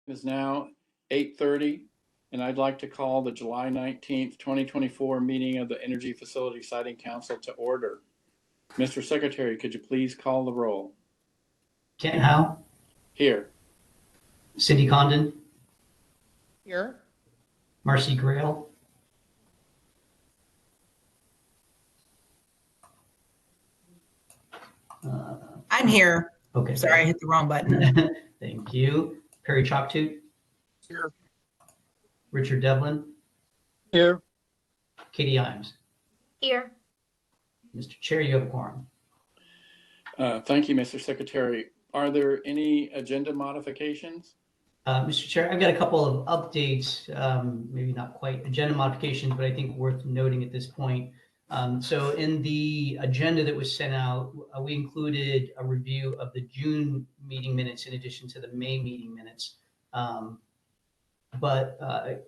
It is now 8:30, and I'd like to call the July 19th, 2024 meeting of the Energy Facility Siting Council to order. Mr. Secretary, could you please call the roll? Kent Howe, Here. Cindy Condon, Here. Marcy Grail, I'm here. okay. Sorry, I hit the wrong button. Thank you. Perry Chalktoot, Here. Richard Devlin, Here. Katie Imes. Here. Mr. Chair, you have a quorum. Thank you, Mr. Secretary. Are there any agenda modifications? Mr. Chair, I've got a couple of updates, maybe not quite agenda modifications, but I think worth noting at this point. So in the agenda that was sent out, we included a review of the June meeting minutes in addition to the May meeting minutes. But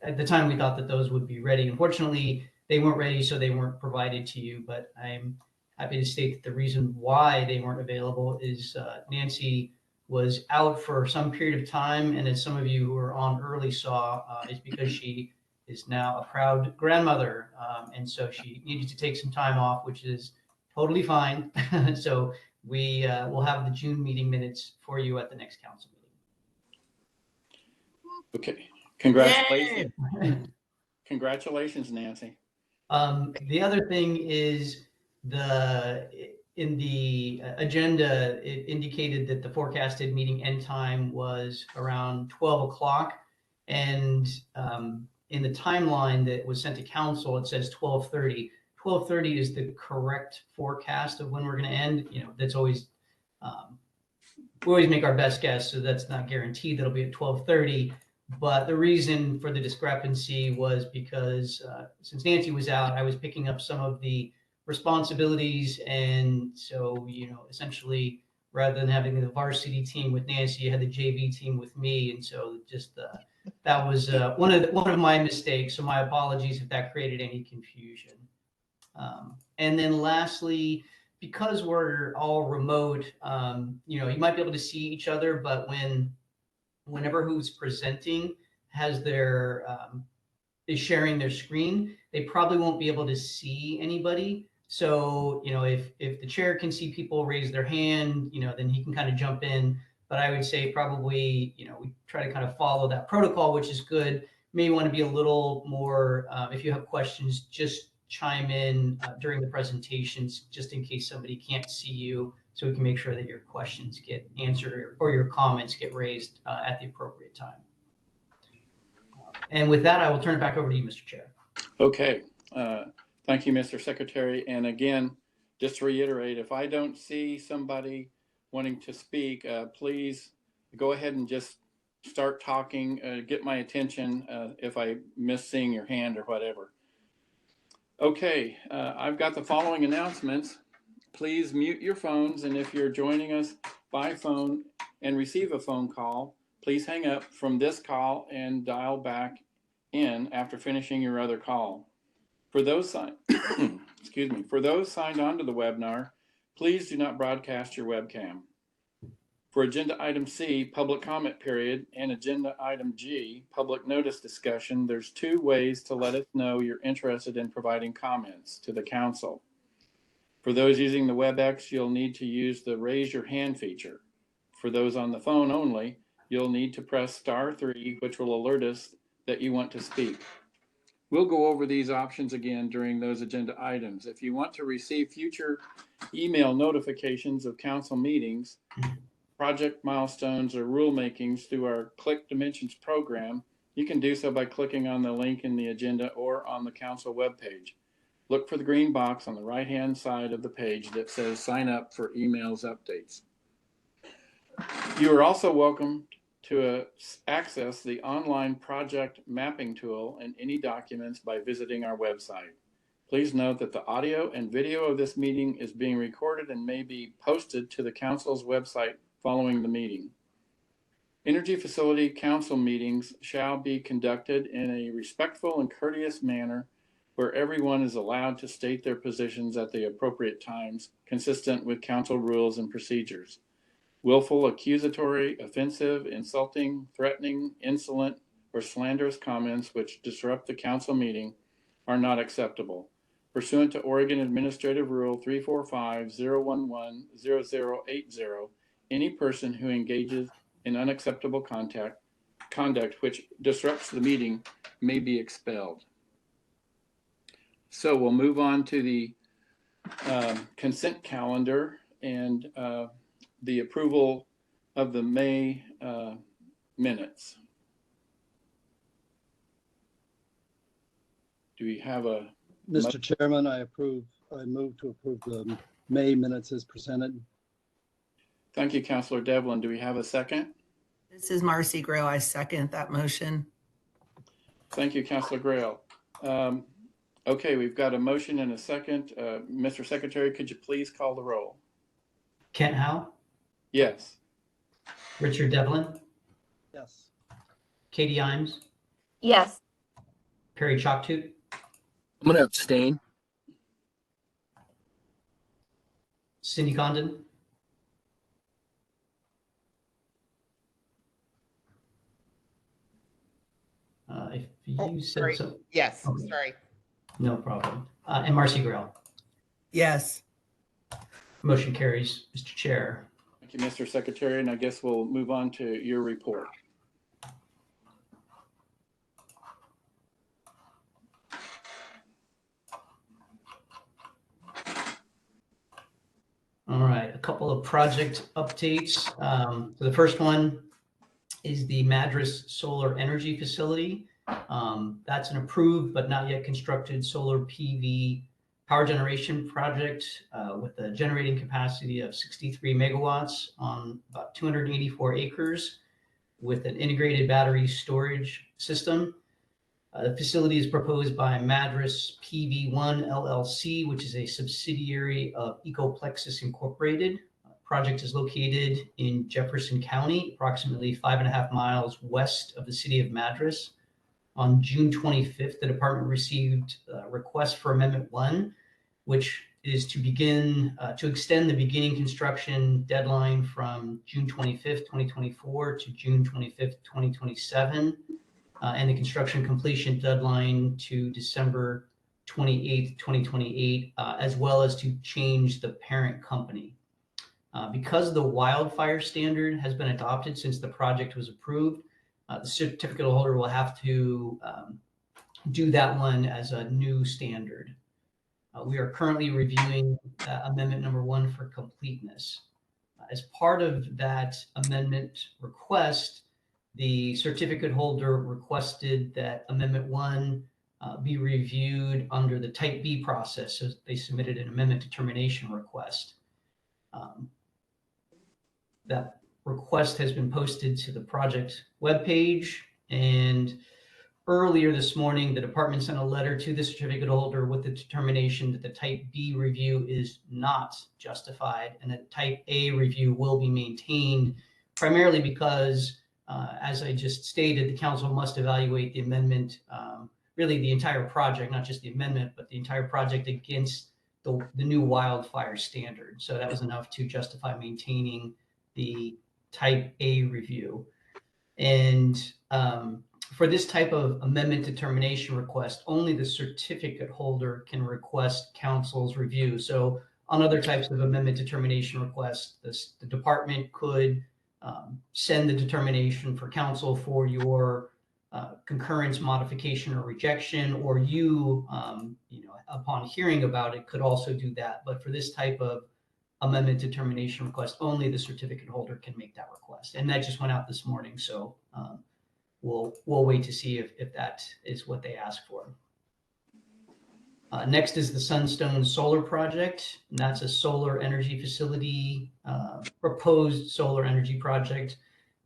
at the time we thought that those would be ready. Unfortunately, they weren't ready, so they weren't provided to you, but I'm happy to state that the reason why they weren't available is Nancy was out for some period of time, and as some of you who were on early saw, is because she is now a proud grandmother, and so she needed to take some time off, which is totally fine. So we will have the June meeting minutes for you at the next council meeting. Okay. Congratulations. Congratulations, Nancy. The other thing is in the agenda, it indicated that the forecasted meeting end time was around 12 o'clock. And in the timeline that was sent to council, it says 12:30. 12:30 is the correct forecast of when we're going to end. You know, that's always, we always make our best guess, so that's not guaranteed that it'll be at 12:30. But the reason for the discrepancy was because since Nancy was out, I was picking up some of the responsibilities. And so, you know, essentially, rather than having the varsity team with Nancy, you had the JV team with me. And so just that was one of my mistakes. So my apologies if that created any confusion. And then lastly, because we're all remote, you know, you might be able to see each other, but whenever who's presenting has their is sharing their screen, they probably won't be able to see anybody. So, you know, if the chair can see people raise their hand, you know, then he can kind of jump in. But I would say probably, you know, we try to kind of follow that protocol, which is good. Maybe want to be a little more, if you have questions, just chime in during the presentations, just in case somebody can't see you, so we can make sure that your questions get answered or your comments get raised at the appropriate time. And with that, I will turn it back over to you, Mr. Chair. Okay. Thank you, Mr. Secretary. And again, just to reiterate, if I don't see somebody wanting to speak, please go ahead and just start talking, get my attention if I miss seeing your hand or whatever. Okay, I've got the following announcements. Please mute your phones, and if you're joining us by phone and receive a phone call, please hang up from this call and dial back in after finishing your other call. For those excuse me, for those signed on to the webinar, please do not broadcast your webcam. For agenda item C, public comment period, and agenda item G, public notice discussion, there's two ways to let us know you're interested in providing comments to the council. For those using the WebEx, you'll need to use the raise your hand feature. For those on the phone only, you'll need to press *3, which will alert us that you want to speak. We'll go over these options again during those agenda items. If you want to receive future email notifications of council meetings, project milestones, or rulemakings through our Click Dimensions program, you can do so by clicking on the link in the agenda or on the council webpage. Look for the green box on the right-hand side of the page that says sign up for emails updates. You are also welcome to access the online project mapping tool and any documents by visiting our website. Please note that the audio and video of this meeting is being recorded and may be posted to the council's website following the meeting. Energy Facility Council meetings shall be conducted in a respectful and courteous manner where everyone is allowed to state their positions at the appropriate times, consistent with council rules and procedures. Willful, accusatory, offensive, insulting, threatening, insolent, or slanderous comments which disrupt the council meeting are not acceptable. Pursuant to Oregon Administrative Rule 345-011-0080, any person who engages in unacceptable conduct which disrupts the meeting may be expelled. So we'll move on to the consent calendar and the approval of the May minutes. Do we have a? Mr. Chairman, I move to approve the May minutes as presented. Thank you, Councilor Devlin. Do we have a second? This is Marcy Grow. I second that motion. Thank you, Councilor Grail. Okay, we've got a motion and a second. Mr. Secretary, could you please call the roll? Kent Howe, Yes. Richard Devlin, Yes. Katie Imes, Yes. Perry Chalktoot, I'm going to abstain. Cindy Condon, if you said sorry. so. Yes, Okay. sorry. No problem. And Marcy Grail. Yes. Motion carries, Mr. Chair. Thank you, Mr. Secretary, and I guess we'll move on to your report. All right, a couple of project updates. So the first one is the Madras Solar Energy Facility. That's an approved but not yet constructed solar PV power generation project with a generating capacity of 63 megawatts on about 284 acres with an integrated battery storage system. The facility is proposed by Madras PV1 LLC, which is a subsidiary of Ecoplexus Incorporated. The project is located in Jefferson County, approximately 5.5 miles west of the city of Madras. On June 25th, the department received a request for Amendment 1, which is to extend the beginning construction deadline from June 25th, 2024 to June 25th, 2027. And the construction completion deadline to December 28th, 2028, as well as to change the parent company. Because the wildfire standard has been adopted since the project was approved, the certificate holder will have to do that one as a new standard. We are currently reviewing amendment number 1 for completeness. As part of that amendment request, the certificate holder requested that Amendment 1 be reviewed under the Type B process. So they submitted an amendment determination request. That request has been posted to the project webpage. And earlier this morning, the department sent a letter to the certificate holder with the determination that the Type B review is not justified and that Type A review will be maintained, primarily because as I just stated, the council must evaluate the amendment, really the entire project, not just the amendment, but the entire project against the new wildfire standard. So that was enough to justify maintaining the Type A review. And for this type of amendment determination request, only the certificate holder can request council's review. So on other types of amendment determination requests, the department could send the determination for council for your concurrence, modification, or rejection, or you upon hearing about it, could also do that. But for this type of amendment determination request, only the certificate holder can make that request. And that just went out this morning. So we'll wait to see if that is what they asked for. Next is the Sunstone Solar Project, and that's a solar energy facility, proposed solar energy project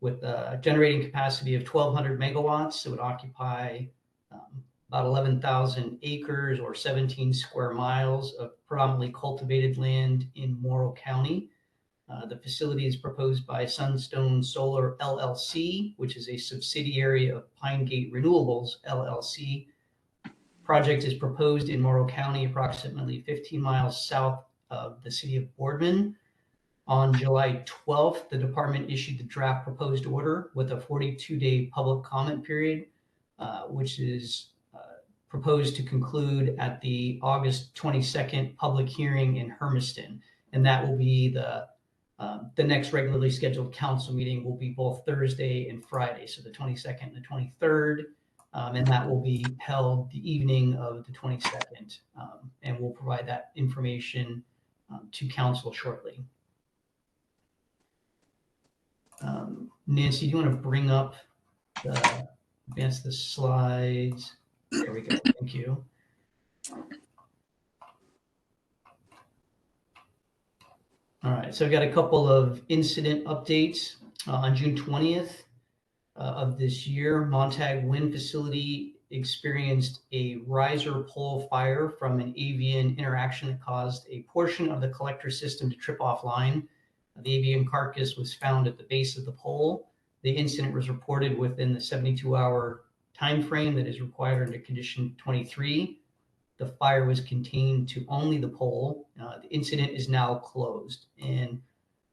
with a generating capacity of 1,200 megawatts. It would occupy about 11,000 acres or 17 square miles of predominantly cultivated land in Morrow County. The facility is proposed by Sunstone Solar LLC, which is a subsidiary of Pine Gate Renewables LLC. Project is proposed in Morrow County, approximately 15 miles south of the city of Boardman. On July 12th, the department issued the draft proposed order with a 42-day public comment period, which is proposed to conclude at the August 22nd public hearing in Hermiston. And that will be the next regularly scheduled council meeting will be both Thursday and Friday. So the 22nd and the 23rd. And that will be held the evening of the 22nd. And we'll provide that information to council shortly. Nancy, do you want to bring up advance the slides? There we go. Thank you. All right, so I've got a couple of incident updates. On June 20th of this year, Montague Wind Facility experienced a riser pole fire from an avian interaction that caused a portion of the collector system to trip offline. The avian carcass was found at the base of the pole. The incident was reported within the 72-hour time frame that is required under condition 23. The fire was contained to only the pole. The incident is now closed, and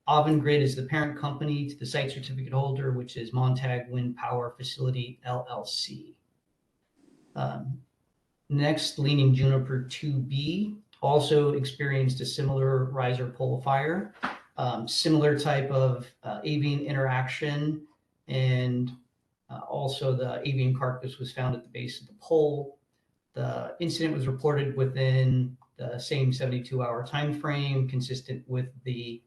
Avangrid is the parent company to the site certificate holder, which is Montague Wind Power Facility LLC. Next, Leaning Juniper 2B also experienced a similar riser pole fire, similar type of avian interaction, and also the avian carcass was found at the base of the pole. The incident was reported within the same 72-hour time frame, consistent with the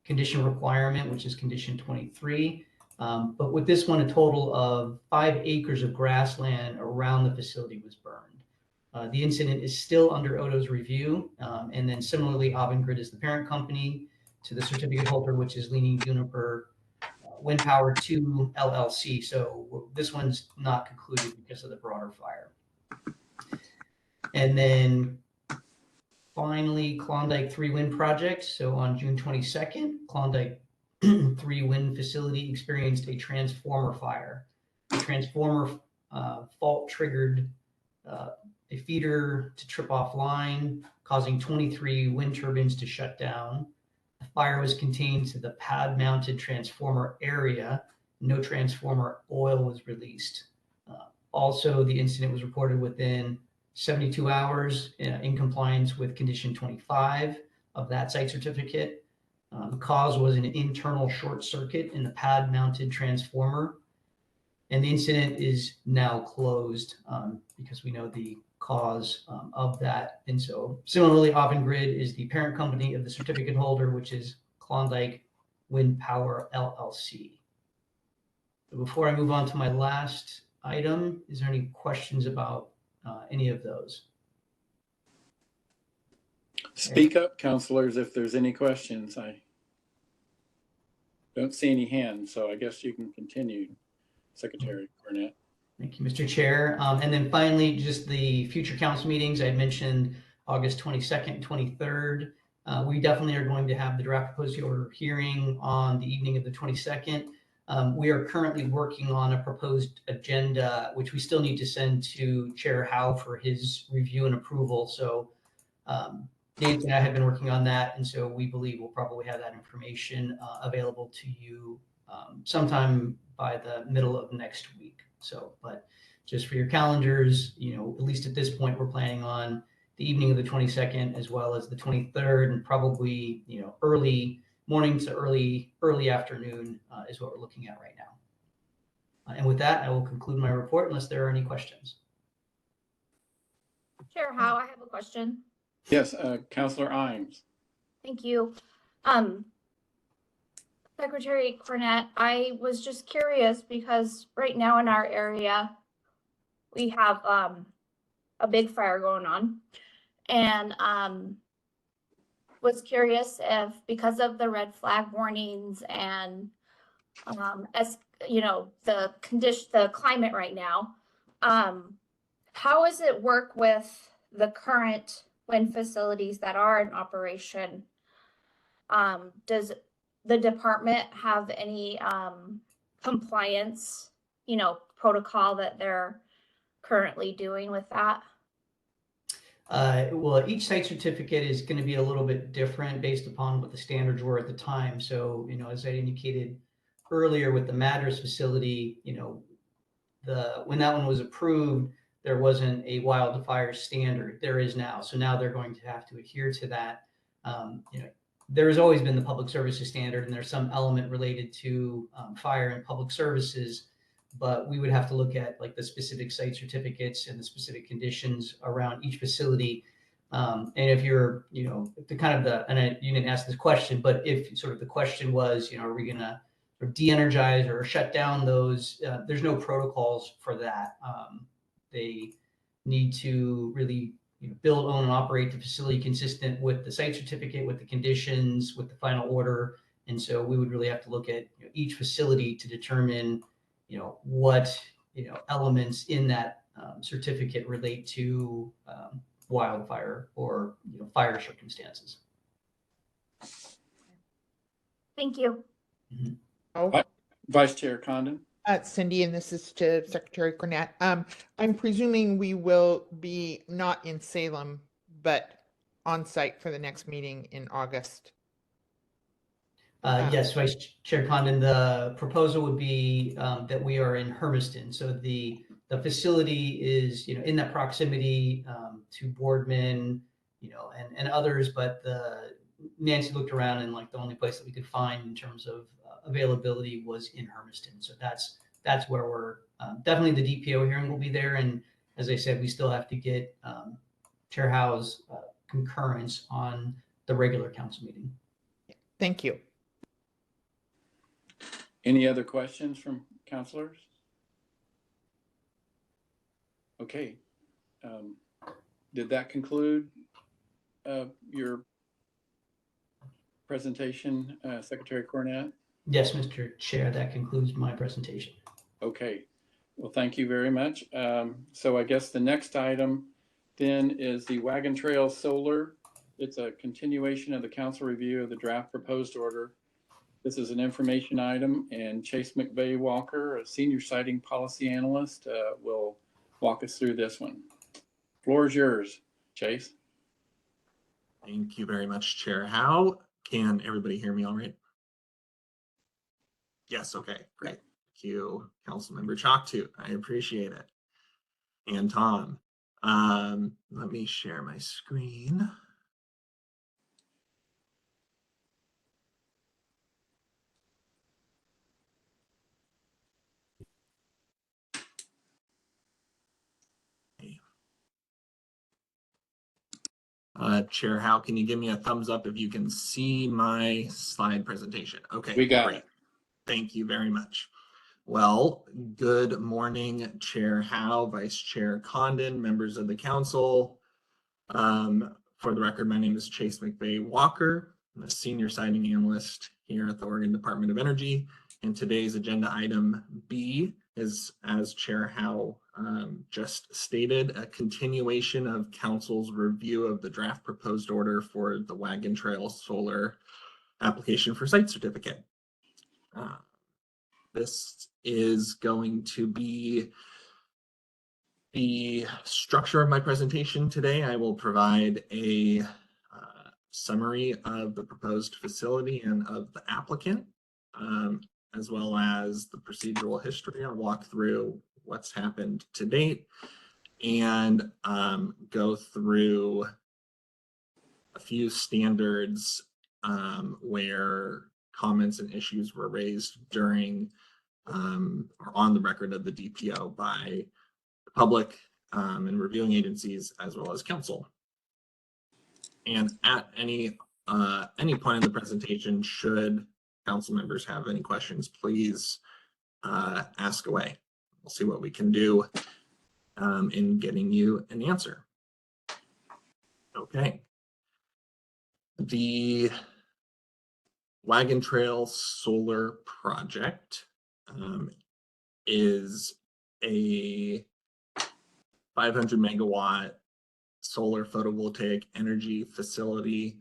condition requirement, which is condition 23. But with this one, a total of 5 acres of grassland around the facility was burned. The incident is still under ODO's review. And then similarly, Avangrid is the parent company to the certificate holder, which is Leaning Juniper Wind Power 2 LLC. So this one's not concluded because of the broader fire. And then finally, Klondike 3 Wind Project. So on June 22nd, Klondike 3 Wind Facility experienced a transformer fire. The transformer fault triggered a feeder to trip offline, causing 23 wind turbines to shut down. The fire was contained to the pad-mounted transformer area. No transformer oil was released. Also, the incident was reported within 72 hours in compliance with condition 25 of that site certificate. The cause was an internal short circuit in the pad-mounted transformer, and the incident is now closed because we know the cause of that. And so similarly, Avangrid is the parent company of the certificate holder, which is Klondike Wind Power LLC. So before I move on to my last item, is there any questions about any of those? Speak up, counselors, if there's any questions. I don't see any hands, so I guess you can continue, Secretary Cornett. Thank you, Mr. Chair. And then finally, just the future council meetings. I mentioned August 22nd and 23rd. We definitely are going to have the draft proposed order hearing on the evening of the 22nd. We are currently working on a proposed agenda, which we still need to send to Chair Howe for his review and approval. So Nancy and I have been working on that, and so we believe we'll probably have that information available to you sometime by the middle of next week. So, but just for your calendars, you know, at least at this point, we're planning on the evening of the 22nd as well as the 23rd, and probably, you know, early morning to early afternoon is what we're looking at right now. And with that, I will conclude my report unless there are any questions. Chair Howe, I have a question. Yes, Councilor Imes. Thank you. Secretary Cornett, I was just curious because right now in our area, we have a big fire going on, and was curious if, because of the red flag warnings and as you know, the climate right now, how does it work with the current wind facilities that are in operation? Does the department have any compliance, you know, protocol that they're currently doing with that? Well, each site certificate is going to be a little bit different based upon what the standards were at the time. So, as I indicated earlier with the Madras facility, when that one was approved, there wasn't a wildfire standard. There is now. So now they're going to have to adhere to that. There has always been the public services standard, and there's some element related to fire and public services, but we would have to look at like the specific site certificates and the specific conditions around each facility. And if you're, the kind of the, and you didn't ask this question, but if sort of the question was, are we going to de-energize or shut down those, there's no protocols for that. They need to really build, own, and operate the facility consistent with the site certificate, with the conditions, with the final order. And so we would really have to look at each facility to determine what elements in that certificate relate to wildfire or fire circumstances. Thank you. Oh, Vice Chair Condon. Cindy, and this is to Secretary Cornett. I'm presuming we will be not in Salem, but on site for the next meeting in August. Yes, Vice Chair Condon, the proposal would be that we are in Hermiston. So the facility is, in that proximity to Boardman, and others, but Nancy looked around and like the only place that we could find in terms of availability was in Hermiston. So that's where we're definitely the DPO hearing will be there. And as I said, we still have to get Chair Howe's concurrence on the regular council meeting. Thank you. Any other questions from councilors? Okay. Did that conclude your presentation, Secretary Cornett? Yes, Mr. Chair, that concludes my presentation. Okay. Well, thank you very much. So I guess the next item then is the Wagon Trail Solar. It's a continuation of the council review of the draft proposed order. This is an information item, and Chase McVeigh Walker, a senior siting policy analyst, will walk us through this one. Floor is yours, Chase. Thank you very much, Chair Howe. Can everybody hear me all right? Yes, okay, great. Thank you, Councilmember Choctaw. I appreciate it. And Tom. Let me share my screen. Chair Howe, can you give me a thumbs up if you can see my slide presentation? Okay, We got great. it. Thank you very much. Well, good morning, Chair Howe, Vice Chair Condon, members of the council. For the record, my name is Chase McVeigh Walker. I'm a senior siting analyst here at the Oregon Department of Energy. And today's agenda item B is, as Chair Howe just stated, a continuation of council's review of the draft proposed order for the Wagon Trail Solar application for site certificate. This is going to be the structure of my presentation today. I will provide a summary of the proposed facility and of the applicant, as well as the procedural history. I'll walk through what's happened to date and go through a few standards where comments and issues were raised during or on the record of the DPO by the public and reviewing agencies as well as council. And at any point in the presentation, should council members have any questions, please ask away. We'll see what we can do in getting you an answer. Okay. The Wagon Trail Solar Project is a 500 megawatt solar photovoltaic energy facility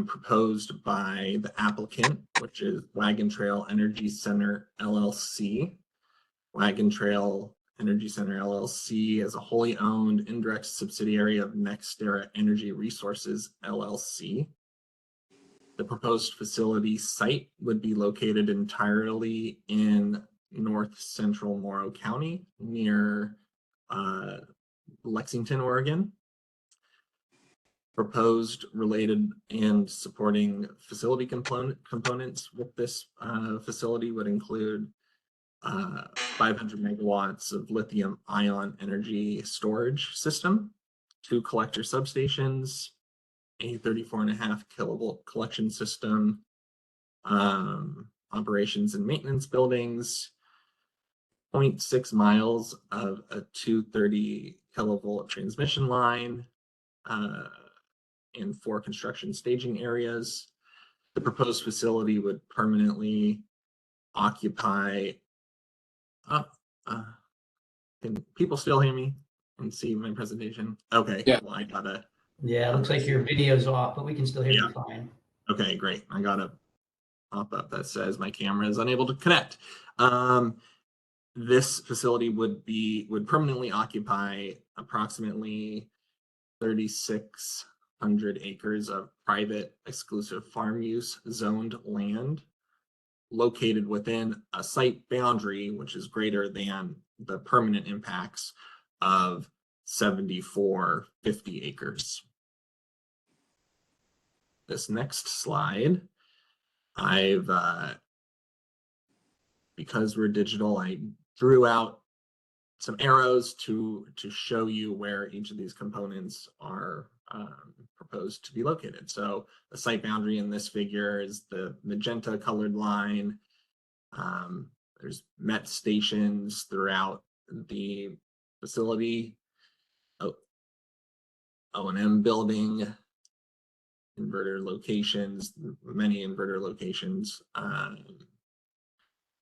proposed by the applicant, which is Wagon Trail Energy Center LLC. Wagon Trail Energy Center LLC as a wholly owned indirect subsidiary of NextEra Energy Resources LLC. The proposed facility site would be located entirely in north central Morrow County near Lexington, Oregon. Proposed, related, and supporting facility components with this facility would include 500 megawatts of lithium ion energy storage system, 2 collector substations, a 34.5 kilovolt collection system, operations and maintenance buildings, 0.6 miles of a 230 kilovolt transmission line, and 4 construction staging areas. The proposed facility would permanently occupy. Can people still hear me and see my presentation? Okay, Yeah. well, I gotta. Yeah, it looks like your video's off, but we can still hear you fine. Okay, great. I got a pop-up that says my camera is unable to connect. This facility would permanently occupy approximately 3,600 acres of private exclusive farm use zoned land located within a site boundary which is greater than the permanent impacts of 7,450 acres. This next slide, because we're digital, I drew out some arrows to show you where each of these components are proposed to be located. So the site boundary in this figure is the magenta colored line. There's MET stations throughout the facility, O&M building, inverter locations, many inverter locations.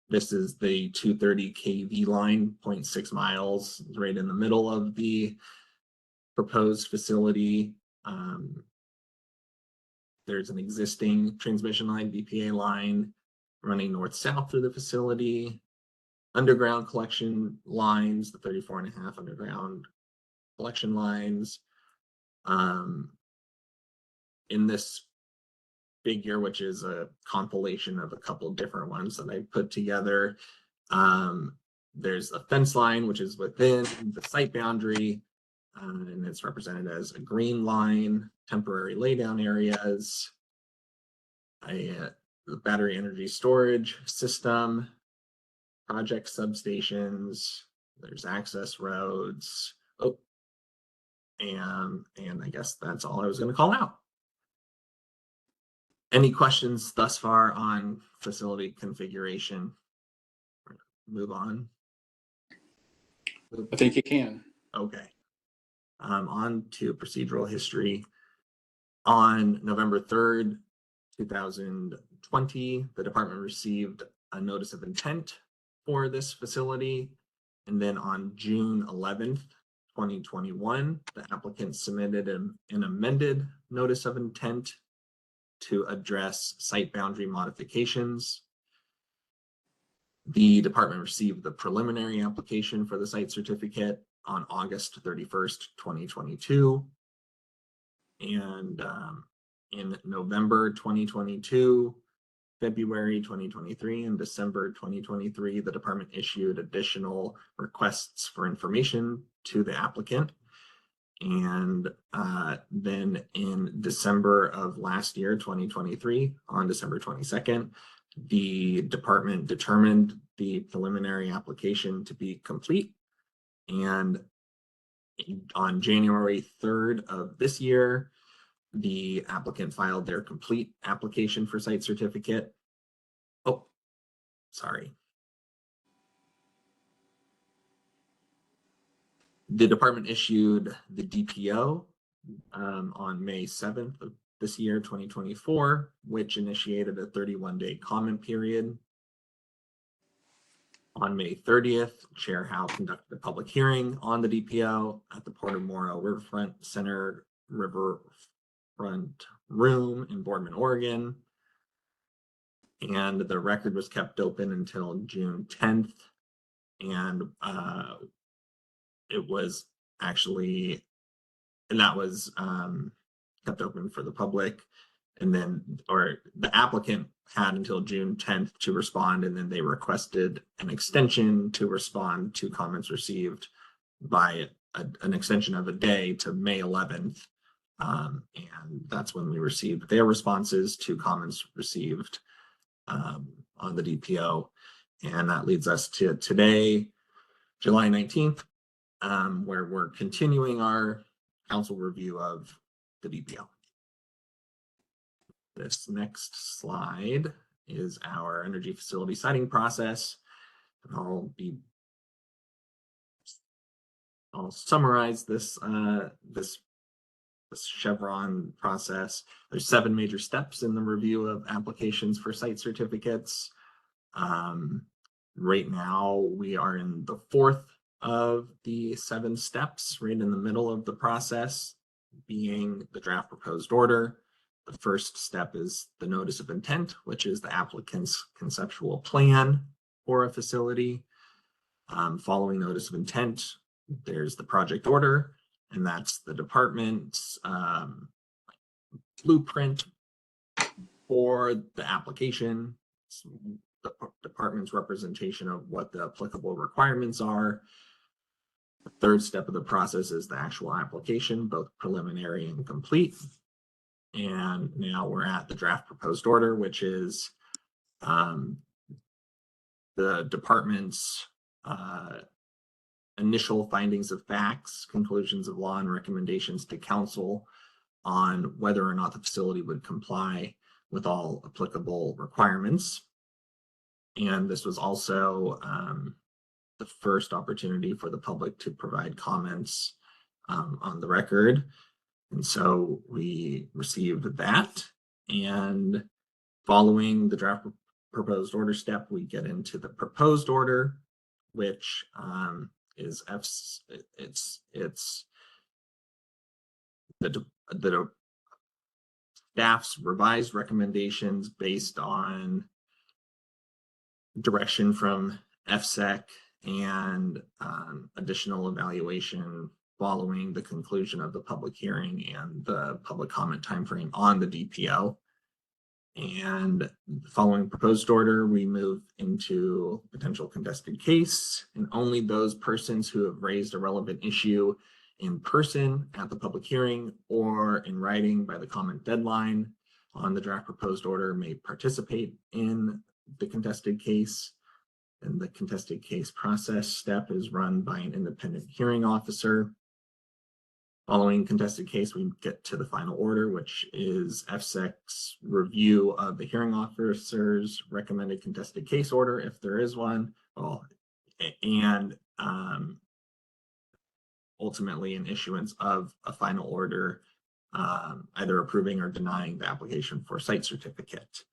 This is the 230 kV line, 0.6 miles, right in the middle of the proposed facility. There's an existing transmission line, BPA line, running north-south through the facility. Underground collection lines, the 34.5 underground collection lines. In this figure, which is a compilation of a couple of different ones that I put together, there's a fence line, which is within the site boundary, and it's represented as a green line, temporary laydown areas, the battery energy storage system, project substations, there's access roads. Oh, and I guess that's all I was going to call out. Any questions thus far on facility configuration? Move on. I think you can. Okay. On to procedural history. On November 3rd, 2020, the department received a notice of intent for this facility. And then on June 11th, 2021, the applicant submitted an amended notice of intent to address site boundary modifications. The department received the preliminary application for the site certificate on August 31st, 2022. And in November 2022, February 2023, and December 2023, the department issued additional requests for information to the applicant. And then in December of last year, 2023, on December 22nd, the department determined the preliminary application to be complete. And on January 3rd of this year, the applicant filed their complete application for site certificate. Oh, sorry. The department issued the DPO on May 7th of this year, 2024, which initiated a 31-day comment period. On May 30th, Chair Howe conducted a public hearing on the DPO at the Port of Morrow Riverfront Center Riverfront Room in Boardman, Oregon. And the record was kept open until June 10th. And it was actually, and that was kept open for the public. And then, or the applicant had until June 10th to respond, and then they requested an extension to respond to comments received by an extension of a day to May 11th. And that's when we received their responses to comments received on the DPO. And that leads us to today, July 19th, where we're continuing our council review of the DPO. This next slide is our energy facility siting process. And I'll summarize this this Chevron process. There's 7 major steps in the review of applications for site certificates. Right now, we are in the 4th of the 7 steps, right in the middle of the process, being the draft proposed order. The first step is the notice of intent, which is the applicant's conceptual plan for a facility. Following notice of intent, there's the project order, and that's the department's blueprint for the application, the department's representation of what the applicable requirements are. The third step of the process is the actual application, both preliminary and complete. And now we're at the draft proposed order, which is the department's initial findings of facts, conclusions of law, and recommendations to council on whether or not the facility would comply with all applicable requirements. And this was also the first opportunity for the public to provide comments on the record. And so we received that. And following the draft proposed order step, we get into the proposed order, which is it's the staff's revised recommendations based on direction from FSEC and additional evaluation following the conclusion of the public hearing and the public comment timeframe on the DPO. And following proposed order, we move into potential contested case, and only those persons who have raised a relevant issue in person at the public hearing or in writing by the comment deadline on the draft proposed order may participate in the contested case. And the contested case process step is run by an independent hearing officer. Following contested case, we get to the final order, which is FSEC's review of the hearing officer's recommended contested case order, if there is one, and ultimately an issuance of a final order, either approving or denying the application for site certificate.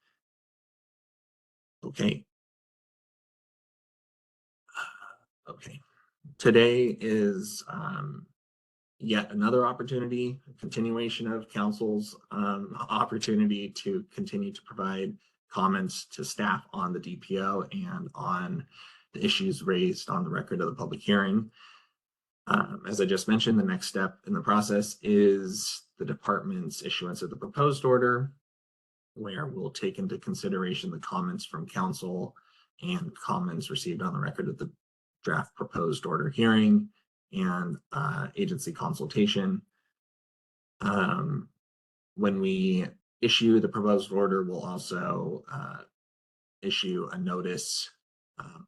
Okay. Okay. Today is yet another opportunity, a continuation of council's opportunity to continue to provide comments to staff on the DPO and on the issues raised on the record of the public hearing. As I just mentioned, the next step in the process is the department's issuance of the proposed order, where we'll take into consideration the comments from council and comments received on the record of the draft proposed order hearing and agency consultation. When we issue the proposed order, we'll also issue a notice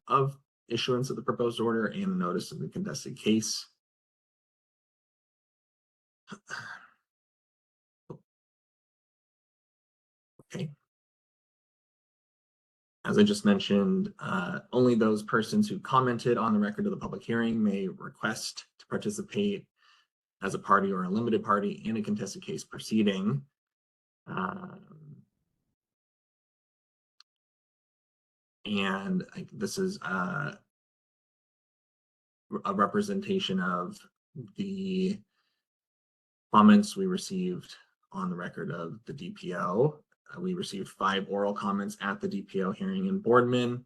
of issuance of the proposed order and a notice of the contested case. Okay. As I just mentioned, only those persons who commented on the record of the public hearing may request to participate as a party or a limited party in a contested case proceeding. And this is a representation of the comments we received on the record of the DPO. We received 5 oral comments at the DPO hearing in Boardman,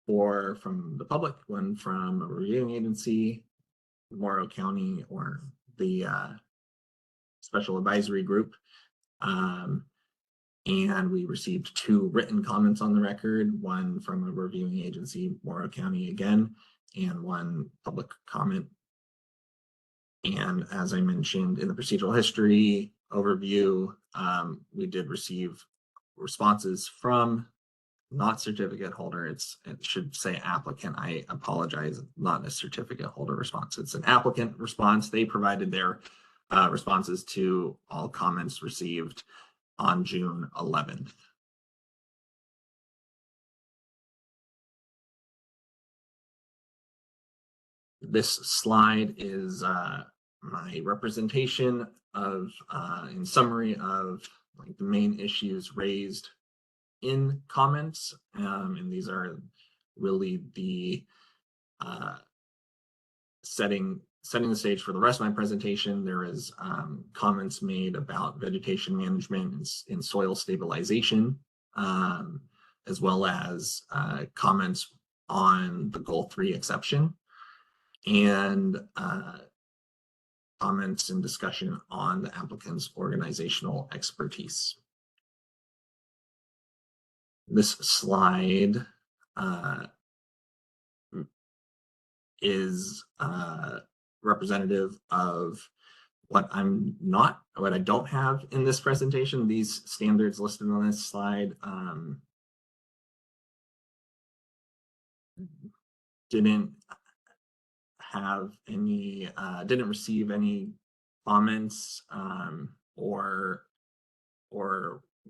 4 from the public, 1 from a reviewing agency, Morrow County or the Special Advisory Group. And we received 2 written comments on the record, one from a reviewing agency, Morrow County again, and 1 public comment. And as I mentioned in the procedural history overview, we did receive responses from not certificate holder. It should say applicant. I apologize, not a certificate holder response. It's an applicant response. They provided their responses to all comments received on June 11th. This slide is my representation of, in summary of like the main issues raised in comments. And these are really the setting the stage for the rest of my presentation. There is comments made about vegetation management and soil stabilization, as well as comments on the Goal 3 exception, and comments and discussion on the applicant's organizational expertise. This slide is representative of what I don't have in this presentation. These standards listed on this slide didn't receive any comments or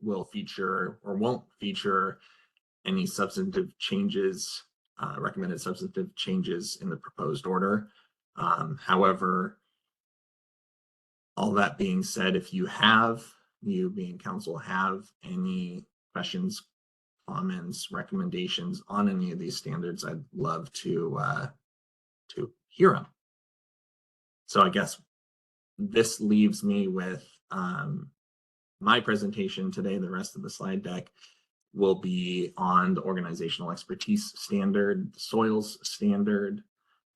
will feature or won't feature any substantive changes, recommended substantive changes in the proposed order. However, all that being said, if you being council have any questions, comments, recommendations on any of these standards, I'd love to hear them. So I guess this leaves me with my presentation today. The rest of the slide deck will be on the organizational expertise standard, the soils standard,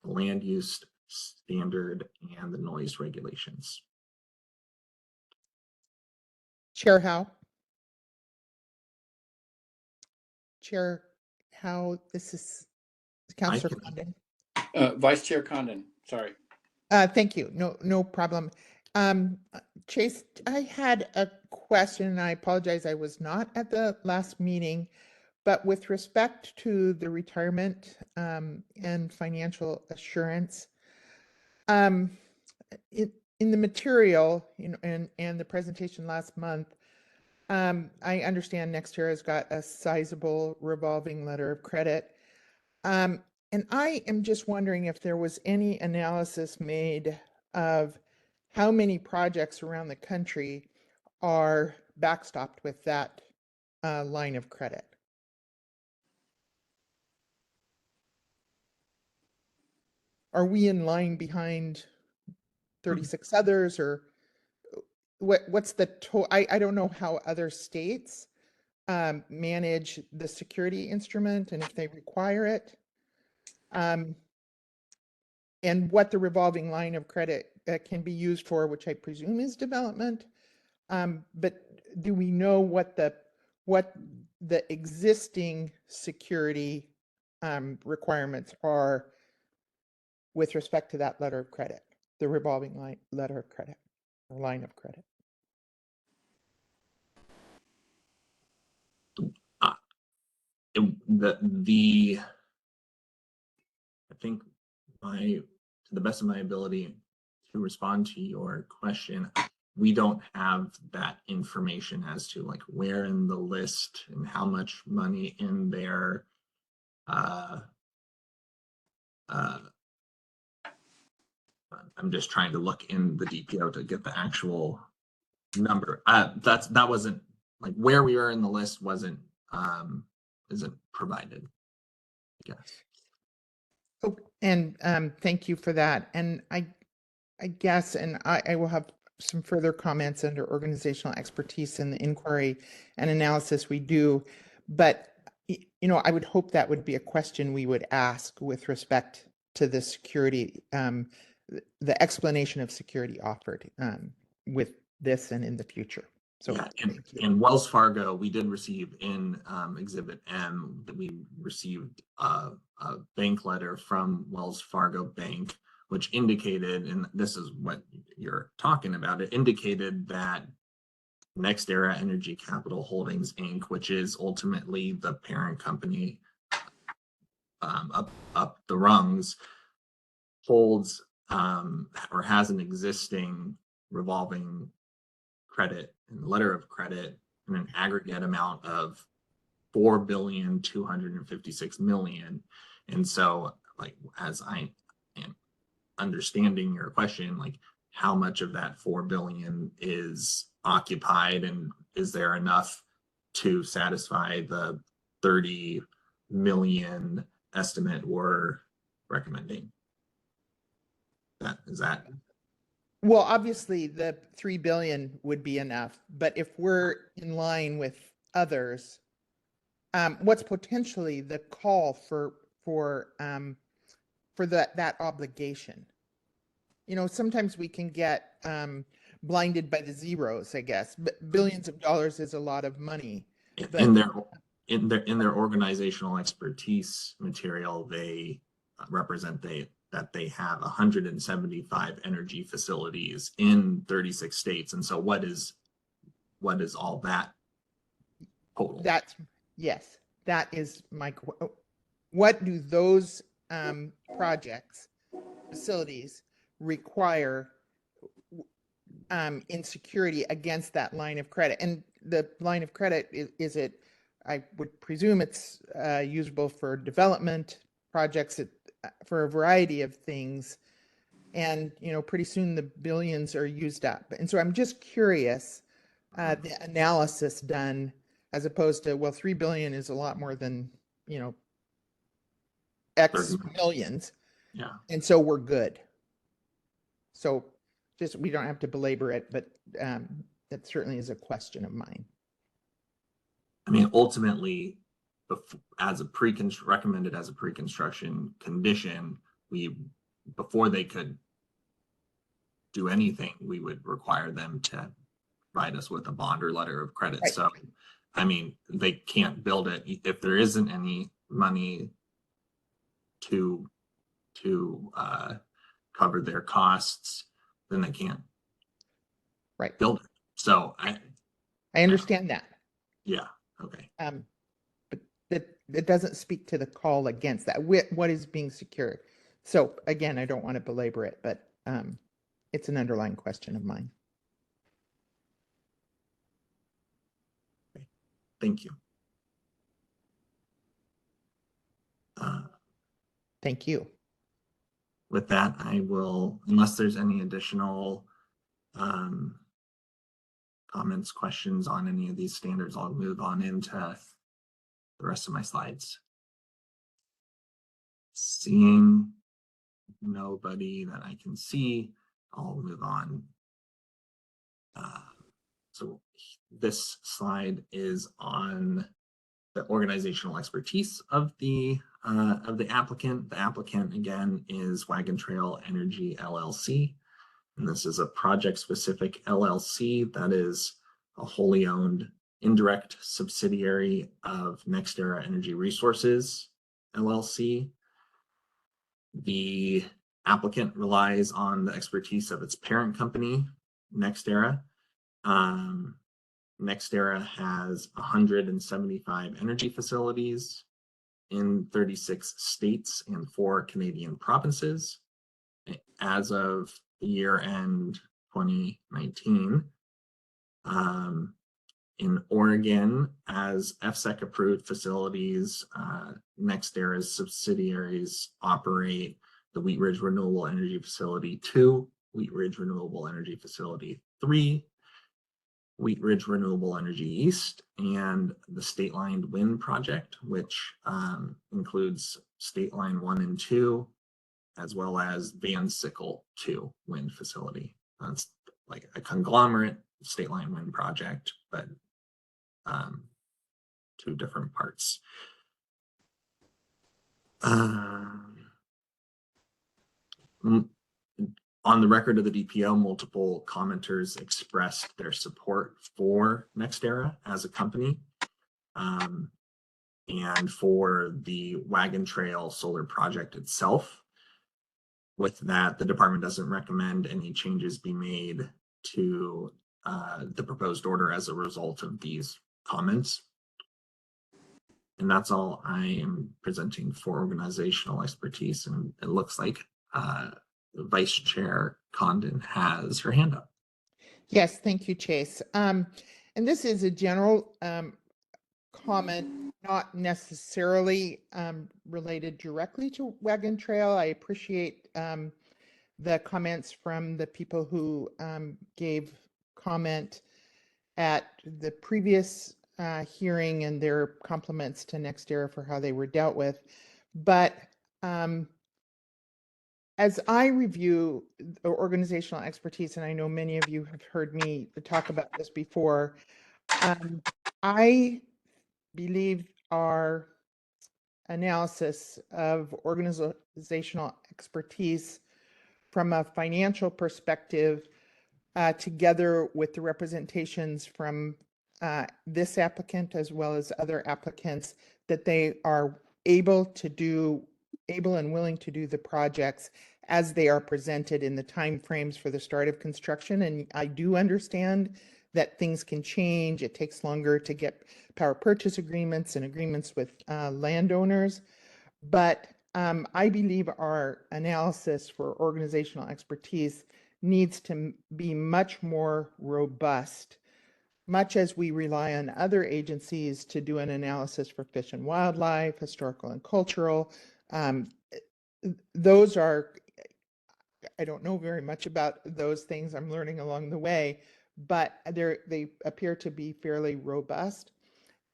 the land use standard, and the noise regulations. Chair Howe. Chair Howe, this is Councillor Condon. Vice Chair Condon, sorry. Thank you. No problem. Chase, I had a question, and I apologize, I was not at the last meeting, but with respect to the retirement and financial assurance, in the material, and the presentation last month, I understand NextEra has got a sizable revolving letter of credit. And I am just wondering if there was any analysis made of how many projects around the country are backstopped with that line of credit. Are we in line behind 36 others, or what's the total? I don't know how other states manage the security instrument and if they require it. And what the revolving line of credit can be used for, which I presume is development. But do we know what the existing security requirements are with respect to that letter of credit, the revolving letter of credit, or line of credit? I think to the best of my ability to respond to your question, we don't have that information as to like where in the list and how much money in there. I'm just trying to look in the DPO to get the actual number. That wasn't like where we are in the list isn't provided, I guess. Oh, and thank you for that. And I guess, and I will have some further comments under organizational expertise in the inquiry and analysis we do. But, I would hope that would be a question we would ask with respect to the security, the explanation of security offered with this and in the future. So Yeah, thank you. and Wells Fargo, we did receive in Exhibit M, that we received a bank letter from Wells Fargo Bank, which indicated, and this is what you're talking about, it indicated that NextEra Energy Capital Holdings, Inc., which is ultimately the parent company up the rungs, holds or has an existing revolving credit and letter of credit in an aggregate amount of $4,256,000,000. And so, like, as I am understanding your question, like, how much of that 4 billion is occupied, and is there enough to satisfy the 30 million estimate we're recommending? Is that Well, obviously the 3 billion would be enough, but if we're in line with others, what's potentially the call for that obligation? You know, sometimes we can get blinded by the zeros, I guess, but billions of dollars is a lot of money. But in their organizational expertise material, they represent that they have 175 energy facilities in 36 states. And so what is all that total? that's, yes, that is what do those projects, facilities require in security against that line of credit? And the line of credit, is it, I would presume it's usable for development projects, for a variety of things. And, you know, pretty soon the billions are used up. And so I'm just curious, the analysis done, as opposed to, well, 3 billion is a lot more than, you know, X millions. Yeah. And so we're good. So just, we don't have to belabor it, but that certainly is a question of mine. I mean, ultimately, recommended as a pre-construction condition, before they could do anything, we would require them to provide us with a bond or letter of credit. Right. So, I mean, they can't build it if there isn't any money to cover their costs, then they can't Right. build it. So I understand that. yeah, okay. But that doesn't speak to the call against that. What is being secured? So again, I don't want to belabor it, but it's an underlying question of mine. Thank you. Thank you. With that, I will, unless there's any additional comments, questions on any of these standards, I'll move on into the rest of my slides. Seeing nobody that I can see, I'll move on. So this slide is on the organizational expertise of the applicant. The applicant, again, is Wagon Trail Energy LLC. And this is a project-specific LLC that is a wholly owned indirect subsidiary of NextEra Energy Resources LLC. The applicant relies on the expertise of its parent company, NextEra. NextEra has 175 energy facilities in 36 states and 4 Canadian provinces. As of year end 2019, in Oregon, as FSEC approved facilities, NextEra's subsidiaries operate the Wheat Ridge Renewable Energy Facility 2, Wheat Ridge Renewable Energy Facility 3, Wheat Ridge Renewable Energy East, and the State Line Wind Project, which includes State Line 1 and 2, as well as Van Sickle 2 wind facility. That's like a conglomerate State Line Wind Project, but 2 different parts. On the record of the DPO, multiple commenters expressed their support for NextEra as a company, and for the Wagon Trail solar project itself. With that, the department doesn't recommend any changes be made to the proposed order as a result of these comments. And that's all I am presenting for organizational expertise. And it looks like Vice Chair Condon has her hand up. Yes, thank you, Chase. And this is a general comment, not necessarily related directly to Wagon Trail. I appreciate the comments from the people who gave comment at the previous hearing and their compliments to NextEra for how they were dealt with. But as I review the organizational expertise, and I know many of you have heard me talk about this before, I believe our analysis of organizational expertise from a financial perspective, together with the representations from this applicant as well as other applicants, that they are able and willing to do the projects as they are presented in the timeframes for the start of construction. And I do understand that things can change. It takes longer to get power purchase agreements and agreements with landowners. But I believe our analysis for organizational expertise needs to be much more robust, much as we rely on other agencies to do an analysis for fish and wildlife, historical and cultural. Those are, I don't know very much about those things. I'm learning along the way, but they appear to be fairly robust.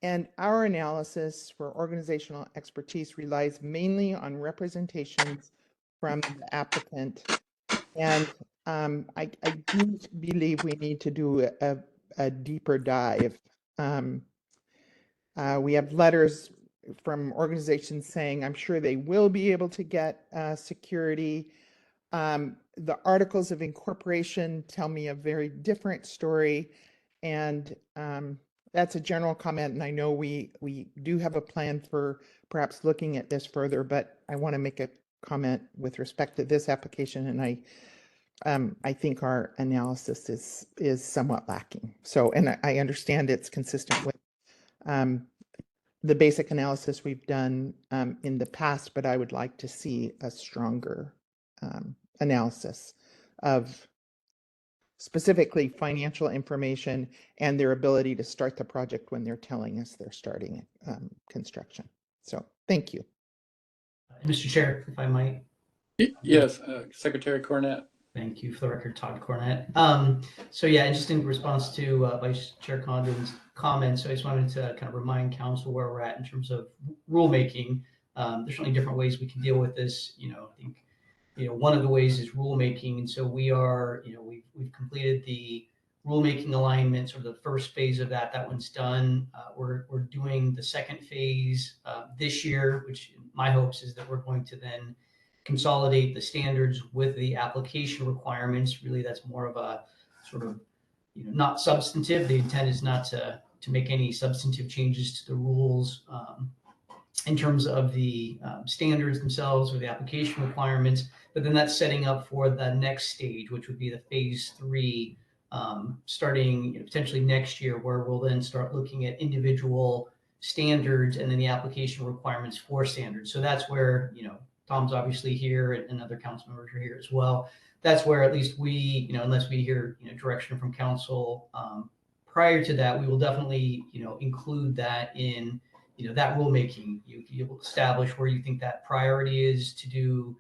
And our analysis for organizational expertise relies mainly on representations from the applicant. And I do believe we need to do a deeper dive. We have letters from organizations saying, I'm sure they will be able to get security. The articles of incorporation tell me a very different story. And that's a general comment. And I know we do have a plan for perhaps looking at this further, but I want to make a comment with respect to this application. And I think our analysis is somewhat lacking. So, and I understand it's consistent with the basic analysis we've done in the past, but I would like to see a stronger analysis of specifically financial information and their ability to start the project when they're telling us they're starting construction. So thank you. Mr. Chair, if I might. Yes, Secretary Cornett. Thank you. For the record, Todd Cornett. So yeah, just in response to Vice Chair Condon's comments, so I just wanted to kind of remind council where we're at in terms of rulemaking. There's certainly different ways we can deal with this. I think, one of the ways is rulemaking. And so we are, we've completed the rulemaking alignment, sort of the first phase of that. That one's done. We're doing the second phase this year, which my hopes is that we're going to then consolidate the standards with the application requirements. Really, that's more of a sort of, not substantive. The intent is not to make any substantive changes to the rules in terms of the standards themselves or the application requirements, but then that's setting up for the next stage, which would be the phase 3, starting potentially next year, where we'll then start looking at individual standards and then the application requirements for standards. So that's where, Tom's obviously here and other council members are here as well. That's where at least we, unless we hear, direction from council prior to that, we will definitely, include that in, that rulemaking. You will establish where you think that priority is to do,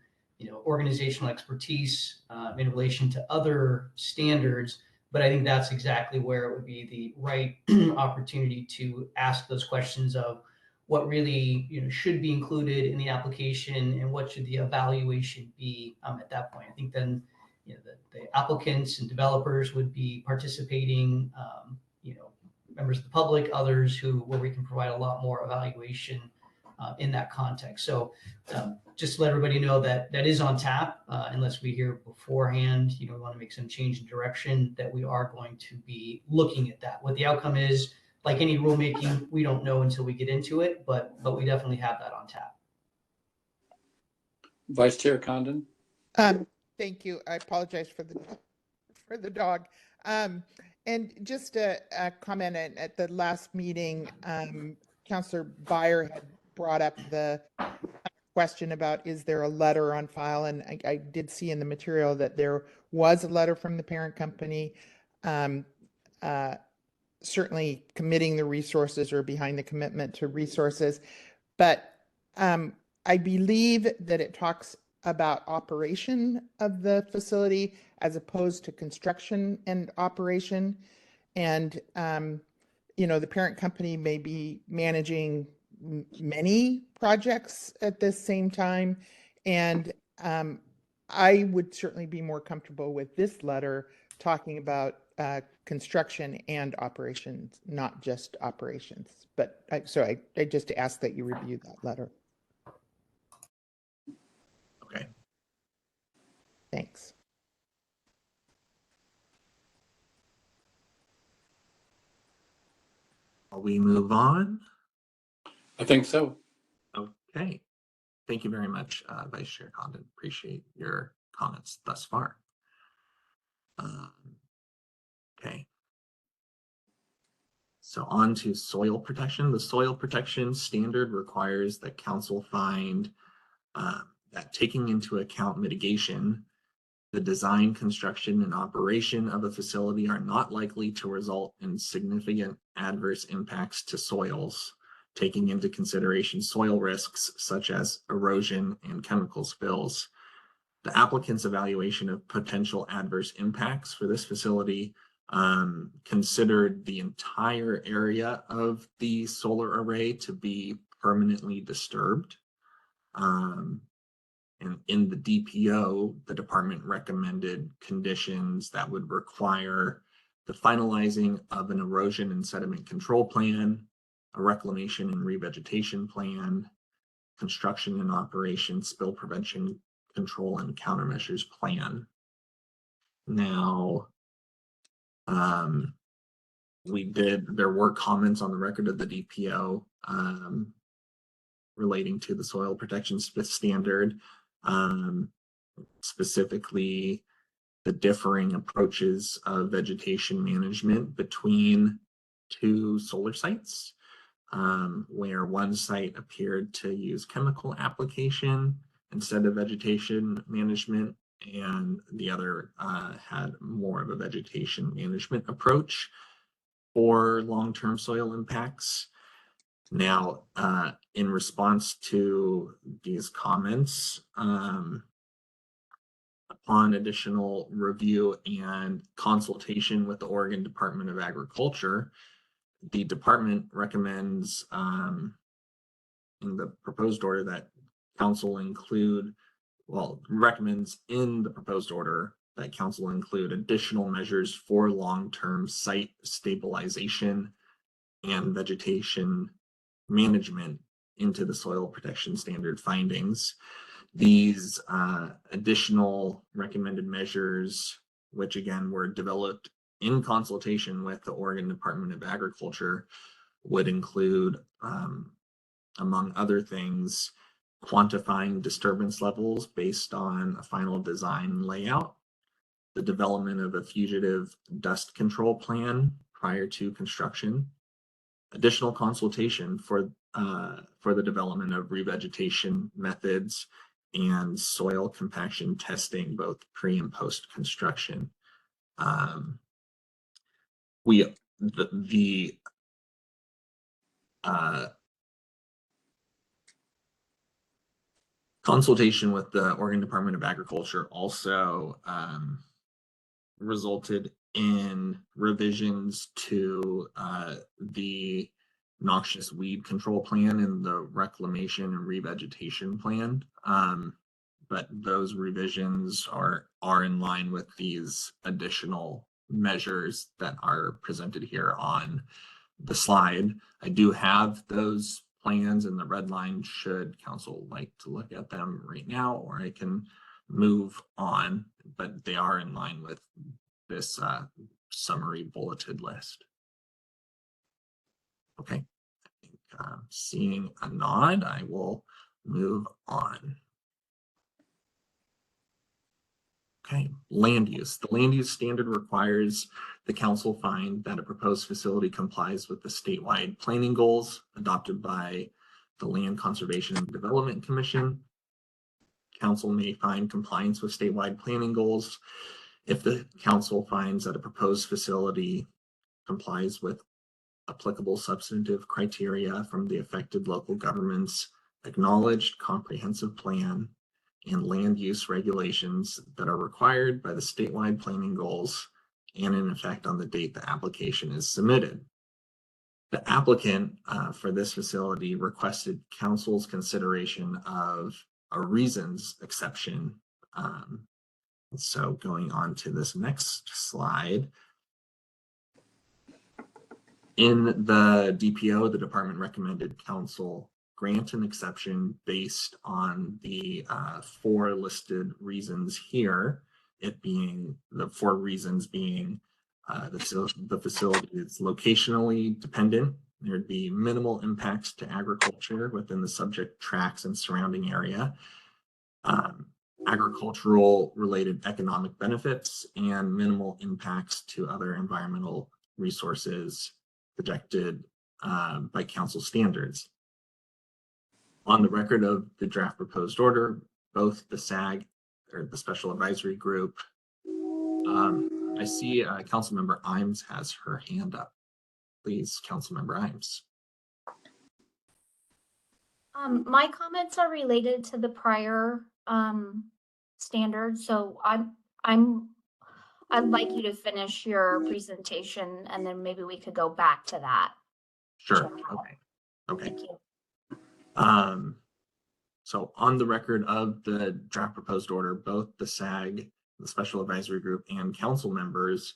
organizational expertise in relation to other standards. But I think that's exactly where it would be the right opportunity to ask those questions of what really should be included in the application and what should the evaluation be at that point. I think then the applicants and developers would be participating, members of the public, others where we can provide a lot more evaluation in that context. So just to let everybody know that that is on tap, unless we hear beforehand, we want to make some change in direction, that we are going to be looking at that. What the outcome is, like any rulemaking, we don't know until we get into it, but we definitely have that on tap. Vice Chair Condon? Thank you. I apologize for the dog. And just a comment at the last meeting, Councillor Byer had brought up the question about, is there a letter on file? And I did see in the material that there was a letter from the parent company, certainly committing the resources or behind the commitment to resources. But I believe that it talks about operation of the facility as opposed to construction and operation. And, the parent company may be managing many projects at the same time. And I would certainly be more comfortable with this letter talking about construction and operations, not just operations. But I just ask that you review that letter. Okay. Thanks. Shall we move on? I think so. Okay. Thank you very much, Vice Chair Condon. Appreciate your comments thus far. Okay. So on to soil protection. The soil protection standard requires that council find that taking into account mitigation, the design, construction, and operation of a facility are not likely to result in significant adverse impacts to soils, taking into consideration soil risks such as erosion and chemical spills. The applicant's evaluation of potential adverse impacts for this facility considered the entire area of the solar array to be permanently disturbed. And in the DPO, the department recommended conditions that would require the finalizing of an erosion and sediment control plan, a reclamation and revegetation plan, construction and operation, spill prevention, control, and countermeasures plan. Now, there were comments on the record of the DPO relating to the soil protection standard, specifically the differing approaches of vegetation management between two solar sites, where one site appeared to use chemical application instead of vegetation management, and the other had more of a vegetation management approach for long-term soil impacts. Now, in response to these comments, upon additional review and consultation with the Oregon Department of Agriculture, the department recommends in the proposed order that council recommends in the proposed order that council include additional measures for long-term site stabilization and vegetation management into the soil protection standard findings. These additional recommended measures, which again were developed in consultation with the Oregon Department of Agriculture, would include, among other things, quantifying disturbance levels based on a final design layout, the development of a fugitive dust control plan prior to construction, additional consultation for the development of revegetation methods and soil compaction testing, both pre and post construction. The consultation with the Oregon Department of Agriculture also resulted in revisions to the noxious weed control plan and the reclamation and revegetation plan. But those revisions are in line with these additional measures that are presented here on the slide. I do have those plans in the red line should council like to look at them right now, or I can move on, but they are in line with this summary bulleted list. Okay, I think seeing a nod, I will move on. Okay, land use. The land use standard requires the council find that a proposed facility complies with the statewide planning goals adopted by the Land Conservation and Development Commission. Council may find compliance with statewide planning goals if the council finds that a proposed facility complies with applicable substantive criteria from the affected local government's acknowledged comprehensive plan and land use regulations that are required by the statewide planning goals and in effect on the date the application is submitted. The applicant for this facility requested council's consideration of a reasons exception. So going on to this next slide. In the DPO, the department recommended council grant an exception based on the 4 listed reasons here. It being the 4 reasons being the facility is locationally dependent. There'd be minimal impacts to agriculture within the subject tracts and surrounding area. Agricultural related economic benefits and minimal impacts to other environmental resources projected by council standards. On the record of the draft proposed order, both the SAG or the Special Advisory Group, I see Councilmember Imes has her hand up. Please, Councilmember Imes. My comments are related to the prior standard, so I'd like you to finish your presentation and then maybe we could go back to that. Sure. Okay. Thank you. So on the record of the draft proposed order, both the SAG, the Special Advisory Group, and council members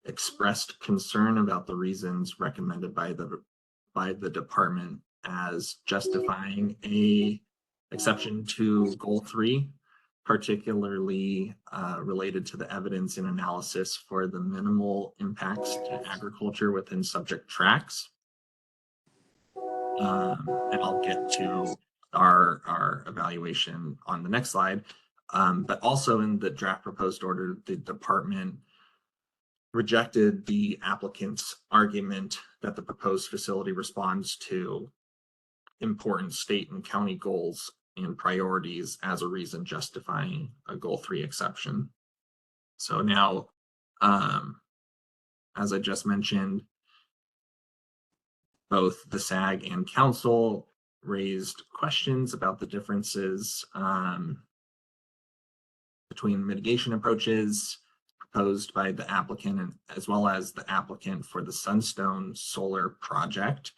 expressed concern about the reasons recommended by the department as justifying a exception to Goal 3, particularly related to the evidence and analysis for the minimal impacts to agriculture within subject tracts. And I'll get to our evaluation on the next slide. But also in the draft proposed order, the department rejected the applicant's argument that the proposed facility responds to important state and county goals and priorities as a reason justifying a Goal 3 exception. So now, as I just mentioned, both the SAG and council raised questions about the differences between mitigation approaches proposed by the applicant and as well as the applicant for the Sunstone Solar Project.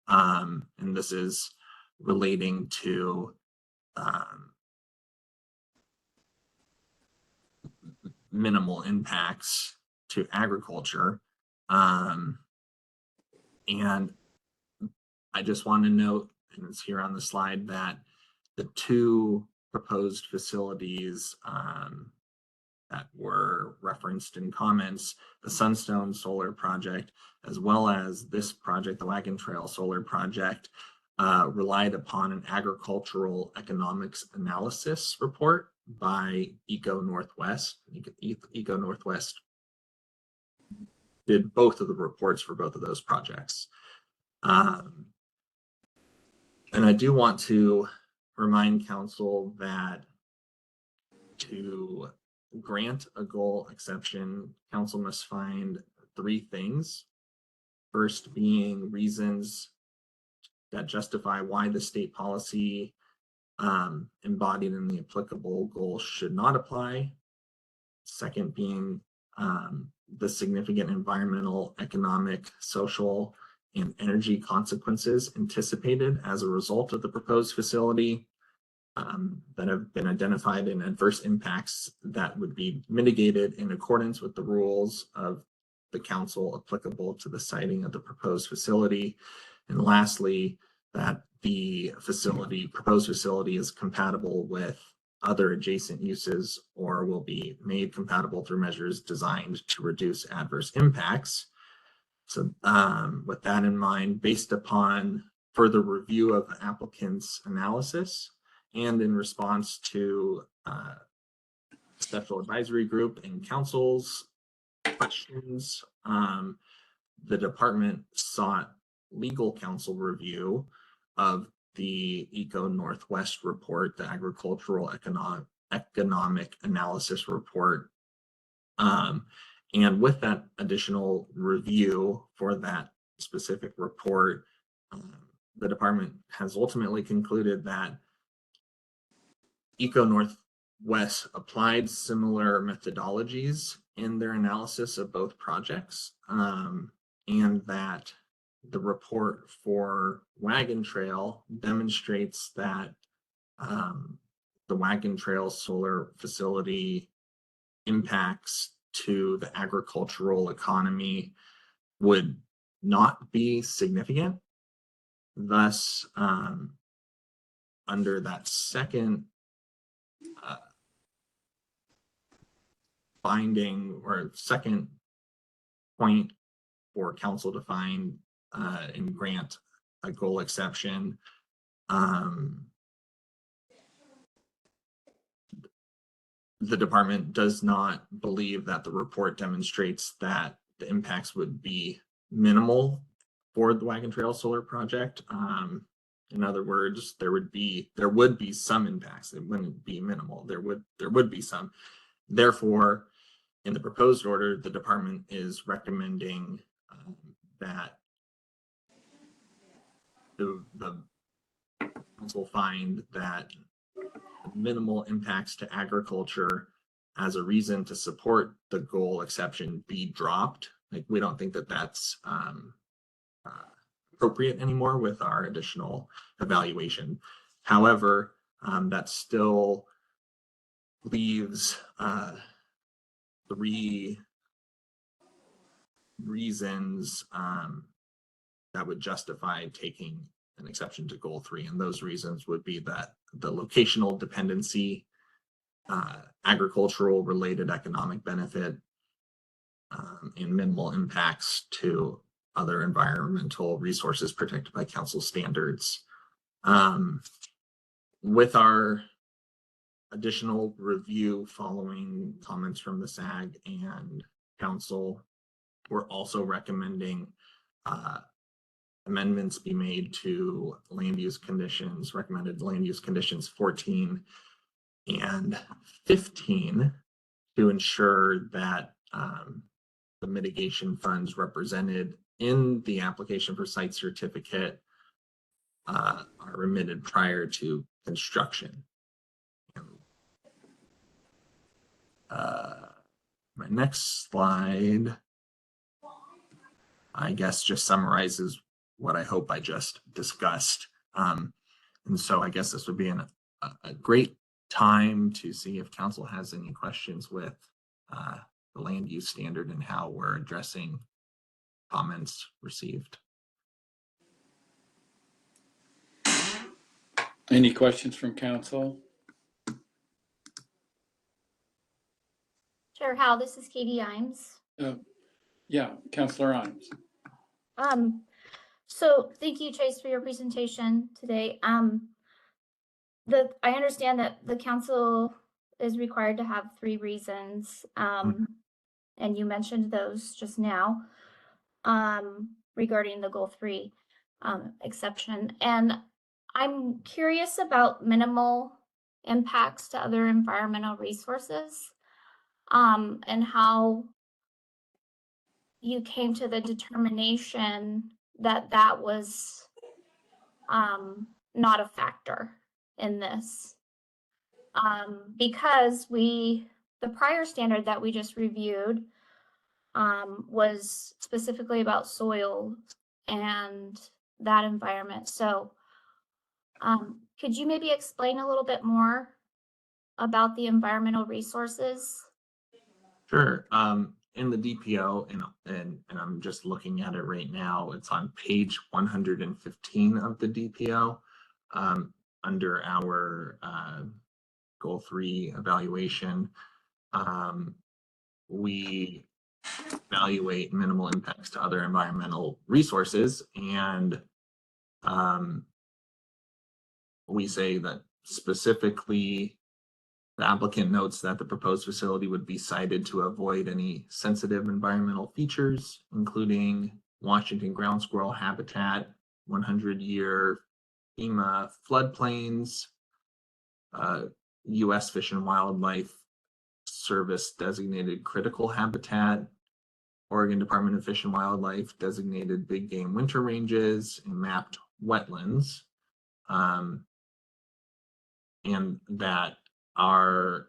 And this is relating to minimal impacts to agriculture. And I just want to note, and it's here on the slide, that the 2 proposed facilities that were referenced in comments, the Sunstone Solar Project, as well as this project, the Wagon Trail Solar Project, relied upon an agricultural economics analysis report by Eco Northwest. Eco Northwest did both of the reports for both of those projects. And I do want to remind council that to grant a goal exception, council must find 3 things. First being reasons that justify why the state policy embodied in the applicable goal should not apply. Second being the significant environmental, economic, social, and energy consequences anticipated as a result of the proposed facility that have been identified in adverse impacts that would be mitigated in accordance with the rules of the council applicable to the siting of the proposed facility. And lastly, that the proposed facility is compatible with other adjacent uses or will be made compatible through measures designed to reduce adverse impacts. So with that in mind, based upon further review of the applicant's analysis and in response to special advisory group and council's questions, the department sought legal counsel review of the Eco Northwest report, the agricultural economic analysis report. And with that additional review for that specific report, the department has ultimately concluded that Eco Northwest applied similar methodologies in their analysis of both projects, and that the report for Wagon Trail demonstrates that the Wagon Trail solar facility impacts to the agricultural economy would not be significant. Thus, under that second finding or second point for council to find and grant a goal exception, the department does not believe that the report demonstrates that the impacts would be minimal for the Wagon Trail solar project. In other words, there would be some impacts. It wouldn't be minimal. There would be some. Therefore, in the proposed order, the department is recommending that the council find that minimal impacts to agriculture as a reason to support the goal exception be dropped. Like, we don't think that that's appropriate anymore with our additional evaluation. However, that still leaves 3 reasons that would justify taking an exception to goal 3. And those reasons would be that the locational dependency, agricultural related economic benefit, and minimal impacts to other environmental resources protected by council standards. With our additional review following comments from the SAG and council, we're also recommending amendments be made to recommended land use conditions 14 and 15 to ensure that the mitigation funds represented in the application for site certificate are remitted prior to construction. My next slide, I guess, just summarizes what I hope I just discussed. And so I guess this would be a great time to see if council has any questions with the land use standard and how we're addressing comments received. Any questions from council? Sure, Hal, this is Katie Imes. Yeah, Councilor Imes. So thank you, Chase, for your presentation today. I understand that the council is required to have 3 reasons, and you mentioned those just now, regarding the goal 3 exception. And I'm curious about minimal impacts to other environmental resources, and how you came to the determination that that was not a factor in this. Because the prior standard that we just reviewed was specifically about soil and that environment. So could you maybe explain a little bit more about the environmental resources? Sure. in the DPO, and I'm just looking at it right now. It's on page 115 of the DPO, under our goal 3 evaluation. We evaluate minimal impacts to other environmental resources, and we say that specifically the applicant notes that the proposed facility would be sited to avoid any sensitive environmental features, including Washington ground squirrel habitat, 100-year FEMA floodplains, U.S. Fish and Wildlife Service designated critical habitat, Oregon Department of Fish and Wildlife designated big game winter ranges, and mapped wetlands. And that our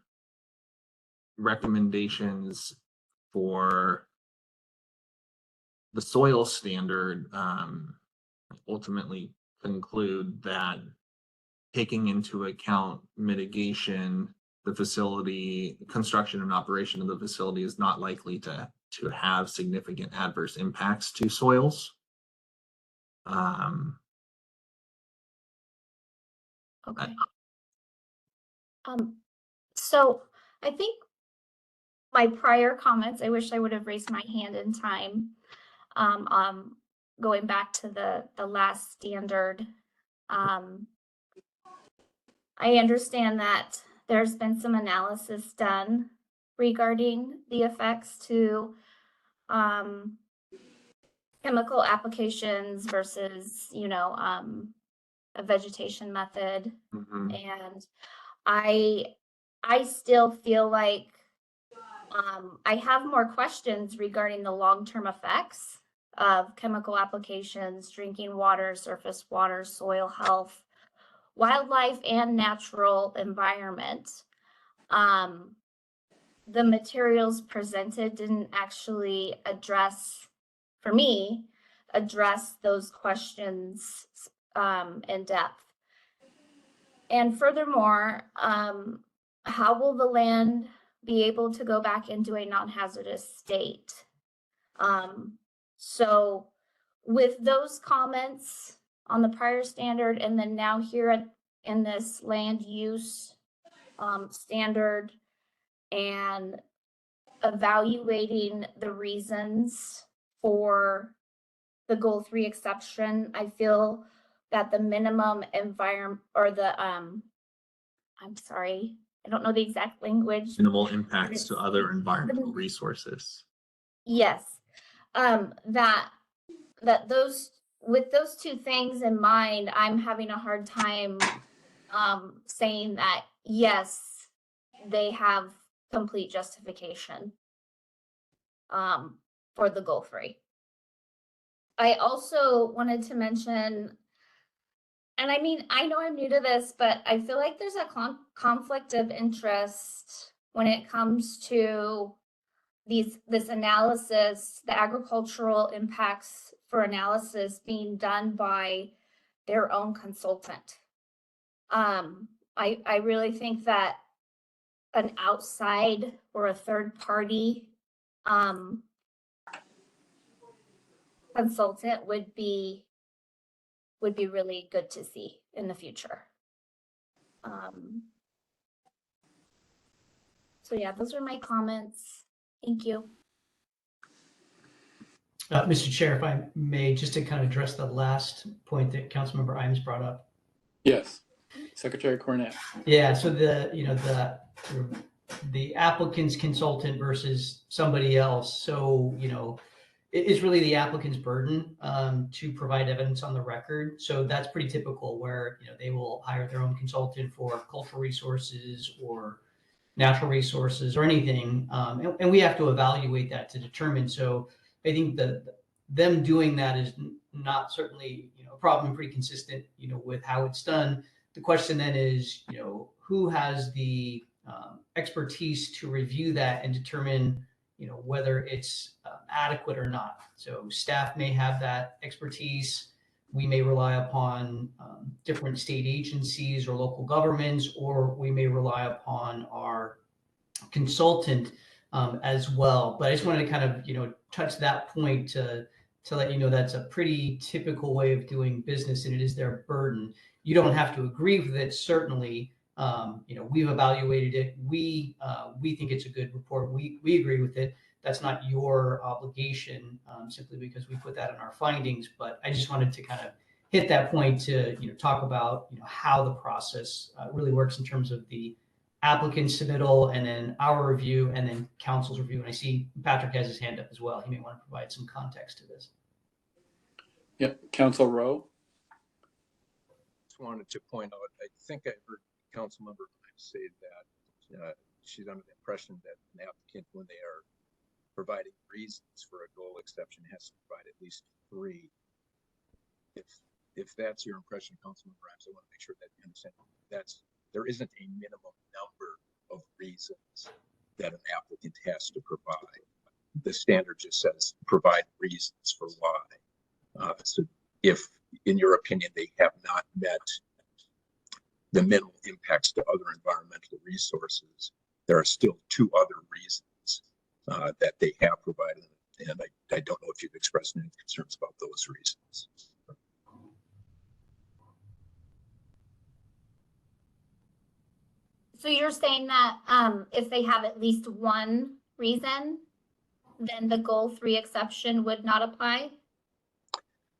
recommendations for the soil standard ultimately conclude that, taking into account mitigation, the facility construction and operation of the facility is not likely to have significant adverse impacts to soils. Okay. So I think my prior comments, I wish I would have raised my hand in time. Going back to the last standard, I understand that there's been some analysis done regarding the effects to chemical applications versus, a vegetation method. And I still feel like I have more questions regarding the long-term effects of chemical applications, drinking water, surface water, soil health, wildlife, and natural environment. The materials presented didn't actually address those questions in depth. And furthermore, how will the land be able to go back into a non-hazardous state? So with those comments on the prior standard, and then now here in this land use standard, and evaluating the reasons for the goal 3 exception, I feel that the minimum environment, or the I'm sorry, I don't know the exact language. Minimal impacts to other environmental resources. Yes, that those, with those two things in mind, I'm having a hard time saying that yes, they have complete justification for the goal 3. I also wanted to mention, and I mean, I know I'm new to this, but I feel like there's a conflict of interest when it comes to this analysis, the agricultural impacts for analysis being done by their own consultant. I really think that an outside or a third party consultant would be really good to see in the future. So yeah, those are my comments. Thank you. Mr. Chair, if I may, just to kind of address the last point that Councilmember Imes brought up. Yes, Secretary Cornett. Yeah, so the applicant's consultant versus somebody else. So, it's really the applicant's burden to provide evidence on the record. So that's pretty typical, where they will hire their own consultant for cultural resources or natural resources or anything, and we have to evaluate that to determine. So I think that them doing that is not certainly a problem, pretty consistent with how it's done. The question then is who has the expertise to review that and determine whether it's adequate or not. So staff may have that expertise. We may rely upon different state agencies or local governments, or we may rely upon our consultant as well. But I just wanted to kind of, touch that point to let you know that's a pretty typical way of doing business, and it is their burden. You don't have to agree with it, certainly. We've evaluated it. We think it's a good report. We agree with it. That's not your obligation, simply because we put that in our findings. But I just wanted to kind of hit that point to talk about how the process really works in terms of the applicant's submittal, and then our review, and then council's review. And I see Patrick has his hand up as well. He may want to provide some context to this. Yep, Council Rowe. Just wanted to point out, I think I heard Councilmember say that she's under the impression that an applicant, when they are providing reasons for a goal exception, has to provide at least 3. If that's your impression, Councilmember Grimes, I want to make sure that you understand there isn't a minimum number of reasons that an applicant has to provide. The standard just says provide reasons for why. So if, in your opinion, they have not met the minimal impacts to other environmental resources, there are still 2 other reasons that they have provided. And I don't know if you've expressed any concerns about those reasons. So you're saying that if they have at least one reason, then the goal 3 exception would not apply?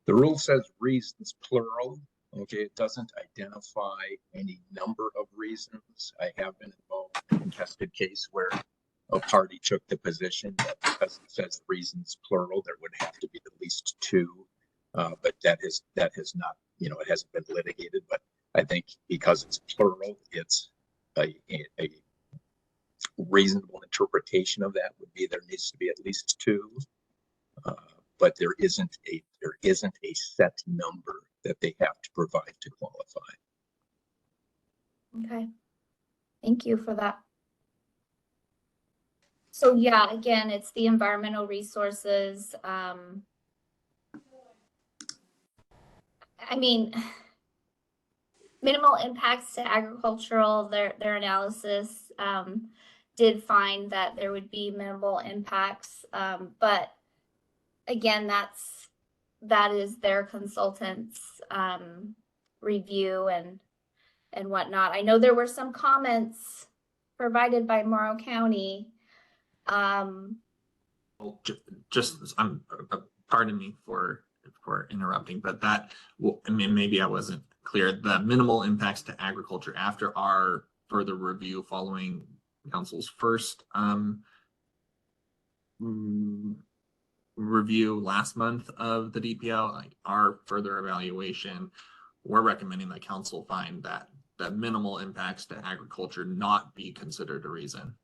The rule says reasons plural. Okay, it doesn't identify any number of reasons. I have been involved in a contested case where a party took the position that because it says reasons plural, there would have to be at least 2. But that has not, it hasn't been litigated. But I think because it's plural, it's a reasonable interpretation of that would be there needs to be at least 2. But there isn't a set number that they have to provide to qualify. Okay, thank you for that. So yeah, again, it's the environmental resources. I mean, minimal impacts to agricultural, their analysis did find that there would be minimal impacts, but again, that is their consultant's review and whatnot. I know there were some comments provided by Morrow County. Well, pardon me for interrupting, but maybe I wasn't clear. The minimal impacts to agriculture after our further review following council's first review last month of the DPL, like our further evaluation, we're recommending that council find that the minimal impacts to agriculture not be considered a reason.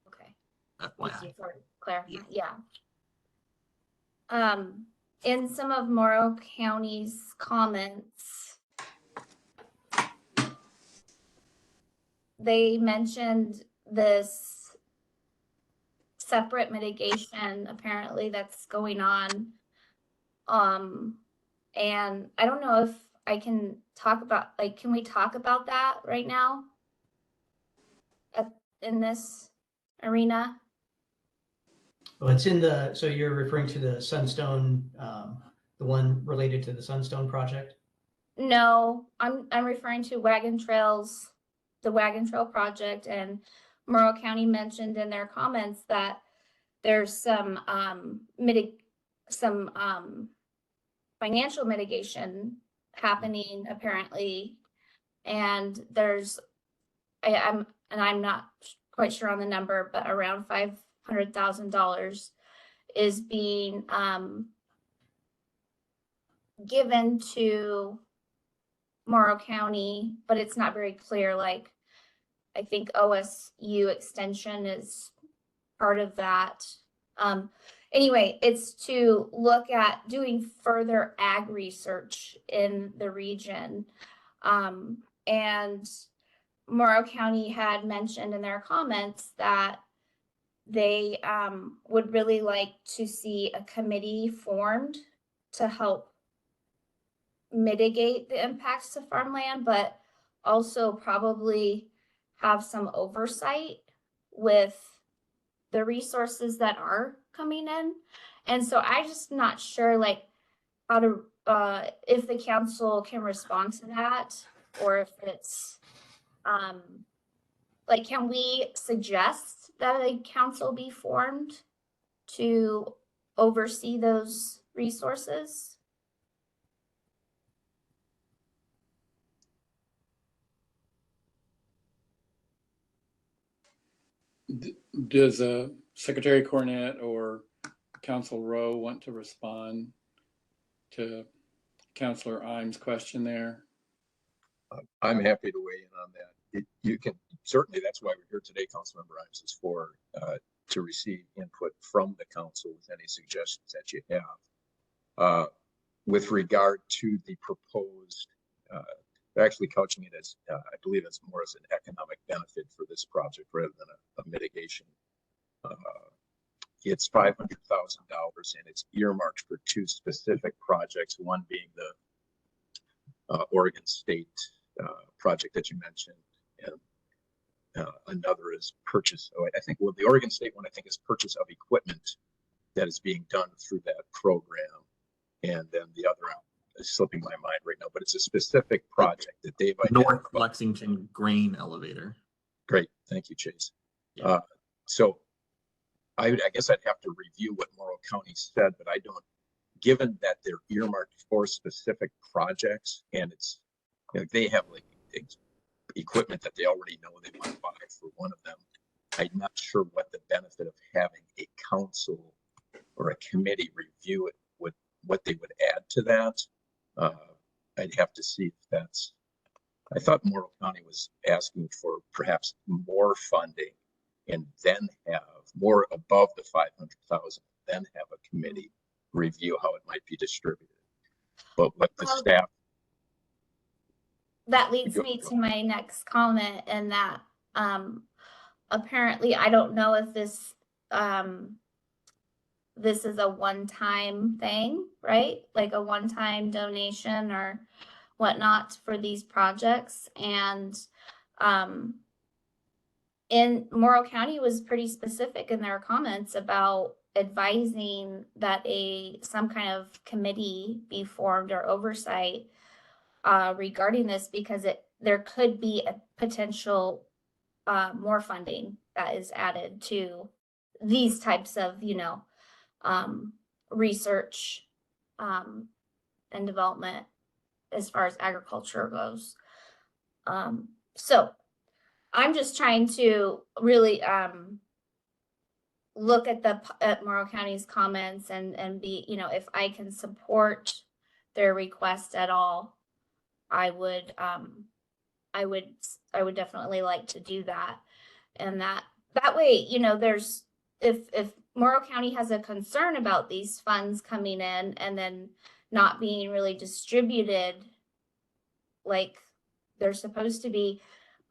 Okay. FYI. Thank you for clarifying. Yeah. In some of Morrow County's comments, they mentioned this separate mitigation apparently that's going on. And I don't know if I can talk about, can we talk about that right now in this arena? Well, it's in so you're referring to the Sunstone, the one related to the Sunstone project? No, I'm referring to the Wagon Trail project, and Morrow County mentioned in their comments that there's some financial mitigation happening apparently, and I'm not quite sure on the number, but around $500,000 is being given to Morrow County, but it's not very clear. Like, I think OSU extension is part of that. Anyway, it's to look at doing further ag research in the region. And Morrow County had mentioned in their comments that they would really like to see a committee formed to help mitigate the impacts to farmland, but also probably have some oversight with the resources that are coming in. And so I just not sure like how to, if the council can respond to that, or if it's, like, can we suggest that a council be formed to oversee those resources? Does Secretary Cornett or Council Rowe want to respond to Councilor Imes' question there? I'm happy to weigh in on that. You can, certainly that's why we're here today, Councilmember Imes, is for, to receive input from the council with any suggestions that you have. With regard to the proposed, they're actually couching it as, I believe it's more as an economic benefit for this project rather than a mitigation. It's $500,000 and it's earmarked for two specific projects, one being the Oregon State project that you mentioned, and another is purchase. Oh, I think, well, the Oregon State one, I think, is purchase of equipment that is being done through that program. And then the other is slipping my mind right now, but it's a specific project that they've North identified. Lexington grain elevator. Great, thank you, Chase. Yeah. So I guess I'd have to review what Morrow County said, but I don't, given that they're earmarked for specific projects and it's, you know, they have like equipment that they already know they want to buy for one of them. I'm not sure what the benefit of having a council or a committee review it would, what they would add to that. I'd have to see if that's, I thought Morrow County was asking for perhaps more funding and then have more above the 500,000, then have a committee review how it might be distributed. But what the Well, staff. That leads me to my next comment, and that apparently I don't know if this this is a one-time thing, right? Like a one-time donation or whatnot for these projects. And in Morrow County was pretty specific in their comments about advising that some kind of committee be formed or oversight regarding this, because there could be a potential more funding that is added to these types of, you know, research and development as far as agriculture goes. So I'm just trying to really look at Morrow County's comments and be, you know, if I can support their request at all, I would definitely like to do that. And that way, you know, there's, if Morrow County has a concern about these funds coming in and then not being really distributed like they're supposed to be,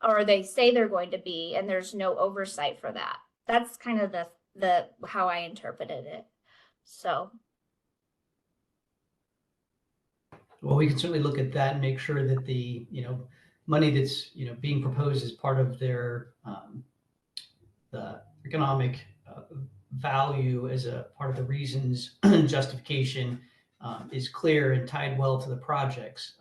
or they say they're going to be, and there's no oversight for that. That's kind of the how I interpreted it. So. Well, we can certainly look at that and make sure that the, you know, money that's, you know, being proposed as part of their the economic value as a part of the reasons justification is clear and tied well to the projects.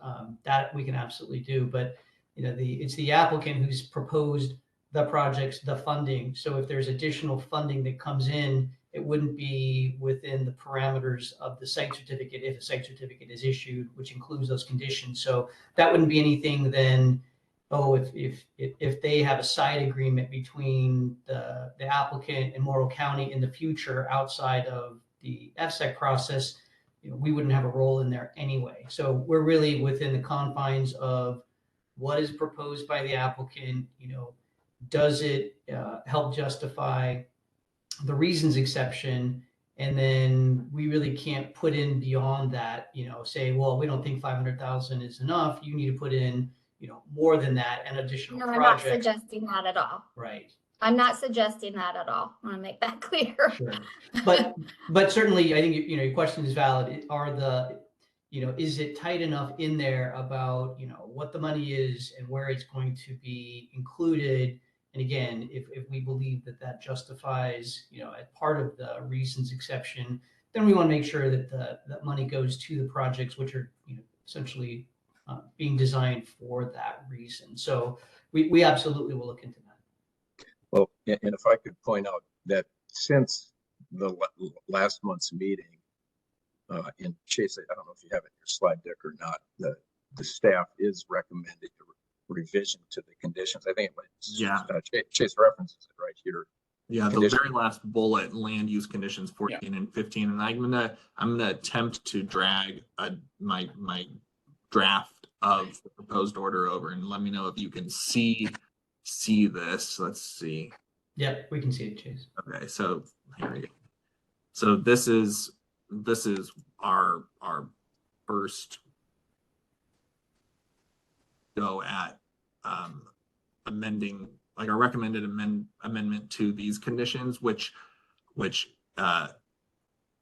That we can absolutely do, but you know, it's the applicant who's proposed the projects, the funding. So if there's additional funding that comes in, it wouldn't be within the parameters of the site certificate if a site certificate is issued, which includes those conditions. So that wouldn't be anything then, oh, if they have a side agreement between the applicant and Morrow County in the future outside of the FSEC process, you know, we wouldn't have a role in there anyway. So we're really within the confines of what is proposed by the applicant. You know, does it help justify the reasons exception? And then we really can't put in beyond that, you know, say, well, we don't think 500,000 is enough. You need to put in, you know, more than that and additional No, I'm not projects. suggesting that at all. Right. I'm not suggesting that at all. I want to make that clear. Sure. But certainly, I think, you know, your question is valid. Are the, you know, is it tight enough in there about, you know, what the money is and where it's going to be included And again, if we believe that that justifies, as part of the reasons exception, then we want to make sure that that money goes to the projects which are, essentially being designed for that reason. So we absolutely will look into that. Well, and if I could point out that since the last month's meeting, in Chase, I don't know if you have it in your slide deck or not, the staff is recommending a revision to the conditions. I think Chase references it right here. Yeah, the Condition. very last bullet, land use conditions 14 and 15, and I'm gonna attempt to drag my draft of the proposed order over, and let me know if you can see this. Let's see. Yep, we can see it, Chase. Okay, so here we go. So this is our first go at amending, like our recommended amendment to these conditions, which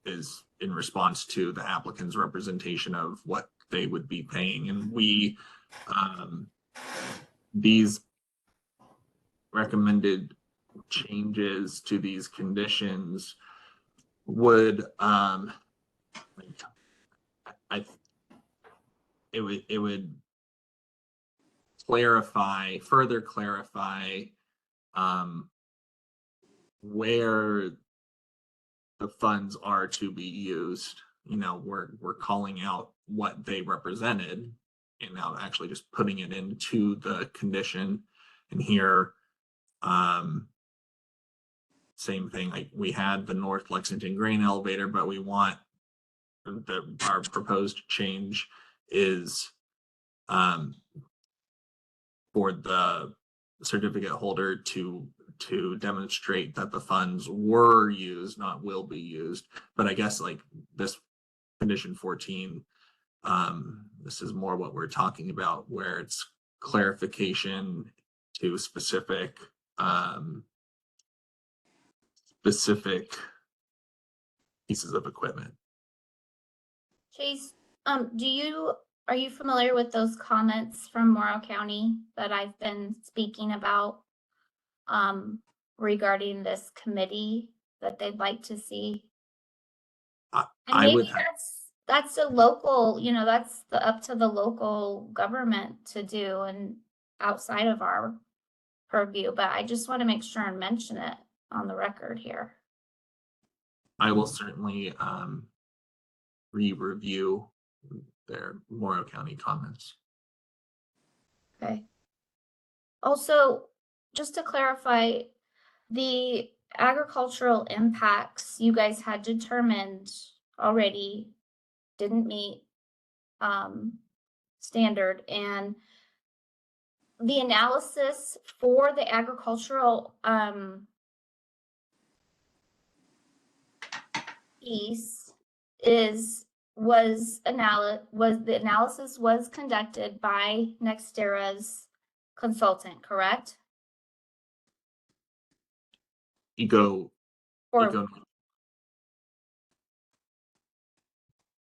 is in response to the applicant's representation of what they would be paying. And we these recommended changes to these conditions would it would further clarify where the funds are to be used. We're calling out what they represented and now actually just putting it into the condition. And here, same thing, like we had the North Lexington grain elevator, but we want our proposed change is for the certificate holder to demonstrate that the funds were used, not will be used. But I guess like this condition 14, this is more what we're talking about, where it's clarification to specific pieces of equipment. Chase, are you familiar with those comments from Morrow County that I've been speaking about regarding this committee that they'd like to see? And maybe that's a local, that's up to the local government to do and outside of our purview, but I just want to make sure and mention it on the record here. I will certainly re-review their Morrow County comments. Okay. Also, just to clarify, the agricultural impacts you guys had determined already didn't meet standard, and the analysis for the agricultural piece the analysis was conducted by Nextera's consultant, correct? Eco Or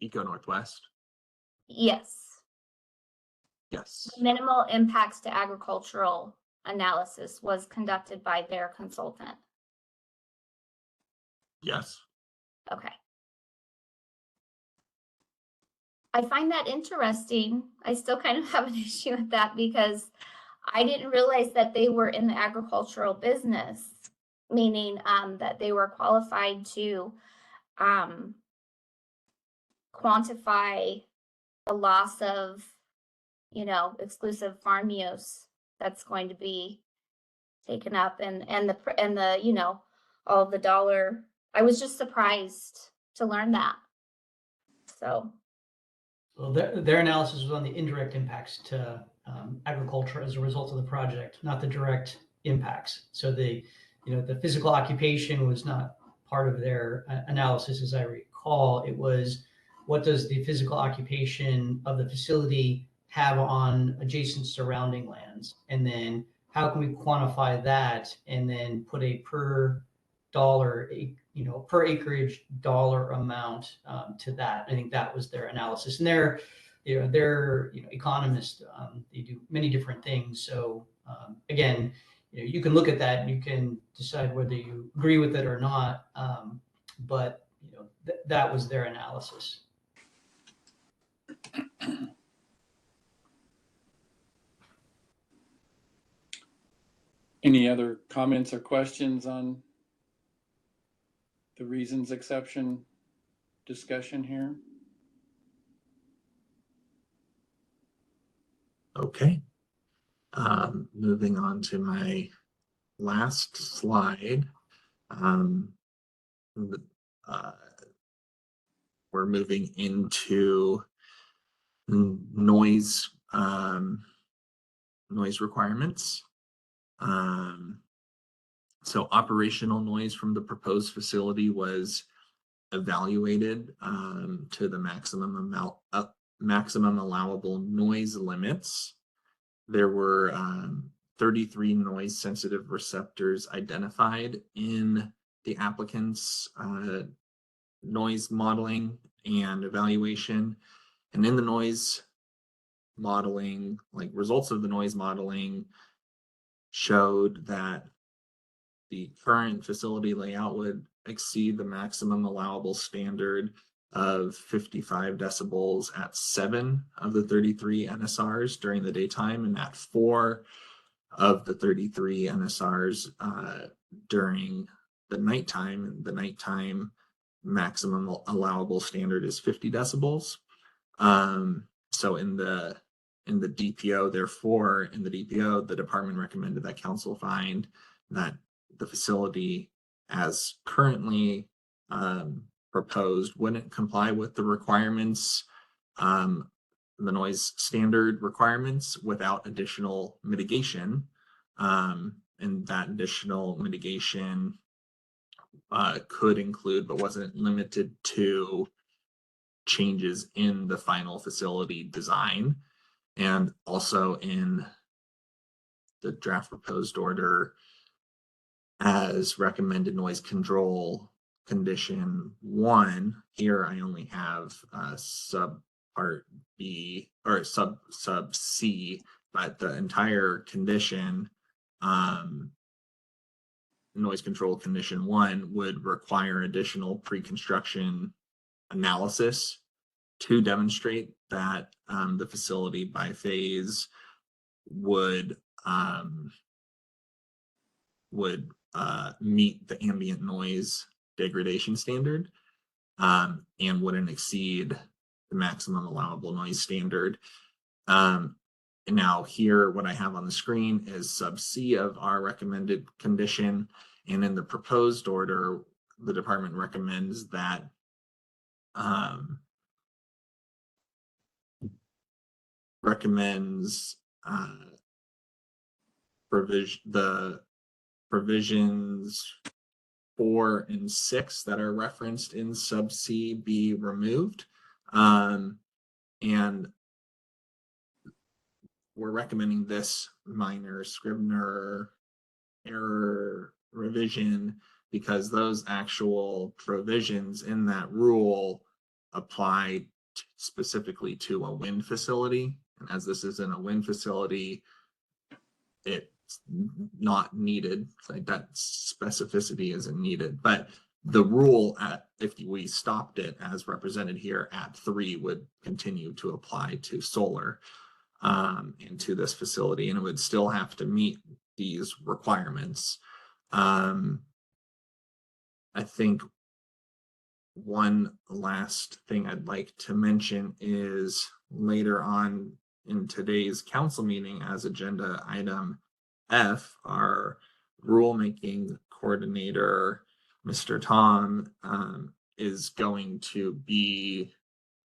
Northwest. yes, Yes. minimal impacts to agricultural analysis was conducted by their consultant. Yes. Okay. I find that interesting. I still kind of have an issue with that because I didn't realize that they were in the agricultural business, meaning that they were qualified to quantify the loss of, exclusive farm use that's going to be taken up and the all the dollar. I was just surprised to learn that. So. Well, their analysis was on the indirect impacts to agriculture as a result of the project, not the direct impacts. So the physical occupation was not part of their analysis, as I recall. It was, what does the physical occupation of the facility have on adjacent surrounding lands? And then how can we quantify that and then put a per acreage dollar amount to that? I think that was their analysis. And they're economists. They do many different things. So again, you can look at that and you can decide whether you agree with it or not. But that was their analysis. Any other comments or questions on the reasons exception discussion here? Okay. Moving on to my last slide. We're moving into noise requirements. So operational noise from the proposed facility was evaluated to the maximum allowable noise limits. There were 33 noise sensitive receptors identified in the applicant's noise modeling and evaluation. And in the noise modeling, like results of the noise modeling showed that the current facility layout would exceed the maximum allowable standard of 55 decibels at 7 of the 33 NSRs during the daytime and at 4 of the 33 NSRs during the nighttime. The nighttime maximum allowable standard is 50 decibels. So in the DPO, therefore, in the DPO, the department recommended that council find that the facility as currently proposed wouldn't comply with the requirements, the noise standard requirements without additional mitigation. And that additional mitigation could include, but wasn't limited to, changes in the final facility design. And also in the draft proposed order, as recommended noise control condition 1, here I only have sub part B or sub C, but the entire condition, noise control condition 1, would require additional pre-construction analysis to demonstrate that the facility by phase would meet the ambient noise degradation standard and wouldn't exceed the maximum allowable noise standard. And now here, what I have on the screen is sub C of our recommended condition. And in the proposed order, the department recommends that the provisions 4 and 6 that are referenced in sub C be removed. And we're recommending this minor Scribner error revision because those actual provisions in that rule apply specifically to a wind facility. And as this isn't a wind facility, it's not needed. Like that specificity isn't needed. But the rule, if we stopped it as represented here at 3, would continue to apply to solar and to this facility, and it would still have to meet these requirements. I think one last thing I'd like to mention is later on in today's council meeting, as agenda item F, our rulemaking coordinator, Mr. Tom, is going to be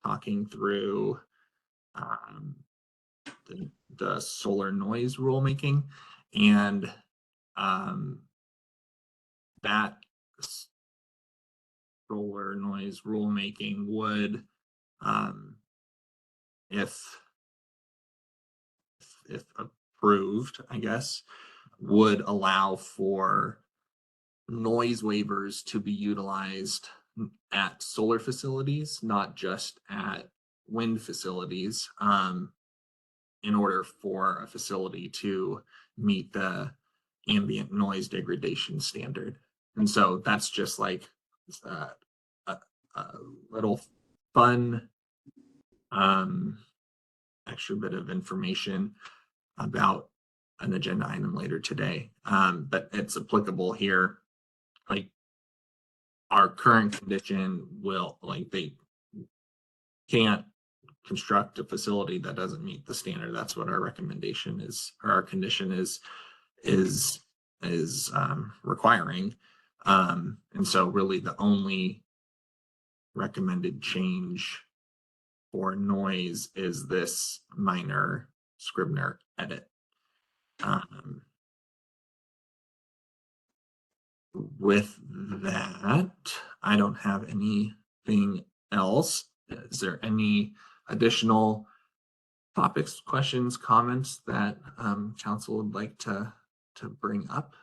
talking through the solar noise rulemaking, and that solar noise rulemaking would, if approved, I guess, would allow for noise waivers to be utilized at solar facilities, not just at wind facilities, in order for a facility to meet the ambient noise degradation standard. And so that's just like a little fun extra bit of information about an agenda item later today. But it's applicable here. Like our current condition will, like, they can't construct a facility that doesn't meet the standard. That's what our recommendation is, or our condition is requiring. And so really the only recommended change for noise is this minor Scribner edit. With that, I don't have anything else. Is there any additional topics, questions, comments that council would like to bring up?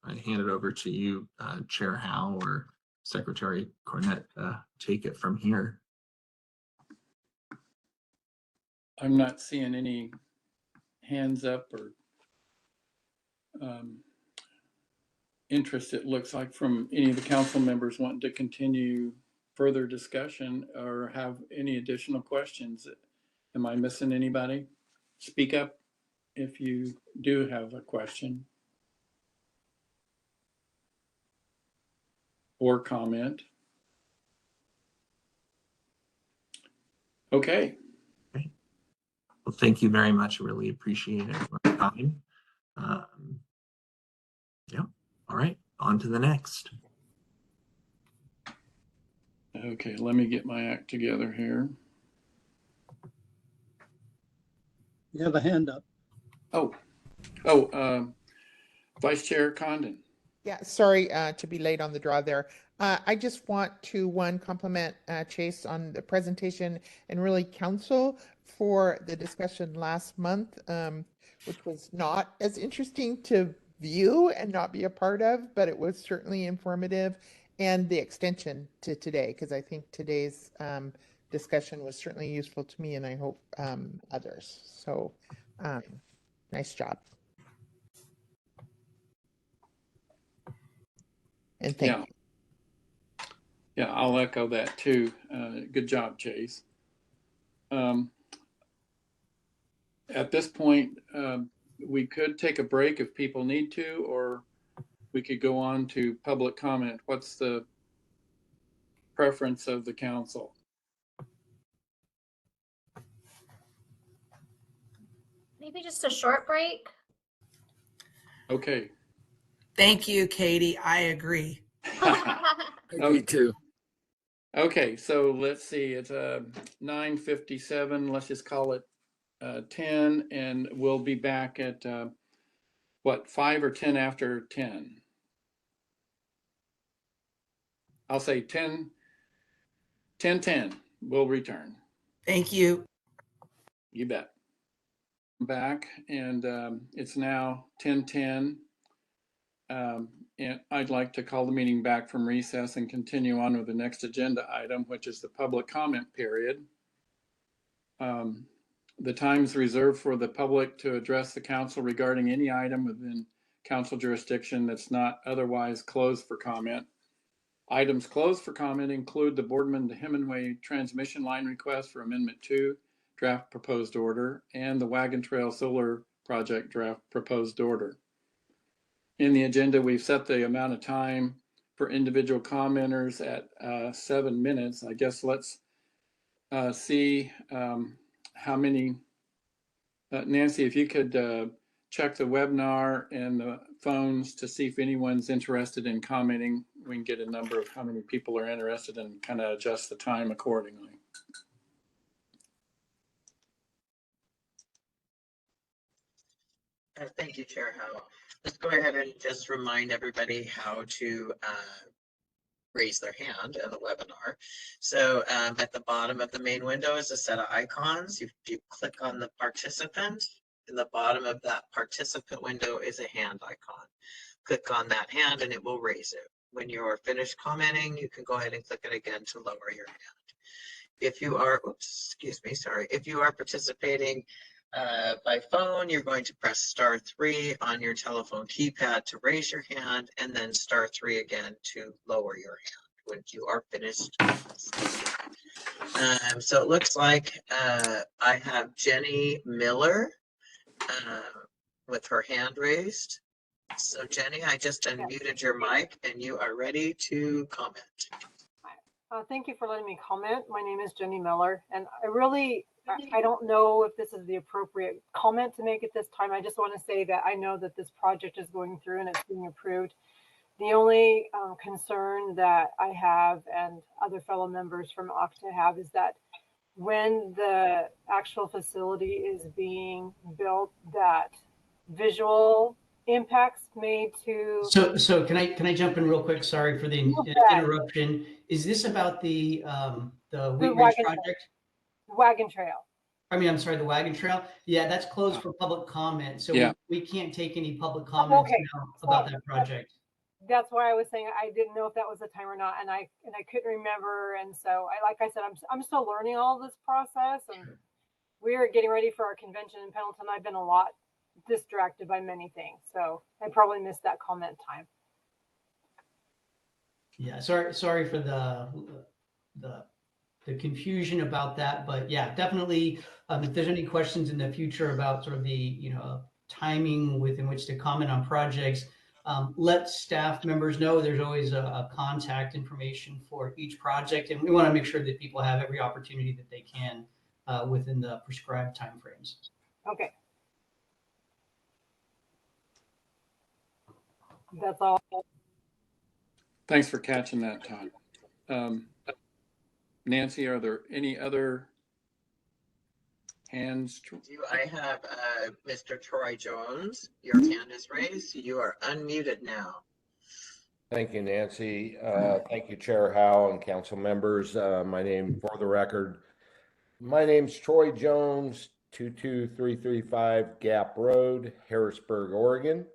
I hand it over to you, Chair Howe or Secretary Cornett, take it from here. I'm not seeing any hands up or interest, it looks like, from any of the council members wanting to continue further discussion or have any additional questions. Am I missing anybody? Speak up if you do have a question or comment. Okay. Well, thank you very much. I really appreciate everyone's time. Yeah. All right. On to the next. Okay, let me get my act together here. You have a hand up. Vice Chair Condon. Yeah, sorry to be late on the draw there. I just want to, compliment Chase on the presentation and really council for the discussion last month, which was not as interesting to view and not be a part of, but it was certainly informative, and the extension to today, because I think today's discussion was certainly useful to me, and I hope others. So nice job. And thank you. Yeah, I'll echo that too. Good job, Chase. At this point, we could take a break if people need to, or we could go on to public comment. What's the preference of the council? Maybe just a short break. Okay. Thank you, Katie. I agree. Me too. Okay, so let's see, it's 9:57. Let's just call it 10, and we'll be back at what, 5 or 10 after 10? I'll say 10:10. We'll return. Thank you. You bet. Back, and it's now 10:10. And I'd like to call the meeting back from recess and continue on with the next agenda item, which is the public comment period. The times reserved for the public to address the council regarding any item within council jurisdiction that's not otherwise closed for comment. Items closed for comment include the Boardman to Hemingway transmission line request for Amendment 2, draft proposed order, and the Wagon Trail Solar Project draft proposed order. In the agenda, we've set the amount of time for individual commenters at 7 minutes. I guess let's see how many. Nancy, if you could check the webinar and the phones to see if anyone's interested in commenting, we can get a number of how many people are interested and kind of adjust the time accordingly. Thank you, Chair Howe. Let's go ahead and just remind everybody how to raise their hand in the webinar. So at the bottom of the main window is a set of icons. If you click on the participant, in the bottom of that participant window is a hand icon. Click on that hand and it will raise it. When you're finished commenting, you can go ahead and click it again to lower your hand. If you are, if you are participating by phone, you're going to press *3 on your telephone keypad to raise your hand, and then *3 again to lower your hand when you are finished speaking. So it looks like I have Jenny Miller with her hand raised. So Jenny, I just unmuted your mic and you are ready to comment. Thank you for letting me comment. My name is Jenny Miller, and I don't know if this is the appropriate comment to make at this time. I just want to say that I know that this project is going through and it's being approved. The only concern that I have and other fellow members from OCTA have is that when the actual facility is being built, that visual impacts made to. So can I jump in real quick? Sorry for the interruption. Is this about the Wheat Ridge project? Wagon Trail. I mean, I'm sorry, the Wagon Trail. Yeah, that's closed for public comment, so Yeah. we can't take any public comments now about that project. That's why I was saying I didn't know if that was the time or not, and I couldn't remember, and so like I said, I'm still learning all this process, and we're getting ready for our convention in Pendleton. I've been a lot distracted by many things, so I probably missed that comment time. Yeah, sorry for the confusion about that, but yeah, definitely. If there's any questions in the future about sort of the timing within which to comment on projects, let staff members know. There's always a contact information for each project, and we want to make sure that people have every opportunity that they can within the prescribed timeframes. Okay. That's all. Thanks for catching that, Todd. Nancy, are there any other hands? I have Mr. Troy Jones. Your hand is raised. You are unmuted now. Thank you, Nancy. Thank you, Chair Howe and council members. My name, for the record, my name's Troy Jones, 22335 Gap Road, Harrisburg, Oregon.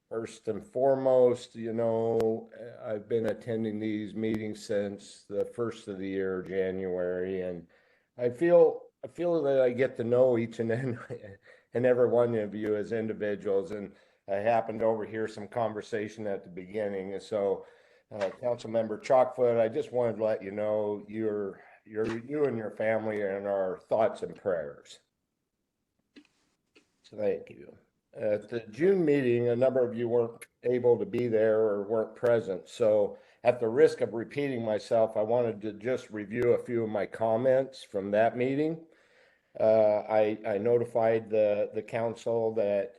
First and foremost, I've been attending these meetings since the first of the year, January, and I feel that I get to know each and every one of you as individuals, and I happened to overhear some conversation at the beginning, and so Councilmember Chalkfoot, I just wanted to let you know you and your family are in our thoughts and prayers. So thank you. At the June meeting, a number of you weren't able to be there or weren't present. So at the risk of repeating myself, I wanted to just review a few of my comments from that meeting. I notified the council that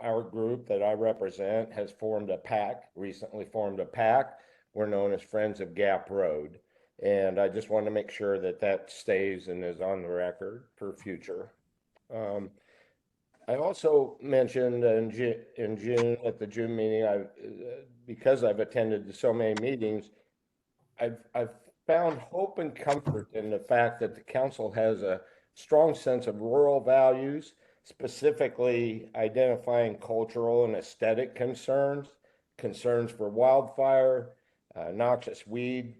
our group that I represent has formed a PAC, recently formed a PAC. We're known as Friends of Gap Road. And I just want to make sure that that stays and is on the record for future. I also mentioned in June at the June meeting, because I've attended so many meetings, I've found hope and comfort in the fact that the council has a strong sense of rural values, specifically identifying cultural and aesthetic concerns for wildfire, noxious weed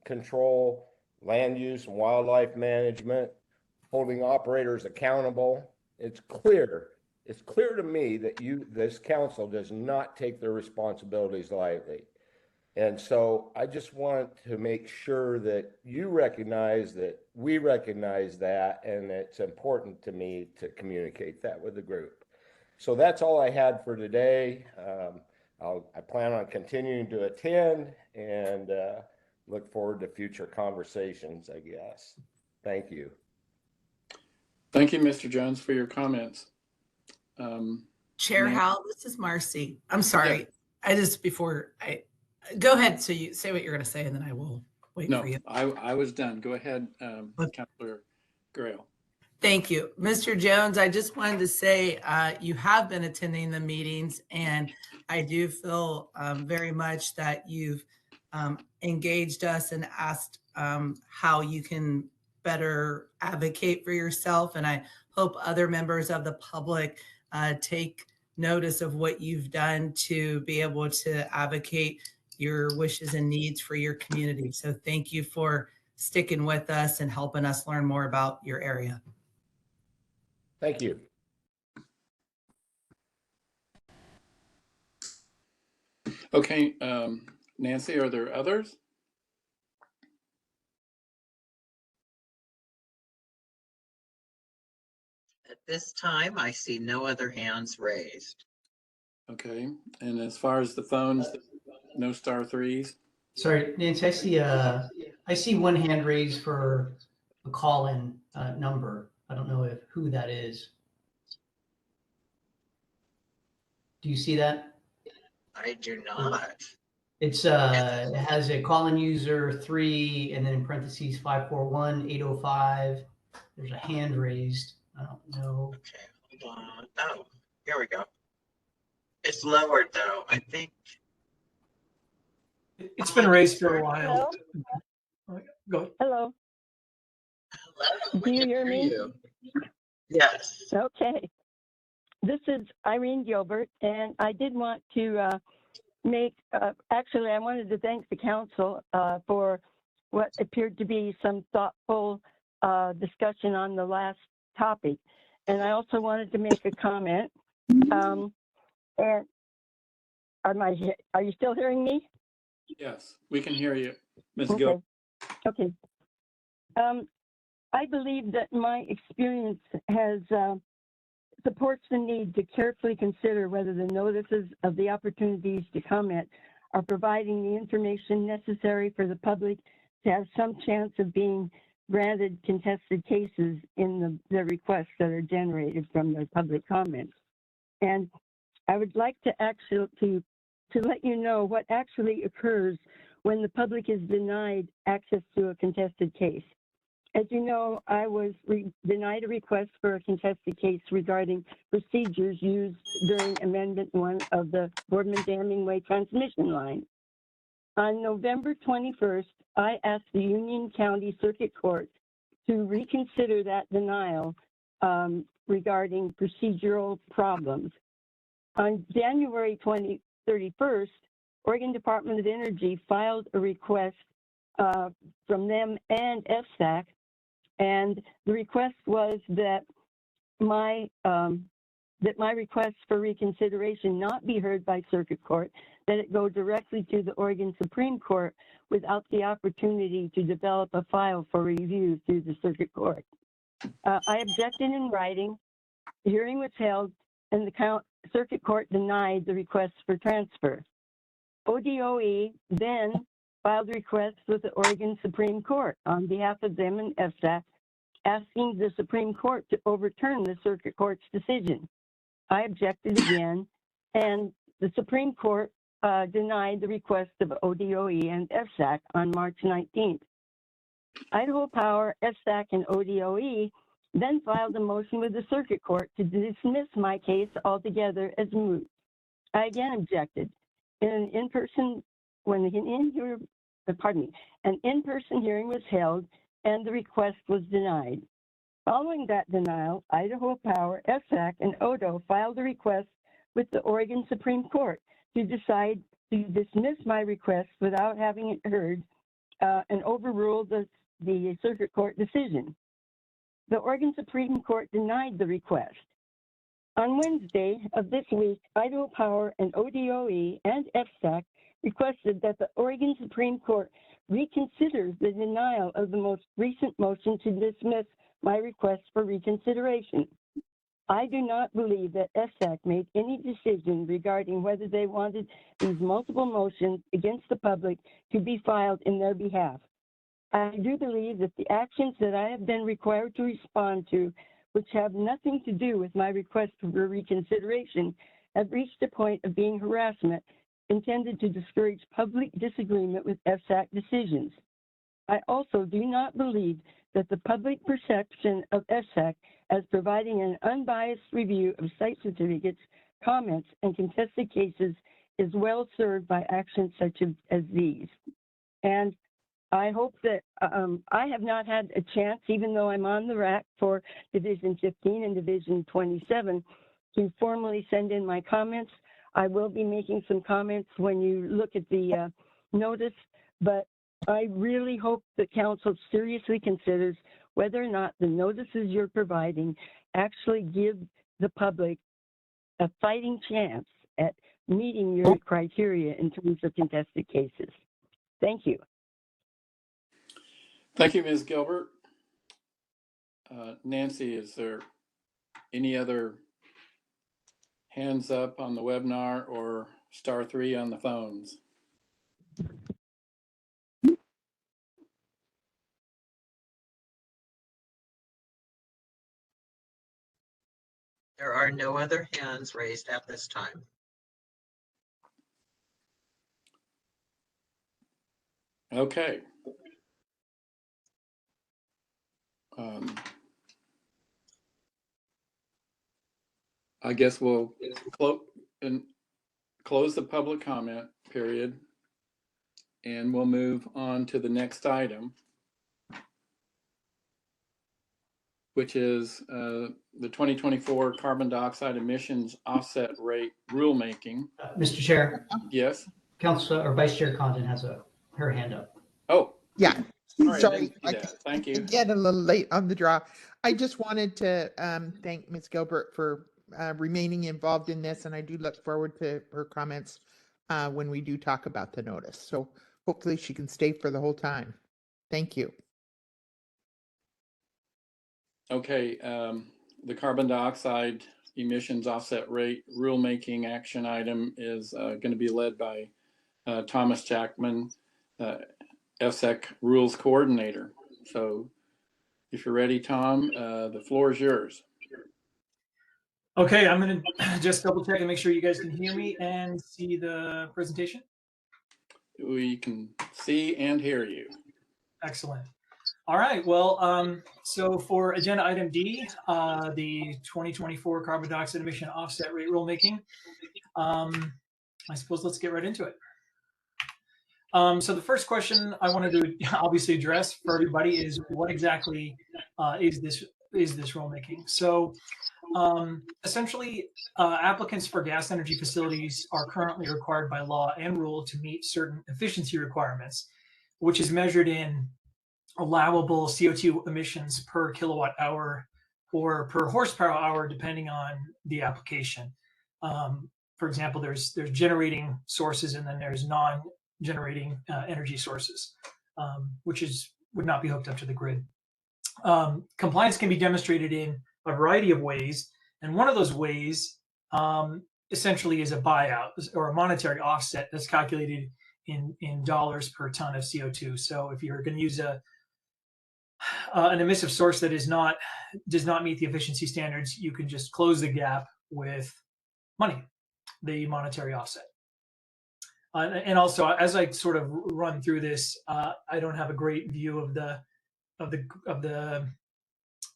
control, land use and wildlife management, holding operators accountable. It's clear to me that this council does not take their responsibilities lightly. And so I just want to make sure that you recognize that we recognize that, and it's important to me to communicate that with the group. So that's all I had for today. I plan on continuing to attend and look forward to future conversations, I guess. Thank you. Thank you, Mr. Jones, for your comments. Chair Howell, this is Marcy. I'm sorry. Yeah. Go ahead. So you say what you're going to say, and then I will wait for you. I was done. Go ahead, Councilor Grail. Thank you. Mr. Jones, I just wanted to say you have been attending the meetings, and I do feel very much that you've engaged us and asked how you can better advocate for yourself. And I hope other members of the public take notice of what you've done to be able to advocate your wishes and needs for your community. So thank you for sticking with us and helping us learn more about your area. Thank you. Okay, Nancy, are there others? At this time, I see no other hands raised. Okay, and as far as the phones, no star threes? Sorry, Nancy, I see one hand raised for a call-in number. I don't know who that is. Do you see that? I do not. It has a call-in user 3 and then in parentheses 541-805. There's a hand raised. I don't know. Okay, hold on. Oh, here we go. It's lowered though, I think. It's been raised for a while. Go. Hello. Hello, Do we you can hear me? you. Yes. Okay. This is Irene Gilbert, and I did want to actually, I wanted to thank the council for what appeared to be some thoughtful discussion on the last topic. And I also wanted to make a comment. And are you still hearing me? Yes, we can hear you, Ms. Okay. Gill. Okay. I believe that my experience has supports the need to carefully consider whether the notices of the opportunities to comment are providing the information necessary for the public to have some chance of being granted contested cases in the requests that are generated from their public comments. And I would like to actually to let you know what actually occurs when the public is denied access to a contested case. As you know, I was denied a request for a contested case regarding procedures used during Amendment 1 of the Boardman-Damming Way transmission line. On November 21st, I asked the Union County Circuit Court to reconsider that denial regarding procedural problems. On January 31st, Oregon Department of Energy filed a request from them and FSAC, and the request was that my request for reconsideration not be heard by Circuit Court, that it go directly to the Oregon Supreme Court without the opportunity to develop a file for review through the Circuit Court. I objected in writing, the hearing was held, and the Circuit Court denied the request for transfer. ODOE then filed requests with the Oregon Supreme Court on behalf of them and FSAC, asking the Supreme Court to overturn the Circuit Court's decision. I objected again, and the Supreme Court denied the request of ODOE and FSAC on March 19th. Idaho Power, FSAC, and ODOE then filed a motion with the Circuit Court to dismiss my case altogether as moot. I again objected. An in-person hearing was held and the request was denied. Following that denial, Idaho Power, FSAC, and ODO filed a request with the Oregon Supreme Court to decide to dismiss my request without having it heard and overrule the Circuit Court decision. The Oregon Supreme Court denied the request. On Wednesday of this week, Idaho Power and ODOE and FSAC requested that the Oregon Supreme Court reconsider the denial of the most recent motion to dismiss my request for reconsideration. I do not believe that FSAC made any decision regarding whether they wanted these multiple motions against the public to be filed in their behalf. I do believe that the actions that I have been required to respond to, which have nothing to do with my request for reconsideration, have reached a point of being harassment intended to discourage public disagreement with FSAC decisions. I also do not believe that the public perception of FSAC as providing an unbiased review of site certificates, comments, and contested cases is well served by actions such as these. And I hope that I have not had a chance, even though I'm on the rack for Division 15 and Division 27, to formally send in my comments. I will be making some comments when you look at the notice, but I really hope the council seriously considers whether or not the notices you're providing actually give the public a fighting chance at meeting your criteria in terms of contested cases. Thank you. Thank you, Ms. Gilbert. Nancy, is there any other hands up on the webinar or *3 on the phones? There are no other hands raised at this time. Okay. I guess we'll close the public comment period, and we'll move on to the next item, which is the 2024 carbon dioxide emissions offset rate rulemaking. Mr. Chair, Yes. Council or Vice Chair Condon has her hand up. Oh, Yeah. sorry, I Sorry, didn't see that. Thank you. Get a little late on the draw. I just wanted to thank Ms. Gilbert for remaining involved in this, and I do look forward to her comments when we do talk about the notice. So hopefully she can stay for the whole time. Thank you. Okay, the carbon dioxide emissions offset rate rulemaking action item is going to be led by Thomas Jackman, FSEC Rules Coordinator. So if you're ready, Tom, the floor is yours. Okay, I'm going to just double check and make sure you guys can hear me and see the presentation. We can see and hear you. Excellent. All right, well, so for agenda item D, the 2024 carbon dioxide emission offset rate rulemaking, I suppose let's get right into it. So the first question I wanted to obviously address for everybody is what exactly is this rulemaking? So essentially, applicants for gas energy facilities are currently required by law and rule to meet certain efficiency requirements, which is measured in allowable CO2 emissions per kilowatt hour or per horsepower hour, depending on the application. For example, there's generating sources and then there's non-generating energy sources, which would not be hooked up to the grid. Compliance can be demonstrated in a variety of ways, and one of those ways essentially is a buyout or a monetary offset that's calculated in dollars per ton of CO2. So if you're going to use an emissive source that does not meet the efficiency standards, you can just close the gap with money, the monetary offset. And also, as I sort of run through this, I don't have a great view of the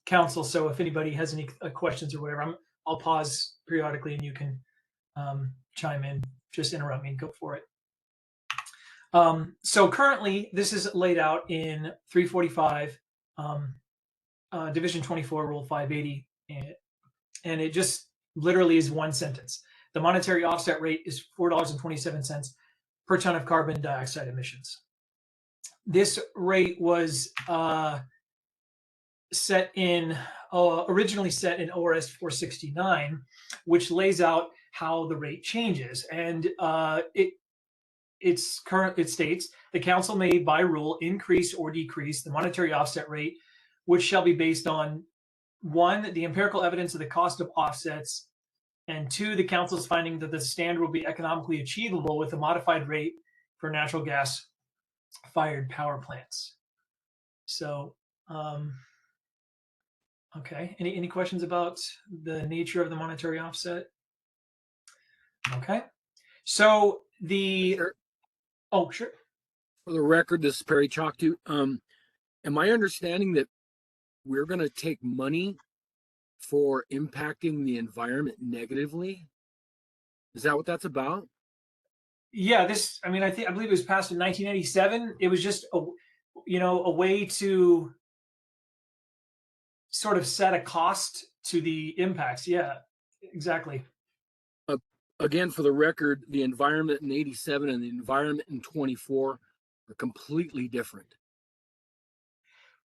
council. So if anybody has any questions or whatever, I'll pause periodically and you can chime in, just interrupt me and go for it. So currently, this is laid out in 345 Division 24, Rule 580, and it just literally is one sentence. The monetary offset rate is $4.27 per ton of carbon dioxide emissions. This rate was originally set in ORS 469, which lays out how the rate changes, and it states the council may by rule increase or decrease the monetary offset rate, which shall be based on 1, the empirical evidence of the cost of offsets, and 2, the council's finding that the standard will be economically achievable with a modified rate for natural gas fired power plants. So, okay, any questions about the nature of the monetary offset? Okay, so oh, sure. For the record, this is Perry Choctu. Am I understanding that we're going to take money for impacting the environment negatively? Is that what that's about? Yeah, I believe it was passed in 1987. It was just a way to sort of set a cost to the impacts. Yeah, exactly. Again, for the record, the environment in 87 and the environment in 24 are completely different.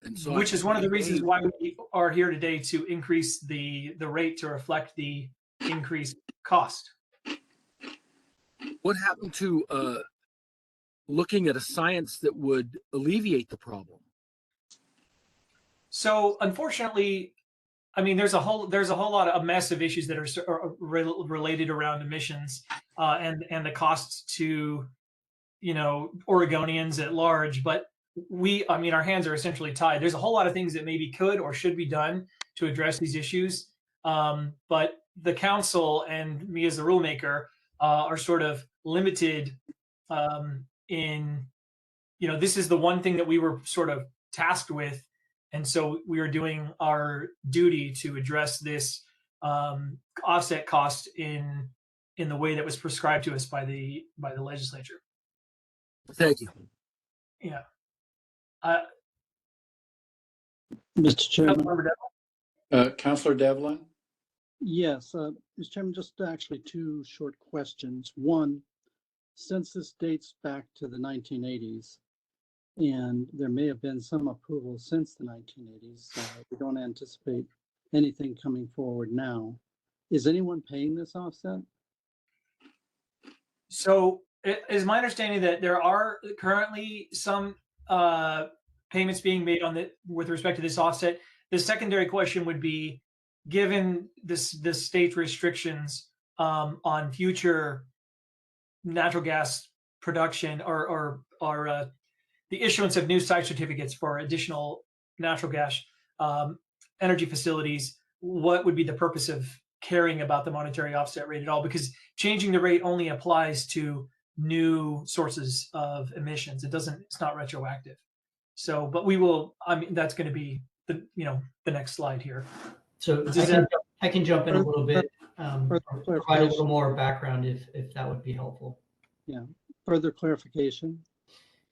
And so Which I is one of the think reasons why we are here today, to increase the rate to reflect the increased cost. what happened to looking at a science that would alleviate the problem? So unfortunately, I mean, there's a whole lot of a mess of issues that are related around emissions and the costs to, you know, Oregonians at large. But I mean, our hands are essentially tied. There's a whole lot of things that maybe could or should be done to address these issues. But the council and me as the rulemaker are sort of limited in, you know, this is the one thing that we were sort of tasked with. And so we are doing our duty to address this offset cost in the way that was prescribed to us by the legislature. Thank you. Yeah. Mr. Chairman. Councilor Devlin? Yes, Mr. Chairman, just actually two short questions. One, since this dates back to the 1980s, and there may have been some approval since the 1980s, we don't anticipate anything coming forward now. Is anyone paying this offset? So it is my understanding that there are currently some payments being made with respect to this offset. The secondary question would be, given the state restrictions on future natural gas production or the issuance of new site certificates for additional natural gas energy facilities, what would be the purpose of caring about the monetary offset rate at all? Because changing the rate only applies to new sources of emissions. It's not retroactive. So, but we will, I mean, that's going to be the next slide here. So I can jump in a little bit, provide a little more background if that would be helpful. Yeah, further clarification.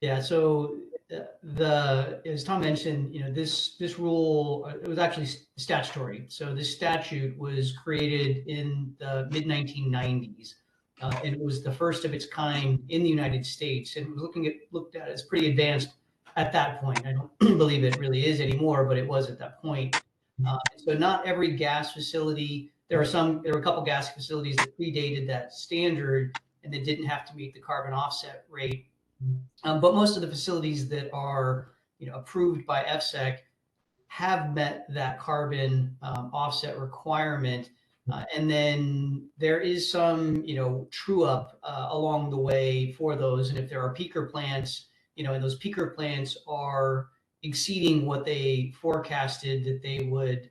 Yeah, so as Tom mentioned, you know, this rule, it was actually statutory. So this statute was created in the mid 1990s, and it was the first of its kind in the United States. And looked at as pretty advanced at that point. I don't believe it really is anymore, but it was at that point. So not every gas facility. There were a couple gas facilities that predated that standard and that didn't have to meet the carbon offset rate. But most of the facilities that are, you know, approved by FSEC have met that carbon offset requirement. And then there is some, you know, true up along the way for those. And if there are peaker plants, you know, and those peaker plants are exceeding what they forecasted that they would,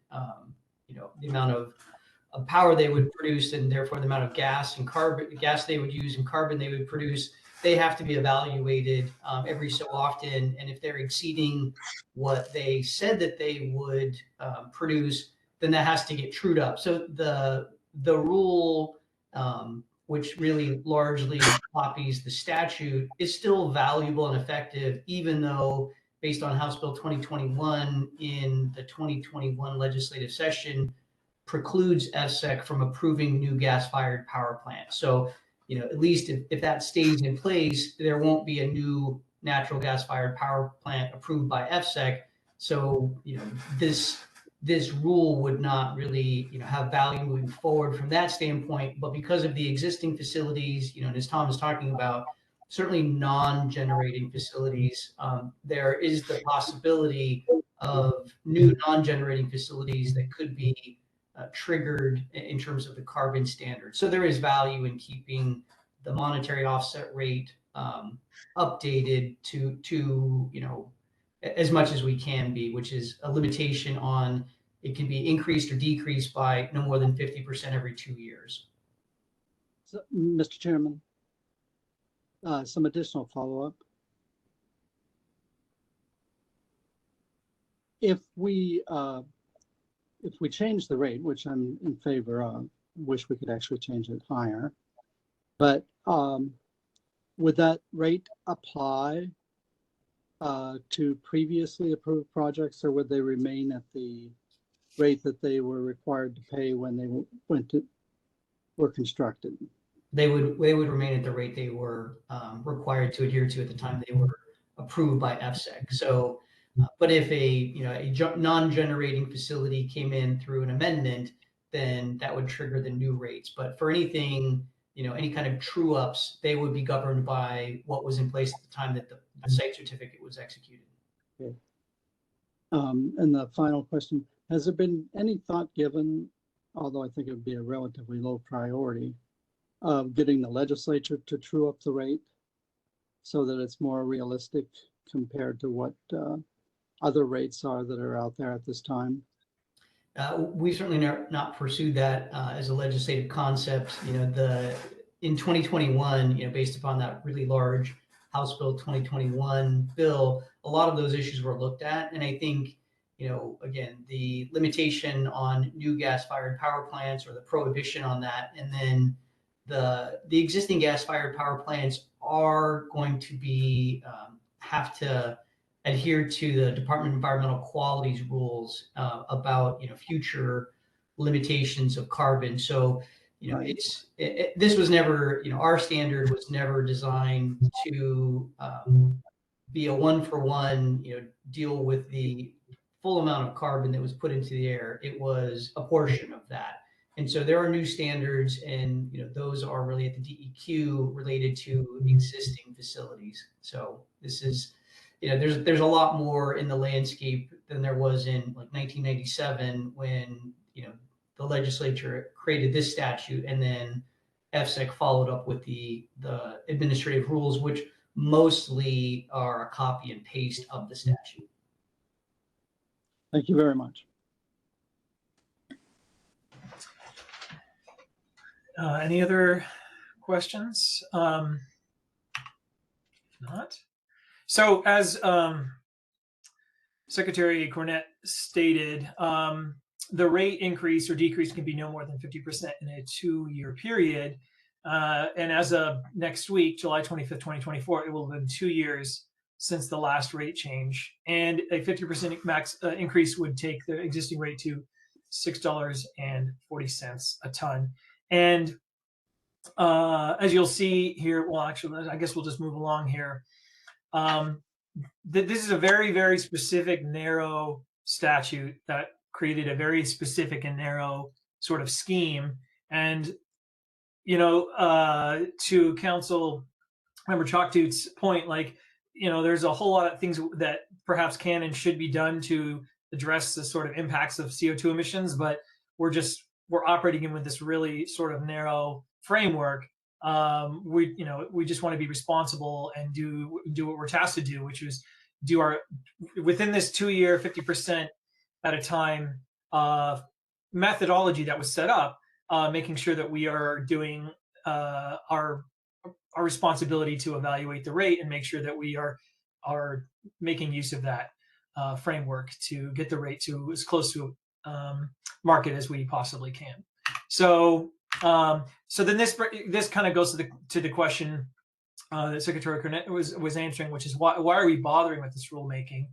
you know, the amount of power they would produce, and therefore the amount of gas they would use and carbon they would produce, they have to be evaluated every so often. And if they're exceeding what they said that they would produce, then that has to get trued up. So the rule, which really largely copies the statute, is still valuable and effective, even though based on House Bill 2021 in the 2021 legislative session precludes FSEC from approving new gas-fired power plants. So, you know, at least if that stays in place, there won't be a new natural gas-fired power plant approved by FSEC. So, you know, this rule would not really, you know, have value moving forward from that standpoint. But because of the existing facilities, you know, and as Tom is talking about, certainly non-generating facilities, there is the possibility of new non-generating facilities that could be triggered in terms of the carbon standard. So there is value in keeping the monetary offset rate updated to, you know, as much as we can be, which is a limitation on it can be increased or decreased by no more than 50% every 2 years. So, Mr. Chairman, some additional follow-up. If we change the rate, which I'm in favor of, wish we could actually change it higher, but would that rate apply to previously approved projects, or would they remain at the rate that they were required to pay when they were constructed? They would remain at the rate they were required to adhere to at the time they were approved by FSEC. So, but if a non-generating facility came in through an amendment, then that would trigger the new rates. But for anything, any kind of true ups, they would be governed by what was in place at the time that the site certificate was executed. Okay. And the final question, has there been any thought given, although I think it would be a relatively low priority, of getting the legislature to true up the rate so that it's more realistic compared to what other rates are that are out there at this time? We certainly not pursued that as a legislative concept. In 2021, based upon that really large House Bill 2021 bill, a lot of those issues were looked at. And I think, again, the limitation on new gas-fired power plants or the prohibition on that, and then the existing gas-fired power plants are going to be have to adhere to the Department of Environmental Quality's rules about future limitations of carbon. So this was never, our standard was never designed to be a one-for-one, deal with the full amount of carbon that was put into the air. It was a portion of that. And so there are new standards, and those are really at the DEQ related to existing facilities. So this is, there's a lot more in the landscape than there was in like 1997 when the legislature created this statute, and then FSEC followed up with the administrative rules, which mostly are a copy and paste of the statute. Thank you very much. Any other questions? If not. So as Secretary Cornett stated, the rate increase or decrease can be no more than 50% in a 2-year period. And as of next week, July 25th, 2024, it will have been 2 years since the last rate change. And a 50% max increase would take the existing rate to $6.40 a ton. And as you'll see here, well, actually, I guess we'll just move along here. This is a very, very specific, narrow statute that created a very specific and narrow sort of scheme. And, to Council Member Chalktoot's point, there's a whole lot of things that perhaps can and should be done to address the sort of impacts of CO2 emissions, but we're operating in with this really sort of narrow framework. We just want to be responsible and do what we're tasked to do, which is do our within this 2-year 50% at a time methodology that was set up, making sure that we are doing our responsibility to evaluate the rate and make sure that we are making use of that framework to get the rate to as close to market as we possibly can. So then this kind of goes to the question that Secretary Cornett was answering, which is why are we bothering with this rulemaking?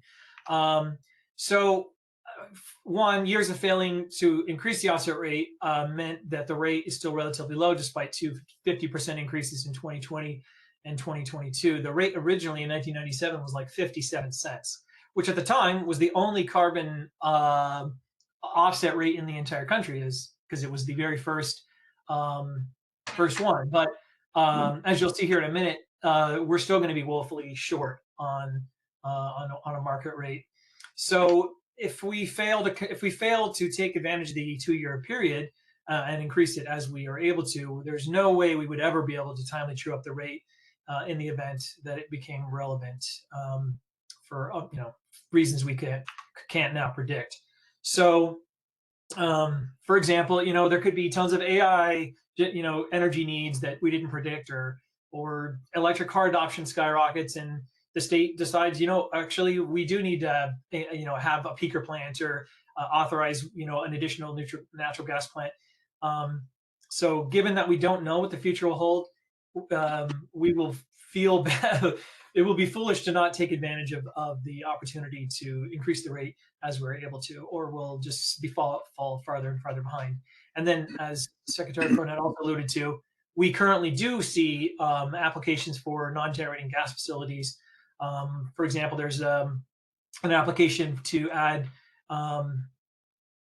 One, years of failing to increase the offset rate meant that the rate is still relatively low, despite 50% increases in 2020 and 2022. The rate originally in 1997 was like 57 cents, which at the time was the only carbon offset rate in the entire country, because it was the very first one. But as you'll see here in a minute, we're still going to be woefully short on a market rate. So if we fail to take advantage of the 2-year period and increase it as we are able to, there's no way we would ever be able to timely true up the rate in the event that it became relevant for reasons we can't now predict. So, for example, there could be tons of AI, energy needs that we didn't predict, or electric car adoption skyrockets, and the state decides, actually we do need to, have a peaker plant or authorize, an additional natural gas plant. So given that we don't know what the future will hold, we will feel bad. It will be foolish to not take advantage of the opportunity to increase the rate as we're able to, or we'll just fall farther and farther behind. And then, as Secretary Cornett also alluded to, we currently do see applications for non-generating gas facilities For example, there's an application to add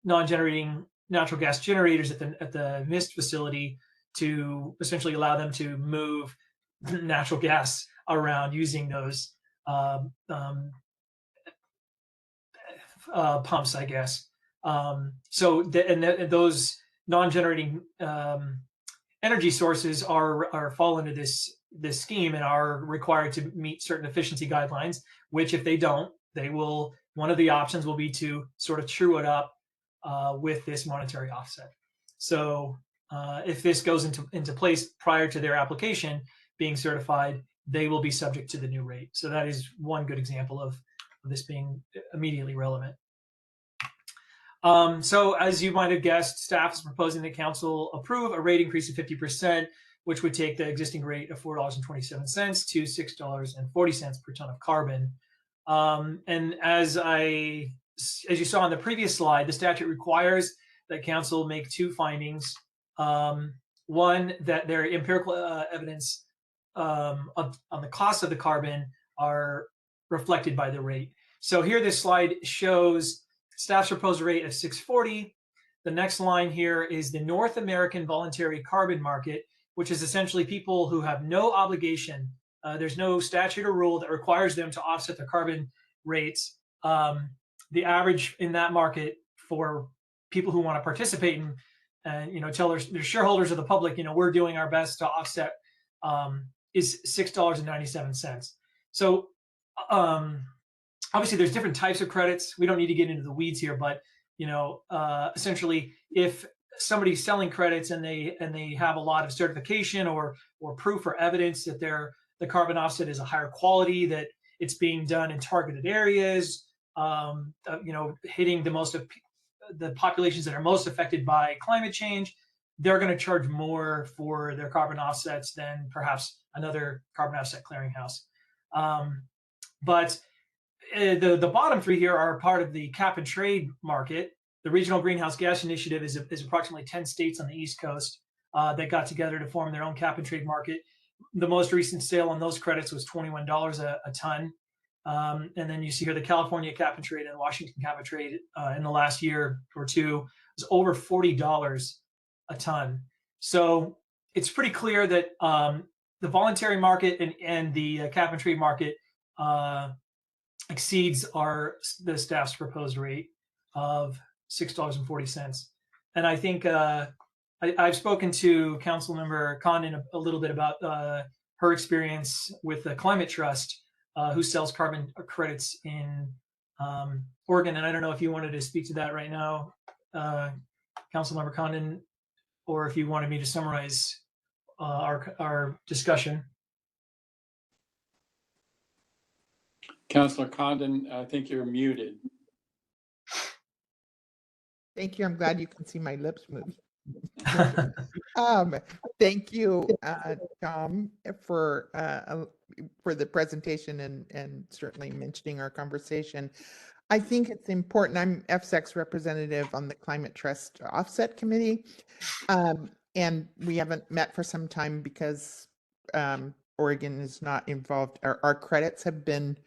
non-generating natural gas generators at the MIST facility to essentially allow them to move natural gas around using those pumps, I guess. Those non-generating energy sources fall into this scheme and are required to meet certain efficiency guidelines, which if they don't, one of the options will be to sort of true it up with this monetary offset. So if this goes into place prior to their application being certified, they will be subject to the new rate. So that is one good example of this being immediately relevant. So as you might have guessed, staff is proposing that council approve a rate increase of 50%, which would take the existing rate of $4.27 to $6.40 per ton of carbon. And as you saw on the previous slide, the statute requires that council make two findings. One, that their empirical evidence on the cost of the carbon are reflected by the rate. So here this slide shows staff's proposed rate of $6.40. The next line here is the North American voluntary carbon market, which is essentially people who have no obligation. There's no statute or rule that requires them to offset their carbon rates. The average in that market for people who want to participate and tell their shareholders or the public, we're doing our best to offset, is $6.97. So obviously there's different types of credits. We don't need to get into the weeds here, but essentially if somebody's selling credits and they have a lot of certification or proof or evidence that the carbon offset is a higher quality, that it's being done in targeted areas, hitting the populations that are most affected by climate change, they're going to charge more for their carbon offsets than perhaps another carbon offset clearinghouse. But the bottom three here are part of the cap and trade market. The Regional Greenhouse Gas Initiative is approximately 10 states on the East Coast that got together to form their own cap and trade market. The most recent sale on those credits was $21 a ton. And then you see here the California cap and trade and Washington cap and trade in the last year or two was over $40 a ton. So it's pretty clear that the voluntary market and the cap and trade market exceeds the staff's proposed rate of $6.40. And I think I've spoken to Councilmember Condon a little bit about her experience with the Climate Trust, who sells carbon credits in Oregon. And I don't know if you wanted to speak to that right now, Councilmember Condon, or if you wanted me to summarize our discussion. Councilor Condon, I think you're muted. Thank you. I'm glad you can see my lips move. Thank you, Tom, for the presentation and certainly mentioning our conversation. I think it's important. I'm FSEC's representative on the Climate Trust Offset Committee, and we haven't met for some time because Oregon is not involved. Our credits have been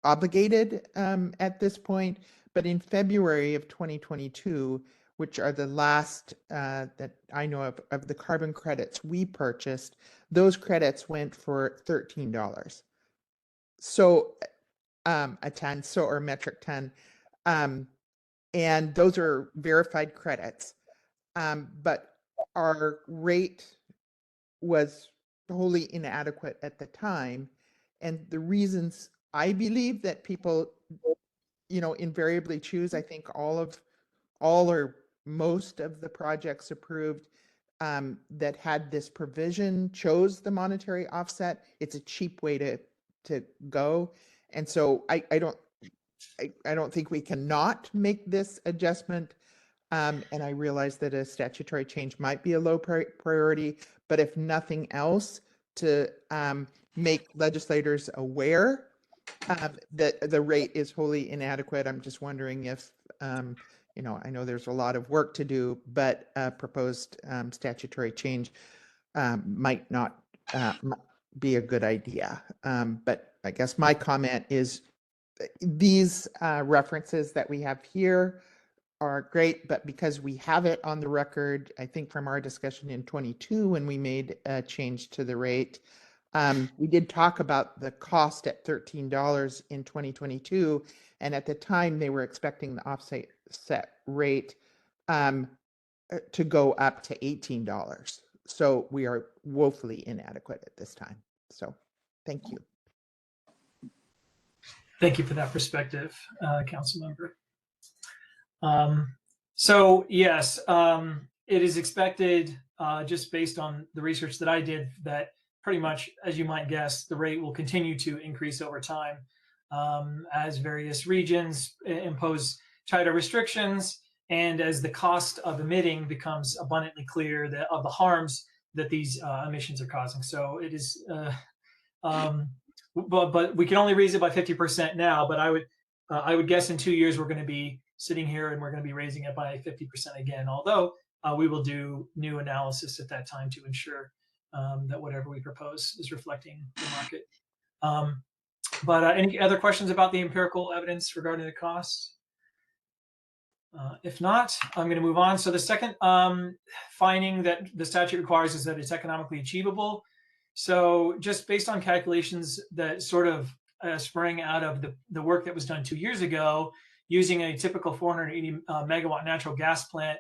obligated at this point, but in February of 2022, which are the last that I know of the carbon credits we purchased, those credits went for $13. So a ton, or metric ton. And those are verified credits. But our rate was wholly inadequate at the time. And the reasons I believe that people, invariably choose, I think all or most of the projects approved that had this provision chose the monetary offset. It's a cheap way to go. And so I don't think we cannot make this adjustment. And I realize that a statutory change might be a low priority, but if nothing else, to make legislators aware that the rate is wholly inadequate. I'm just wondering if, I know there's a lot of work to do, but proposed statutory change might not be a good idea. But I guess my comment is these references that we have here are great, but because we have it on the record, I think from our discussion in 22 when we made a change to the rate, we did talk about the cost at $13 in 2022, and at the time they were expecting the offset rate to go up to $18. So we are woefully inadequate at this time. So thank you. Thank you for that perspective, council member. So yes, it is expected, just based on the research that I did, that pretty much, as you might guess, the rate will continue to increase over time as various regions impose tighter restrictions, and as the cost of emitting becomes abundantly clear of the harms that these emissions are causing. So it is, but we can only raise it by 50% now. But I would guess in 2 years we're going to be sitting here and we're going to be raising it by 50% again. Although we will do new analysis at that time to ensure that whatever we propose is reflecting the market. But any other questions about the empirical evidence regarding the costs? If not, I'm going to move on. So the second finding that the statute requires is that it's economically achievable. So just based on calculations that sort of sprang out of the work that was done 2 years ago, using a typical 480 megawatt natural gas plant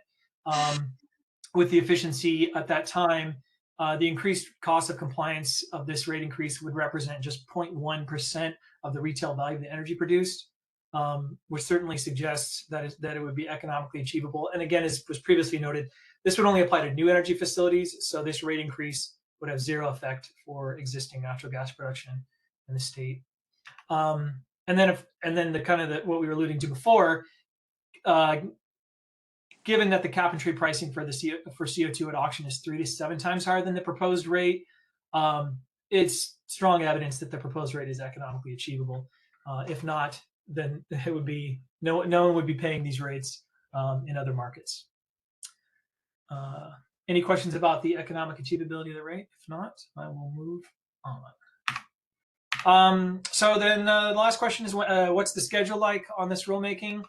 with the efficiency at that time, the increased cost of compliance of this rate increase would represent just 0.1% of the retail value of the energy produced, which certainly suggests that it would be economically achievable. And again, as was previously noted, this would only apply to new energy facilities. So this rate increase would have zero effect for existing natural gas production in the state. And then the kind of what we were alluding to before, given that the cap and trade pricing for CO2 at auction is 3 to 7 times higher than the proposed rate, it's strong evidence that the proposed rate is economically achievable. If not, then it would be no one would be paying these rates in other markets. Any questions about the economic achievability of the rate? If not, I will move on. So then the last question is, what's the schedule like on this rulemaking?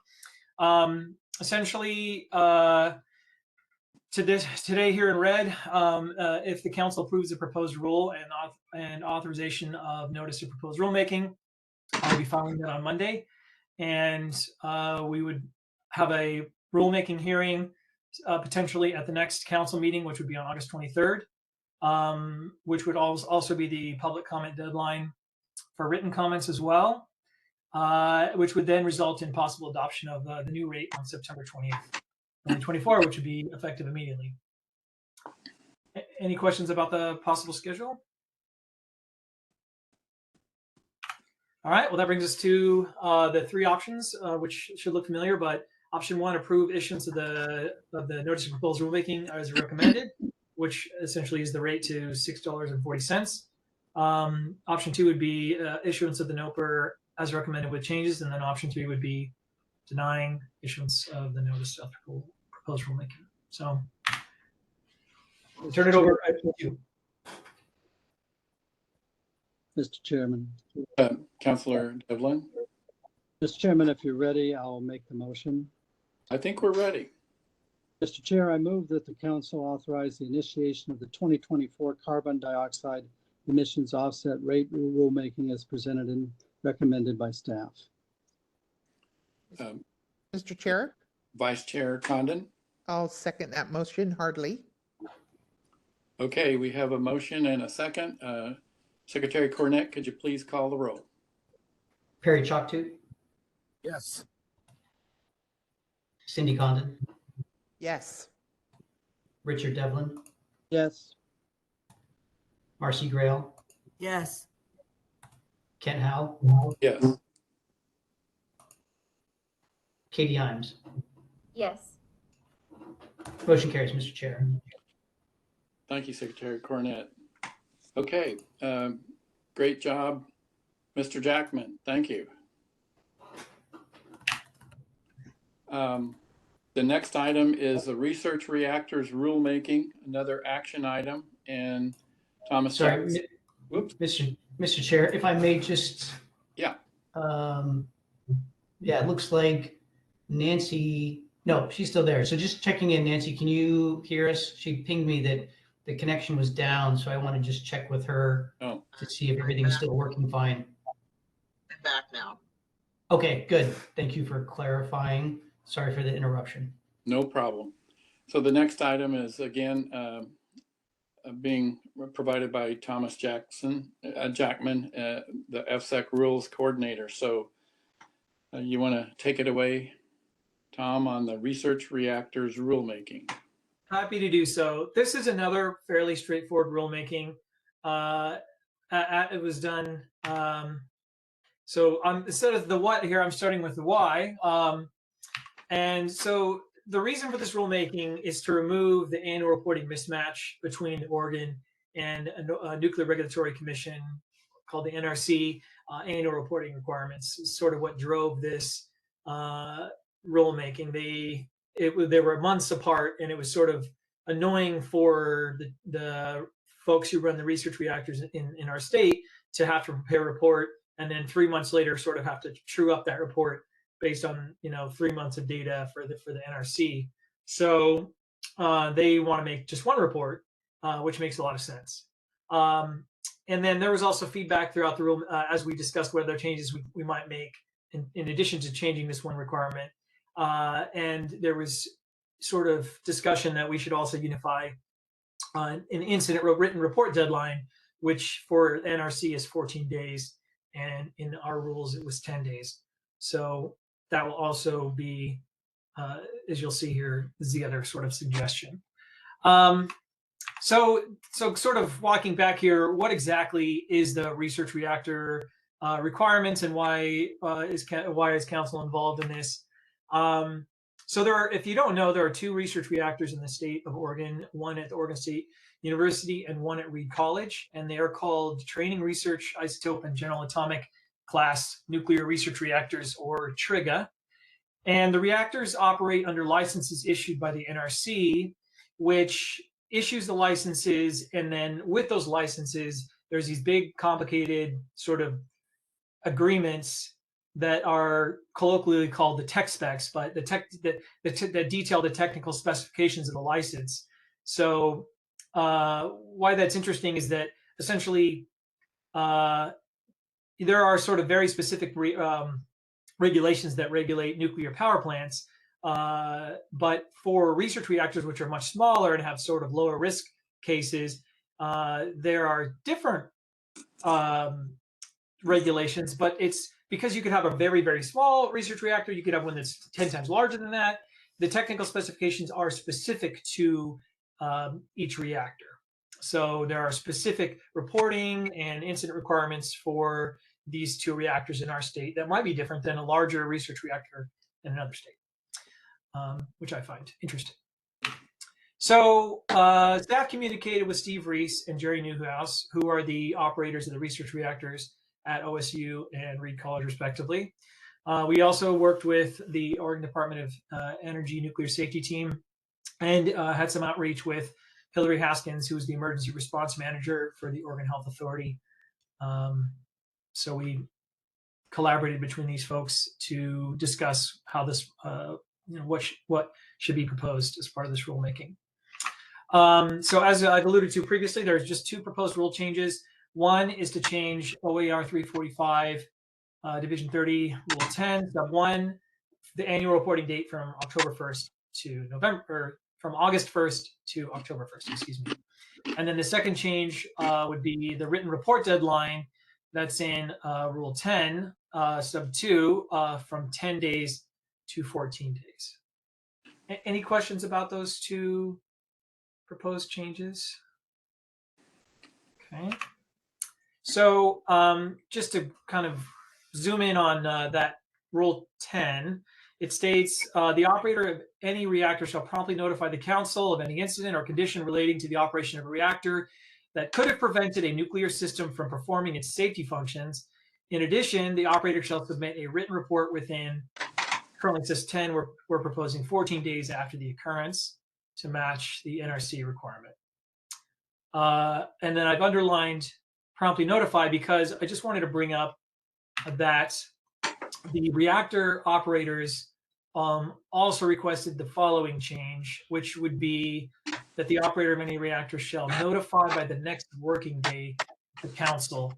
Essentially, today here in red, if the council approves the proposed rule and authorization of notice of proposed rulemaking, I'll be filing that on Monday, and we would have a rulemaking hearing potentially at the next council meeting, which would be on August 23rd, which would also be the public comment deadline for written comments as well, which would then result in possible adoption of the new rate on September 20th, 2024, which would be effective immediately. Any questions about the possible schedule? All right, well, that brings us to the three options, which should look familiar, but option one, approve issuance of the notice of proposed rulemaking as recommended, which essentially is the rate to $6.40. Option two would be issuance of the NOPR as recommended with changes, and then option three would be denying issuance of the notice of proposed rulemaking. So I'll turn it over to you. Mr. Chairman. Councilor Devlin? Mr. Chairman, if you're ready, I'll make the motion. I think we're ready. Mr. Chair, I move that the council authorize the initiation of the 2024 carbon dioxide emissions offset rate rulemaking as presented and recommended by staff. Mr. Chair? Vice Chair Condon? I'll second that motion heartily. Okay, we have a motion and a second. Secretary Cornett, could you please call the roll? Perry Chalktooth, Yes. Cindy Condon, Yes. Richard Devlin, Yes. Marcy Grail, Yes. Kent Howe, Yes. Katie Imes. Yes. Motion carries, Mr. Chair. Thank you, Secretary Cornett. Okay, great job, Mr. Jackman. Thank you. The next item is the research reactors rulemaking, another action item, and Thomas. Sorry, Whoops. Mr. Chair, if I may just, Yeah. yeah, it looks like Nancy, no, she's still there. So just checking in, Nancy, can you hear us? She pinged me that the connection was down, so I want to just check with her Oh, to see if everything's still working fine. I'm back now. Okay, good. Thank you for clarifying. Sorry for the interruption. no problem. So the next item is again being provided by Thomas Jackman, the FSEC rules coordinator. So you want to take it away, Tom, on the research reactors rulemaking. Happy to do so. This is another fairly straightforward rulemaking. It was done. So instead of the what here, I'm starting with the why. And so the reason for this rulemaking is to remove the annual reporting mismatch between Oregon and a Nuclear Regulatory Commission called the NRC annual reporting requirements. It's sort of what drove this rulemaking. They were months apart, and it was sort of annoying for the folks who run the research reactors in our state to have to prepare a report and then 3 months later sort of have to true up that report based on 3 months of data for the NRC. So they want to make just one report, which makes a lot of sense. And then there was also feedback throughout the room as we discussed what other changes we might make in addition to changing this one requirement. And there was sort of discussion that we should also unify an incident written report deadline, which for NRC is 14 days. And in our rules, it was 10 days. So that will also be, as you'll see here, is the other sort of suggestion. So sort of walking back here, what exactly is the research reactor requirements, and why is council involved in this? So if you don't know, there are 2 research reactors in the state of Oregon, one at the Oregon State University and one at Reed College, and they are called Training Research Isotope and General Atomic Class Nuclear Research Reactors, or TRIGA. And the reactors operate under licenses issued by the NRC, which issues the licenses, and then with those licenses, there's these big, complicated sort of agreements that are colloquially called the tech specs, but that detail the technical specifications of the license. So why that's interesting is that essentially there are sort of very specific regulations that regulate nuclear power plants, but for research reactors, which are much smaller and have sort of lower risk cases, there are different regulations, but it's because you could have a very, very small research reactor, you could have one that's 10 times larger than that. The technical specifications are specific to each reactor. So there are specific reporting and incident requirements for these 2 reactors in our state that might be different than a larger research reactor in another state, which I find interesting. So staff communicated with Steve Reese and Jerry Newhouse, who are the operators of the research reactors at OSU and Reed College, respectively. We also worked with the Oregon Department of Energy Nuclear Safety team and had some outreach with Hillary Haskins, who is the emergency response manager for the Oregon Health Authority. So we collaborated between these folks to discuss how this, what should be proposed as part of this rulemaking. So as I've alluded to previously, there's just 2 proposed rule changes. One is to change OER 345, Division 30, Rule 10, Sub 1, the annual reporting date from October 1st to November, or from August 1st to October 1st, excuse me. And then the second change would be the written report deadline that's in Rule 10, Sub 2, from 10 days to 14 days. Any questions about those 2 proposed changes? Okay. So just to kind of zoom in on that Rule 10, it states the operator of any reactor shall promptly notify the council of any incident or condition relating to the operation of a reactor that could have prevented a nuclear system from performing its safety functions. In addition, the operator shall submit a written report within, currently it says 10, we're proposing 14 days after the occurrence to match the NRC requirement. And then I've underlined promptly notify, because I just wanted to bring up that the reactor operators also requested the following change, which would be that the operator of any reactor shall notify by the next working day the council.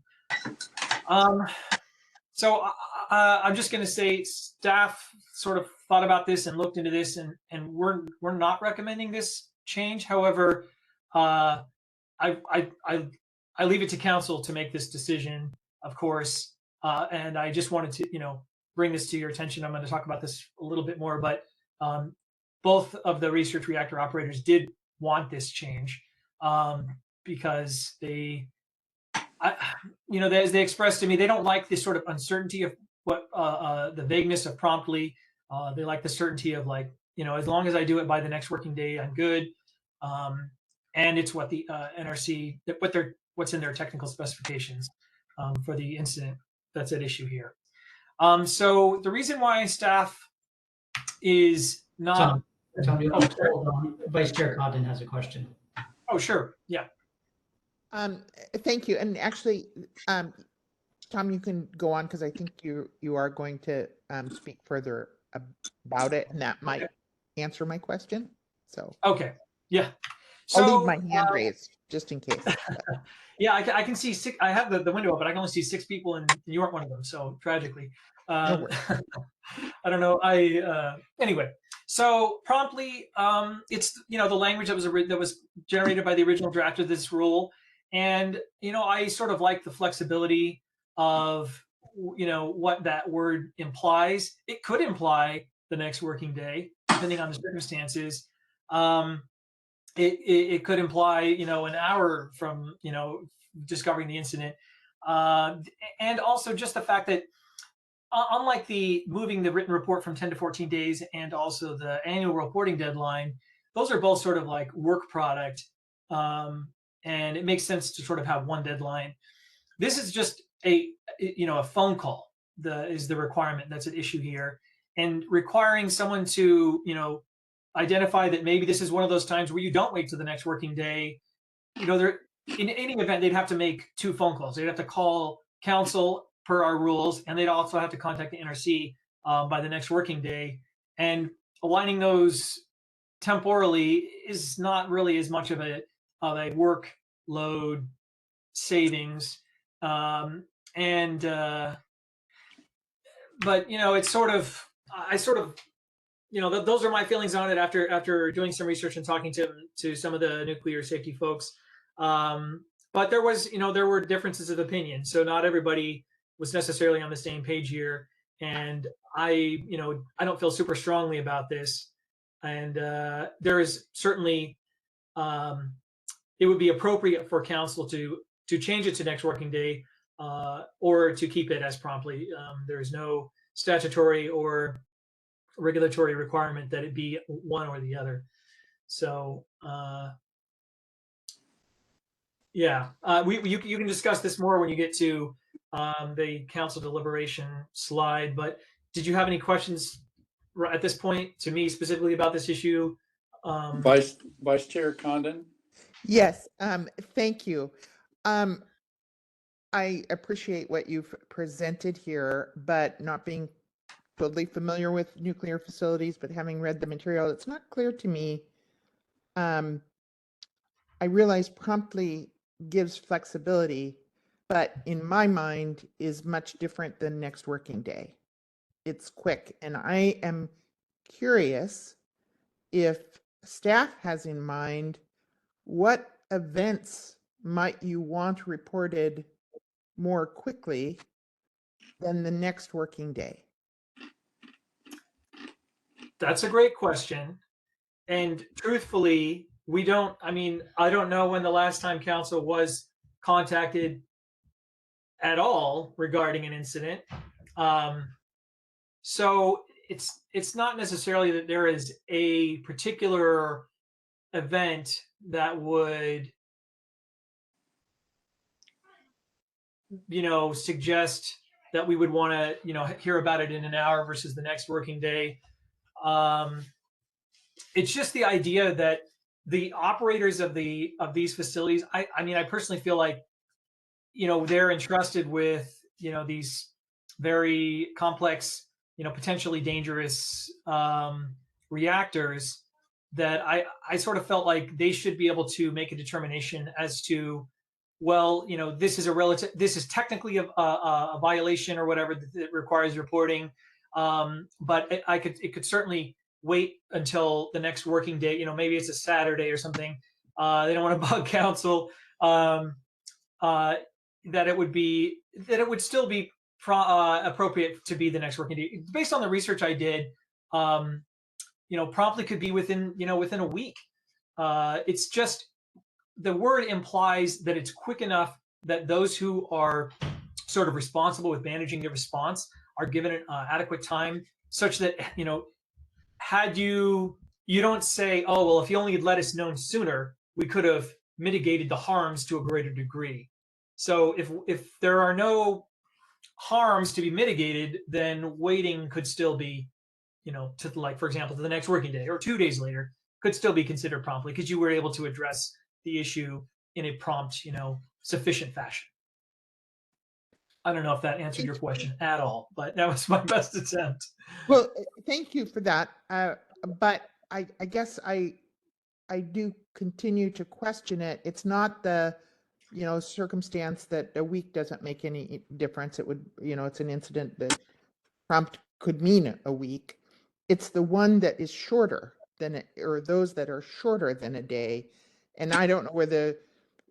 So I'm just going to say staff sort of thought about this and looked into this, and we're not recommending this change. However, I leave it to council to make this decision, of course. And I just wanted to, bring this to your attention. I'm going to talk about this a little bit more, but both of the research reactor operators did want this change because as they expressed to me, they don't like this sort of uncertainty of what the vagueness of promptly. They like the certainty of as long as I do it by the next working day, I'm good. And it's what the NRC, what's in their technical specifications for the incident that's at issue here. So the reason why staff is not. Tom, hold on. Vice Chair Condon has a question. Oh, sure. Yeah. Thank you. And actually, Tom, you can go on because I think you are going to speak further about it, and that might answer my question. So. Okay. Yeah. So, I'll leave my hand raised just in case. Yeah, I can see six. I have the window up, but I can only see 6 people, and you aren't one of them. So tragically, No I don't know. Anyway. So promptly, it's the language that was generated by the original draft of this rule, and I sort of like the flexibility of what that word implies. It could imply the next working day, depending on the circumstances. It could imply an hour from discovering the incident, and also just the fact that unlike moving the written report from 10 to 14 days and also the annual reporting deadline, those are both sort of like work product, and it makes sense to sort of have one deadline. This is just a phone call is the requirement that's at issue here, and requiring someone to identify that maybe this is one of those times where you don't wait till the next working day. They're in any event, they'd have to make 2 phone calls. They'd have to call council per our rules, and they'd also have to contact the NRC by the next working day. And aligning those temporally is not really as much of a workload savings. But it's sort of, those are my feelings on it after doing some research and talking to some of the nuclear safety folks. But there were differences of opinion. So not everybody was necessarily on the same page here. And I don't feel super strongly about this. And there is certainly, it would be appropriate for council to change it to next working day or to keep it as promptly. There is no statutory or regulatory requirement that it be one or the other. So you can discuss this more when you get to the council deliberation slide. But did you have any questions at this point to me specifically about this issue? Vice Chair Condon? Yes, thank you. I appreciate what you've presented here, but not being totally familiar with nuclear facilities, but having read the material, it's not clear to me. I realize promptly gives flexibility, but in my mind is much different than next working day. It's quick, and I am curious if staff has in mind what events might you want reported more quickly than the next working day? That's a great question. And truthfully, I don't know when the last time council was contacted at all regarding an incident. So it's not necessarily that there is a particular event that would suggest that we would want to hear about it in an hour versus the next working day. It's just the idea that the operators of these facilities, I personally feel like they're entrusted with, these very complex, potentially dangerous reactors, that I sort of felt like they should be able to make a determination as to, well, this is technically a violation or whatever that requires reporting. But it could certainly wait until the next working day. Maybe it's a Saturday or something. They don't want to bug council. That it would still be appropriate to be the next working day. Based on the research I did, promptly could be within a week. It's just, the word implies that it's quick enough that those who are sort of responsible with managing the response are given an adequate time, such that, had you don't say, oh, well, if you only had let us know sooner, we could have mitigated the harms to a greater degree. So if there are no harms to be mitigated, then waiting could still be, to, like, for example, to the next working day or 2 days later, could still be considered promptly, because you were able to address the issue in a prompt, sufficient fashion. I don't know if that answered your question at all, but that was my best attempt. Well, thank you for that. But I guess I do continue to question it. It's not the, circumstance that a week doesn't make any difference. It would, it's an incident that prompt could mean a week. It's the one that is shorter than or those that are shorter than a day. And I don't know whether,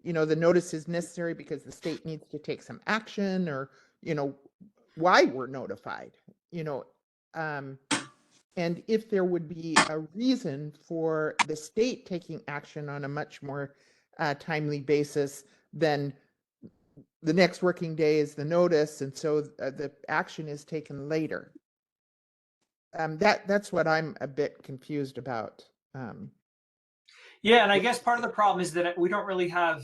the notice is necessary because the state needs to take some action, or, why we're notified, and if there would be a reason for the state taking action on a much more timely basis, then the next working day is the notice, and so the action is taken later. That's what I'm a bit confused about. Yeah, and I guess part of the problem is that we don't really have,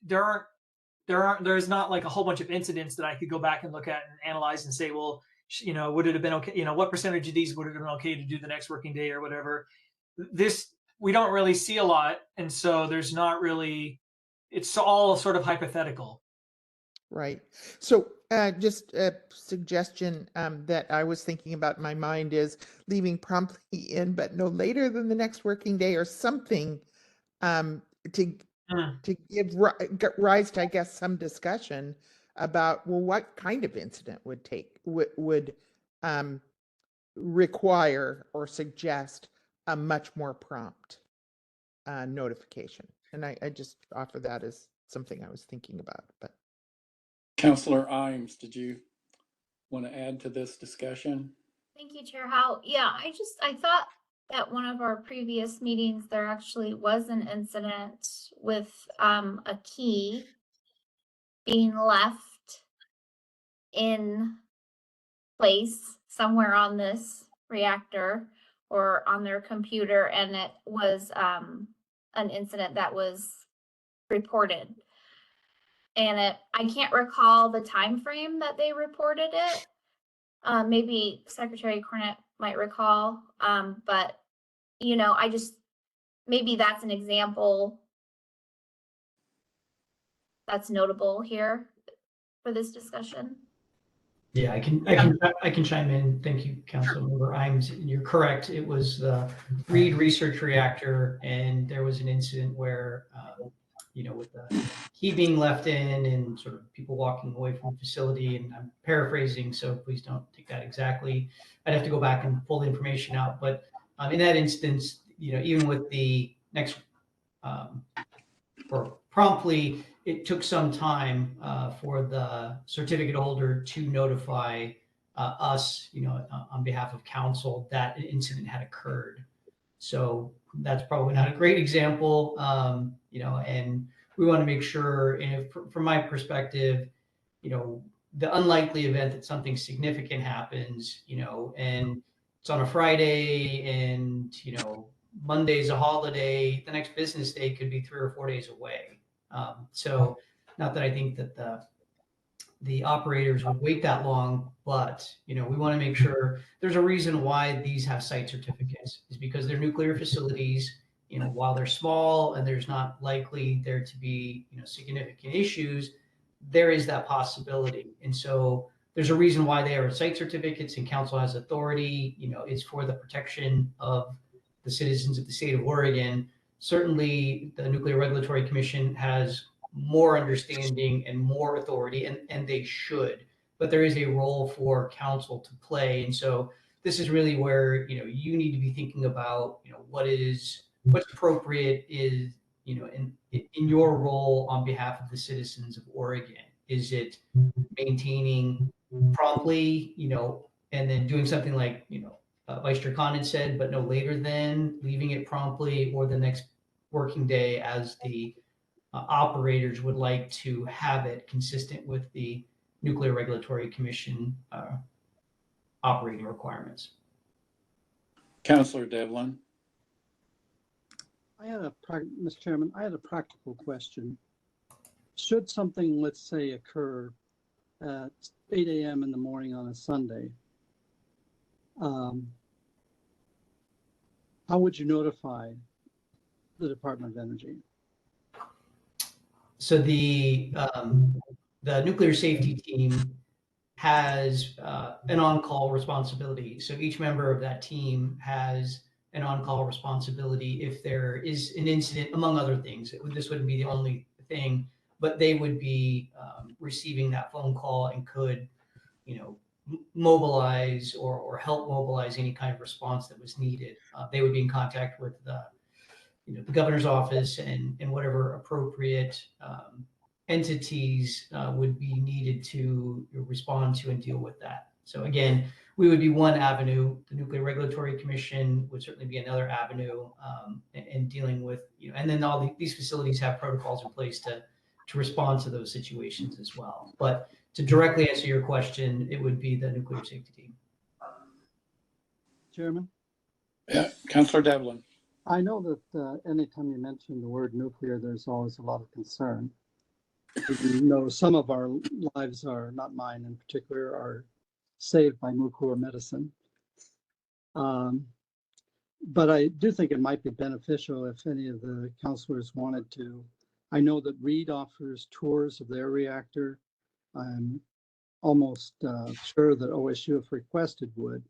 there's not like a whole bunch of incidents that I could go back and look at and analyze and say, well, would it have been okay? What percentage of these would have been okay to do the next working day or whatever? We don't really see a lot, and so there's not really. It's all sort of hypothetical. Right. So just a suggestion that I was thinking about in my mind is leaving promptly in, but no later than the next working day, or something to give rise to, I guess, some discussion about, well, what kind of incident would require or suggest a much more prompt notification. And I just offer that as something I was thinking about. But Councillor Imes, did you want to add to this discussion? Thank you, Chair Howe. Yeah, I thought that one of our previous meetings, there actually was an incident with a key being left in place somewhere on this reactor or on their computer, and it was an incident that was reported. And I can't recall the time frame that they reported it. Maybe Secretary Cornett might recall, but maybe that's an example that's notable here for this discussion. Yeah, I can chime in. Thank you, Councilmember Imes. You're correct. It was the Reed Research Reactor, and there was an incident where, with the key being left in and sort of people walking away from the facility. And I'm paraphrasing, so please don't take that exactly. I'd have to go back and pull the information out. But in that instance, even with the next or promptly, it took some time for the certificate holder to notify us, on behalf of council, that an incident had occurred. So that's probably not a great example, and we want to make sure, and from my perspective, the unlikely event that something significant happens, and it's on a Friday, and, Monday's a holiday, the next business day could be 3 or 4 days away. So not that I think that the operators would wait that long, but we want to make sure there's a reason why these have site certificates, is because they're nuclear facilities. while they're small and there's not likely there to be, significant issues, there is that possibility. And so there's a reason why they are site certificates and council has authority. It's for the protection of the citizens of the state of Oregon. Certainly, the Nuclear Regulatory Commission has more understanding and more authority, and they should. But there is a role for council to play, and so this is really where you need to be thinking about what's appropriate is in your role on behalf of the citizens of Oregon. Is it maintaining promptly, and then doing something like Vice Chair Condon said, but no later than leaving it promptly or the next working day as the operators would like to have it consistent with the Nuclear Regulatory Commission operating requirements. Councillor Devlin. Mr. Chairman, I had a practical question. Should something, let's say, occur at 8 a.m. in the morning on a Sunday, how would you notify the Department of Energy? So the nuclear safety team has an on-call responsibility. So each member of that team has an on-call responsibility if there is an incident, among other things. This wouldn't be the only thing, but they would be receiving that phone call and could, mobilize or help mobilize any kind of response that was needed. They would be in contact with the governor's office and whatever appropriate entities would be needed to respond to and deal with that. So again, we would be one avenue. The Nuclear Regulatory Commission would certainly be another avenue in dealing with, and then all these facilities have protocols in place to respond to those situations as well. But to directly answer your question, it would be the nuclear safety team. Chairman? Yeah, Councillor Devlin. I know that anytime you mention the word nuclear, there's always a lot of concern. Some of our lives are, not mine in particular, are saved by nuclear medicine. But I do think it might be beneficial if any of the councilors wanted to. I know that Reed offers tours of their reactor. I'm almost sure that OSU, if requested, would.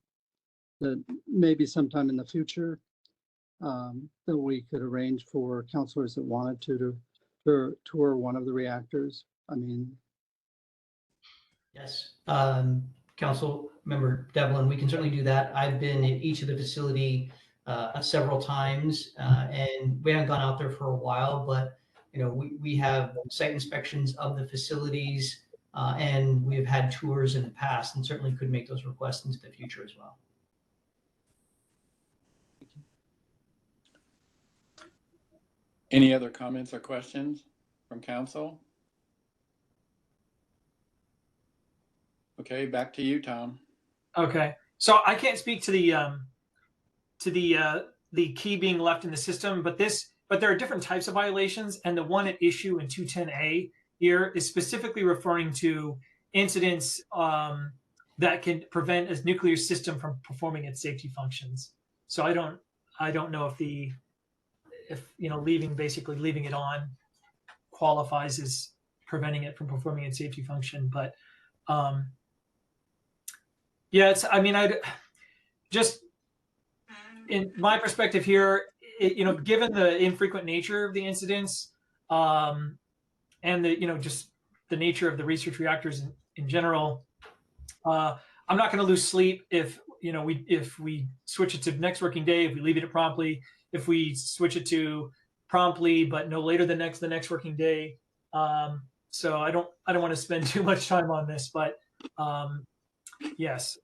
That maybe sometime in the future that we could arrange for councilors that wanted to tour one of the reactors. Yes, Council Member Devlin, we can certainly do that. I've been in each of the facility several times, and we haven't gone out there for a while, but we have site inspections of the facilities, and we've had tours in the past, and certainly could make those requests into the future as well. Any other comments or questions from council? Okay, back to you, Tom. Okay, so I can't speak to the key being left in the system, but there are different types of violations, and the one at issue in 210A here is specifically referring to incidents that can prevent a nuclear system from performing its safety functions. So I don't know if leaving it on qualifies as preventing it from performing its safety function, but yeah, just in my perspective here, given the infrequent nature of the incidents, and just the nature of the research reactors in general, I'm not going to lose sleep if we switch it to next working day, if we leave it promptly, if we switch it to promptly but no later than the next working day. So I don't want to spend too much time on this, but yes,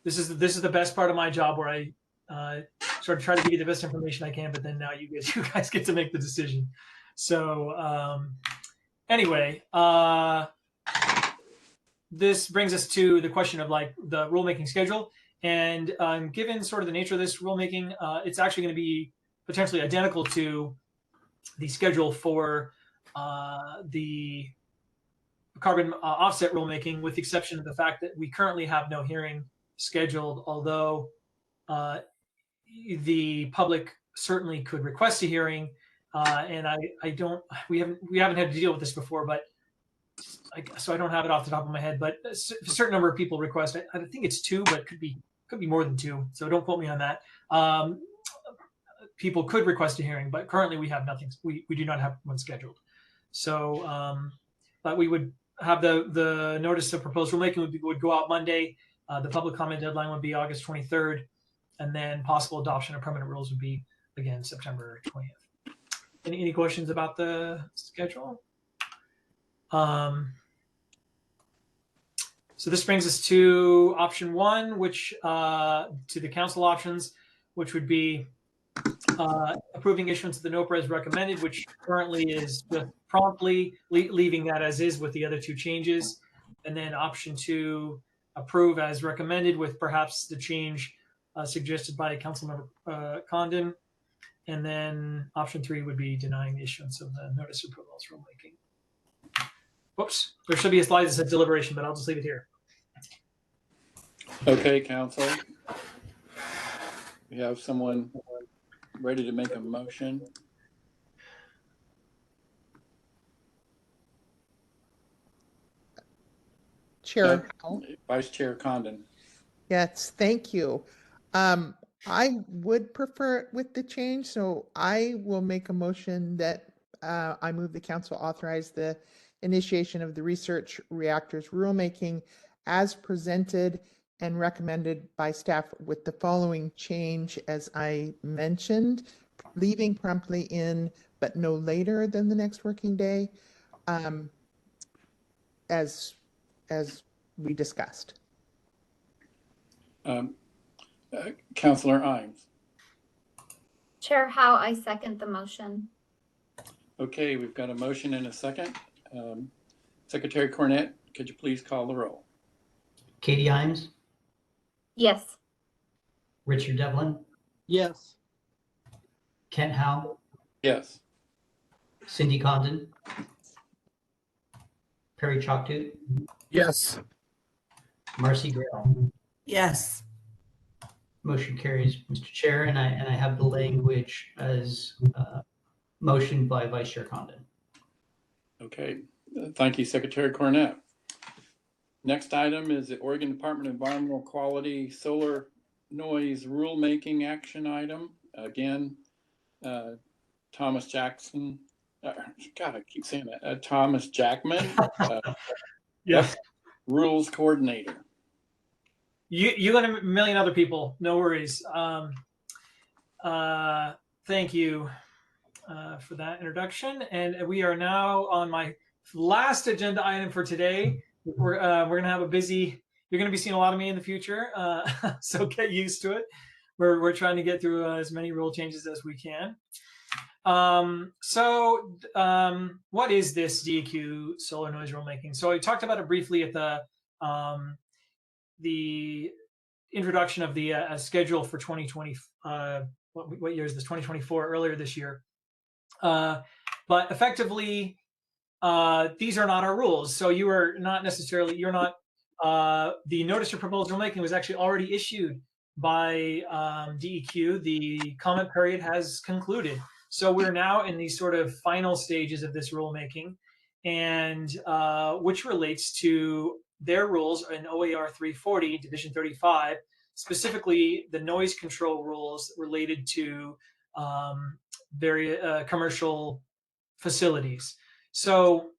this is the best part of my job, where I sort of try to give you the best information I can, but then now you guys get to make the decision. So anyway, this brings us to the question of the rulemaking schedule. And given sort of the nature of this rulemaking, it's actually going to be potentially identical to the schedule for the carbon offset rulemaking, with the exception of the fact that we currently have no hearing scheduled, although the public certainly could request a hearing. And we haven't had to deal with this before, but so I don't have it off the top of my head, but a certain number of people request. I think it's 2, but could be more than 2. So don't quote me on that. People could request a hearing, but currently we have nothing. We do not have one scheduled. So, but we would have the notice of proposed rulemaking would go out Monday. The public comment deadline would be August 23rd, and then possible adoption of permanent rules would be again September 20th. Any questions about the schedule? So this brings us to option 1, which to the council options, which would be approving issuance of the NOPR as recommended, which currently is just promptly leaving that as is with the other 2 changes. And then option 2, approve as recommended with perhaps the change suggested by Councilmember Condon. And then option 3 would be denying the issuance of the notice of proposed rulemaking. Whoops, there should be a slide that says deliberation, but I'll just leave it here. Okay, council. We have someone ready to make a motion. Chair Howell. Vice Chair Condon. Yes, thank you. I would prefer it with the change, so I will make a motion that I move the council authorize the initiation of the research reactors rulemaking as presented and recommended by staff with the following change, as I mentioned, leaving promptly in, but no later than the next working day, as we discussed. Councilor Imes. Chair Howe, I second the motion. Okay, we've got a motion and a second. Secretary Cornett, could you please call the roll? Katie Imes, Yes. Richard Devlin, Yes. Kent Howe, Yes. Cindy Condon, Perry Chalktooth, Yes. Marcy Grail. Yes. Motion carries, Mr. Chair, and I have the language as motioned by Vice Chair Condon. Okay, thank you, Secretary Cornett. Next item is the Oregon Department of Environmental Quality Solar Noise Rulemaking Action Item. Again, Thomas Jackson. God, I keep saying that. Thomas Jackman. Yes. Rules Coordinator. You and a million other people, no worries. Thank you for that introduction. And we are now on my last agenda item for today. We're gonna have a busy, you're gonna be seeing a lot of me in the future, so get used to it. We're trying to get through as many rule changes as we can. What is this DEQ solar noise rulemaking? So I talked about it briefly at the introduction of the schedule for 2020. What year is this? 2024, earlier this year. But effectively, these are not our rules. So you are not necessarily, the notice of proposed rulemaking was actually already issued by DEQ. The comment period has concluded. So we're now in these sort of final stages of this rulemaking, and which relates to their rules in OAR 340, Division 35, specifically the noise control rules related to various commercial facilities. So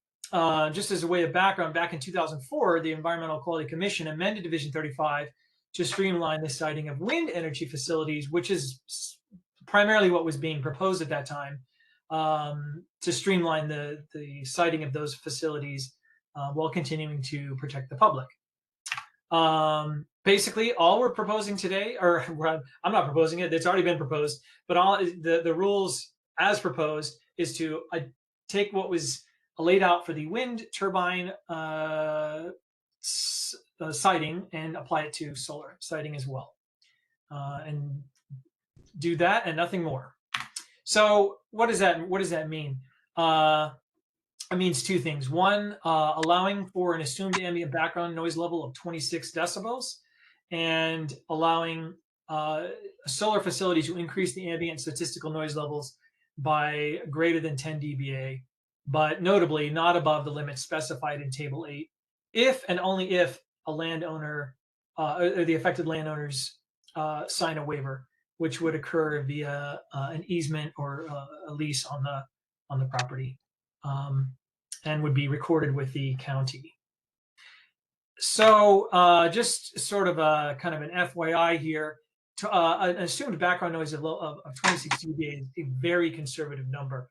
just as a way of background, back in 2004, the Environmental Quality Commission amended Division 35 to streamline the siting of wind energy facilities, which is primarily what was being proposed at that time, to streamline the siting of those facilities while continuing to protect the public. Basically, all we're proposing today, or I'm not proposing it, it's already been proposed, but all the rules as proposed is to take what was laid out for the wind turbine siting and apply it to solar siting as well. And do that and nothing more. So what does that mean? It means two things. One, allowing for an assumed ambient background noise level of 26 decibels, and allowing solar facility to increase the ambient statistical noise levels by greater than 10 dBA, but notably not above the limit specified in Table 8, if and only if a landowner or the affected landowners sign a waiver, which would occur via an easement or a lease on the property, and would be recorded with the county. So just sort of a kind of an FYI here, an assumed background noise of 26 dBA is a very conservative number.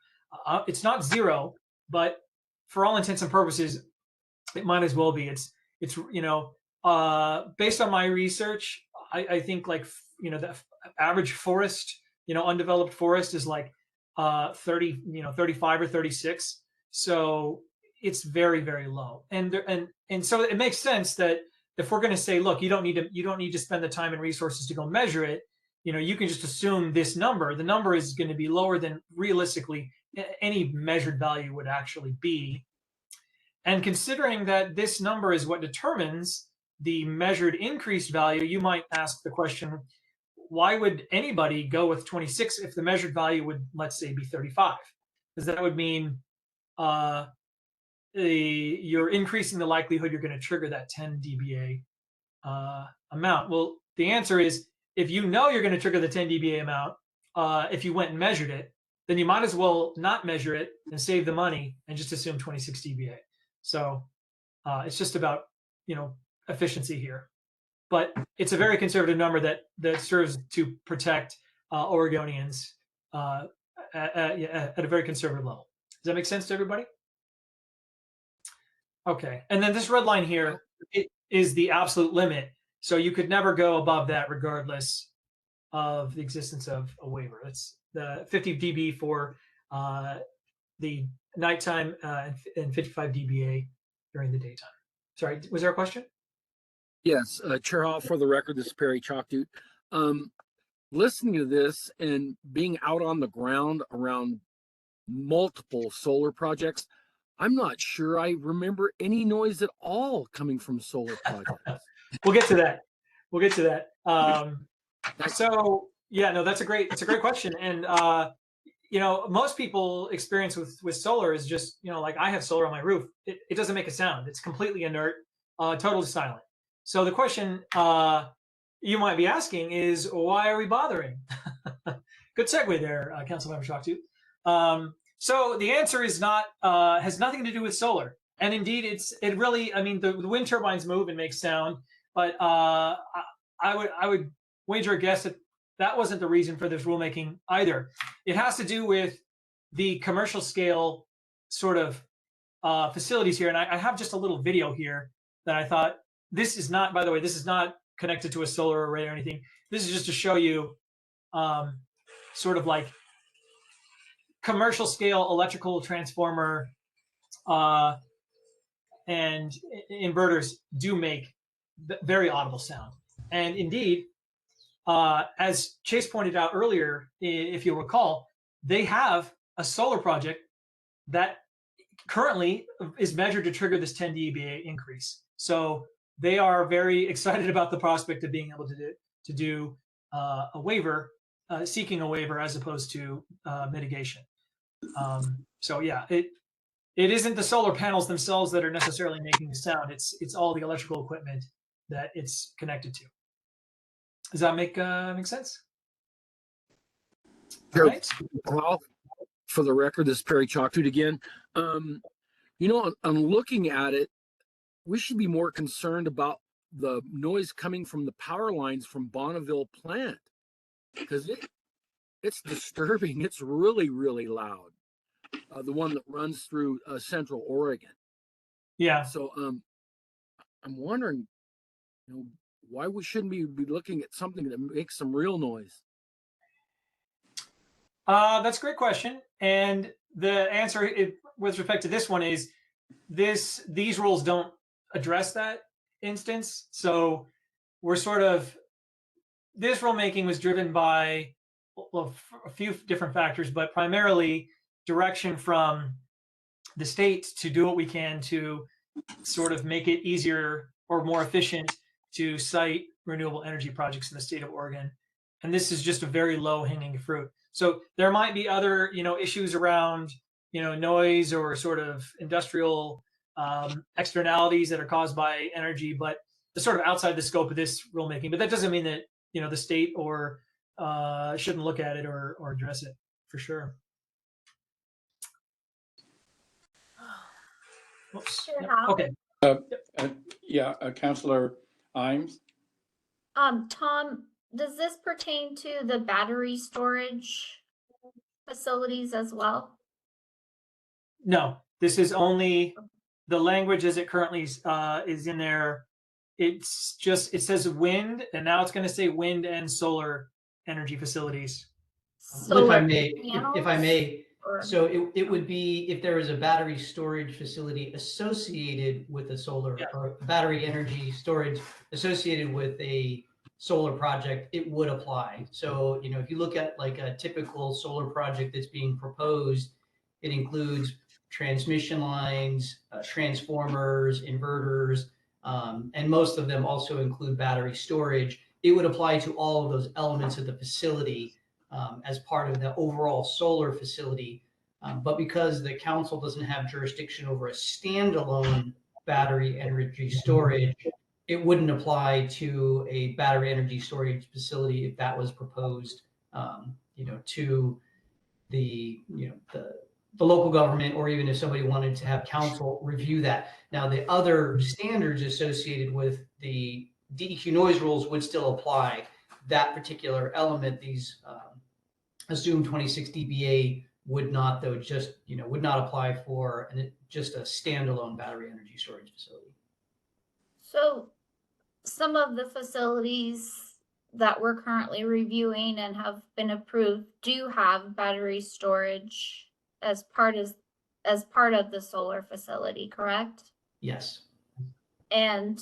It's not zero, but for all intents and purposes, it might as well be. It's you know, based on my research, I think like, you know, the average forest, you know, undeveloped forest is like 30, you know, 35 or 36. So it's very, very low. And so it makes sense that if we're going to say, look, you don't need to spend the time and resources to go measure it, you know, you can just assume this number. The number is going to be lower than realistically any measured value would actually be. And considering that this number is what determines the measured increased value, you might ask the question, why would anybody go with 26 if the measured value would, let's say, be 35? Because that would mean you're increasing the likelihood you're going to trigger that 10 dBA amount. Well, the answer is, if you know you're going to trigger the 10 dBA amount, if you went and measured it, then you might as well not measure it and save the money and just assume 26 dBA. So it's just about, you know, efficiency here. But it's a very conservative number that serves to protect Oregonians at a very conservative level. Does that make sense to everybody? Okay, and then this red line here, it is the absolute limit. So you could never go above that regardless of the existence of a waiver. It's the 50 dB for the nighttime and 55 dBA during the daytime. Sorry, was there a question? Yes, Chair Hall, for the record, this is Perry Chalktoot. Listening to this and being out on the ground around multiple solar projects, I'm not sure I remember any noise at all coming from solar projects. We'll get to that. We'll get to that. So yeah, no, that's a great question. And you know, most people experience with solar is just, you know, like I have solar on my roof. It doesn't make a sound. It's completely inert, totally silent. So the question you might be asking is, why are we bothering? Good segue there, Councilmember Chalktoot. So the answer is not has nothing to do with solar, and indeed it really, I mean, the wind turbines move and make sound, but I would wager a guess that that wasn't the reason for this rulemaking either. It has to do with the commercial scale sort of facilities here, and I have just a little video here that I thought, this is not, by the way, this is not connected to a solar array or anything. This is just to show you sort of like commercial scale electrical transformer and inverters do make very audible sound. And indeed, as Chase pointed out earlier, if you'll recall, they have a solar project that currently is measured to trigger this 10 dBA increase. So they are very excited about the prospect of being able to do a waiver, seeking a waiver as opposed to mitigation. So yeah, it isn't the solar panels themselves that are necessarily making the sound. It's all the electrical equipment that it's connected to. Does that make sense? Sure. Right. Well, for the record, this is Perry Chalktoot again. You know, on looking at it, we should be more concerned about the noise coming from the power lines from Bonneville plant, because it's disturbing. It's really, really loud. The one that runs through Central Oregon. Yeah. So I'm wondering, you know, why we shouldn't be looking at something that makes some real noise? That's a great question. And the answer with respect to this one is these rules don't address that instance. So we're sort of, this rulemaking was driven by a few different factors, but primarily direction from the state to do what we can to sort of make it easier or more efficient to site renewable energy projects in the state of Oregon. and this is just a very low hanging fruit. So there might be other, issues around, noise or sort of industrial externalities that are caused by energy, but it's sort of outside the scope of this rulemaking. But that doesn't mean that, the state or shouldn't look at it or address it, for sure. Oops. Sure, Yep. Hal. Okay. Councilor Imes. Tom, does this pertain to the battery storage facilities as well? No, this is only the language as it currently is in there. It says wind, and now it's going to say wind and solar energy facilities. If I may, Or- so it would be if there is a battery storage facility associated with a solar or battery energy storage associated with a solar project, it would apply. So, if you look at like a typical solar project that's being proposed, it includes transmission lines, transformers, inverters, and most of them also include battery storage. It would apply to all of those elements of the facility as part of the overall solar facility. But because the council doesn't have jurisdiction over a standalone battery energy storage, it wouldn't apply to a battery energy storage facility if that was proposed, to the local government, or even if somebody wanted to have council review that. Now, the other standards associated with the DEQ noise rules would still apply. That particular element, these assumed 26 dBA would not, though, would not apply for just a standalone battery energy storage facility. So some of the facilities that we're currently reviewing and have been approved do have battery storage as part of the solar facility, correct? Yes. And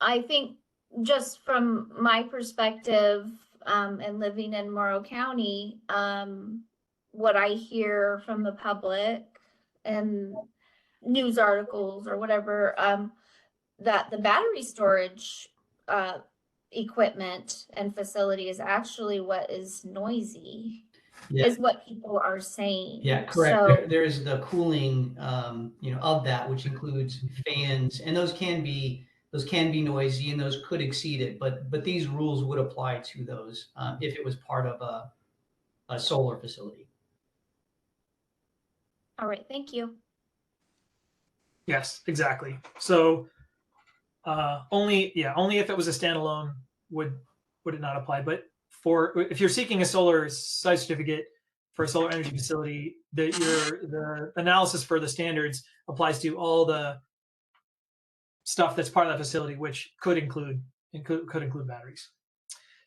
I think just from my perspective, and living in Morrow County, what I hear from the public and news articles or whatever, that the battery storage equipment and facility is actually what is noisy, is what people are saying. Yeah, correct. So, There is the cooling, of that, which includes fans, and those can be noisy, and those could exceed it. But these rules would apply to those if it was part of a solar facility. all right, thank you. Yes, exactly. So only if it was a standalone would it not apply. But if you're seeking a solar site certificate for a solar energy facility, the analysis for the standards applies to all the stuff that's part of that facility, which could include batteries.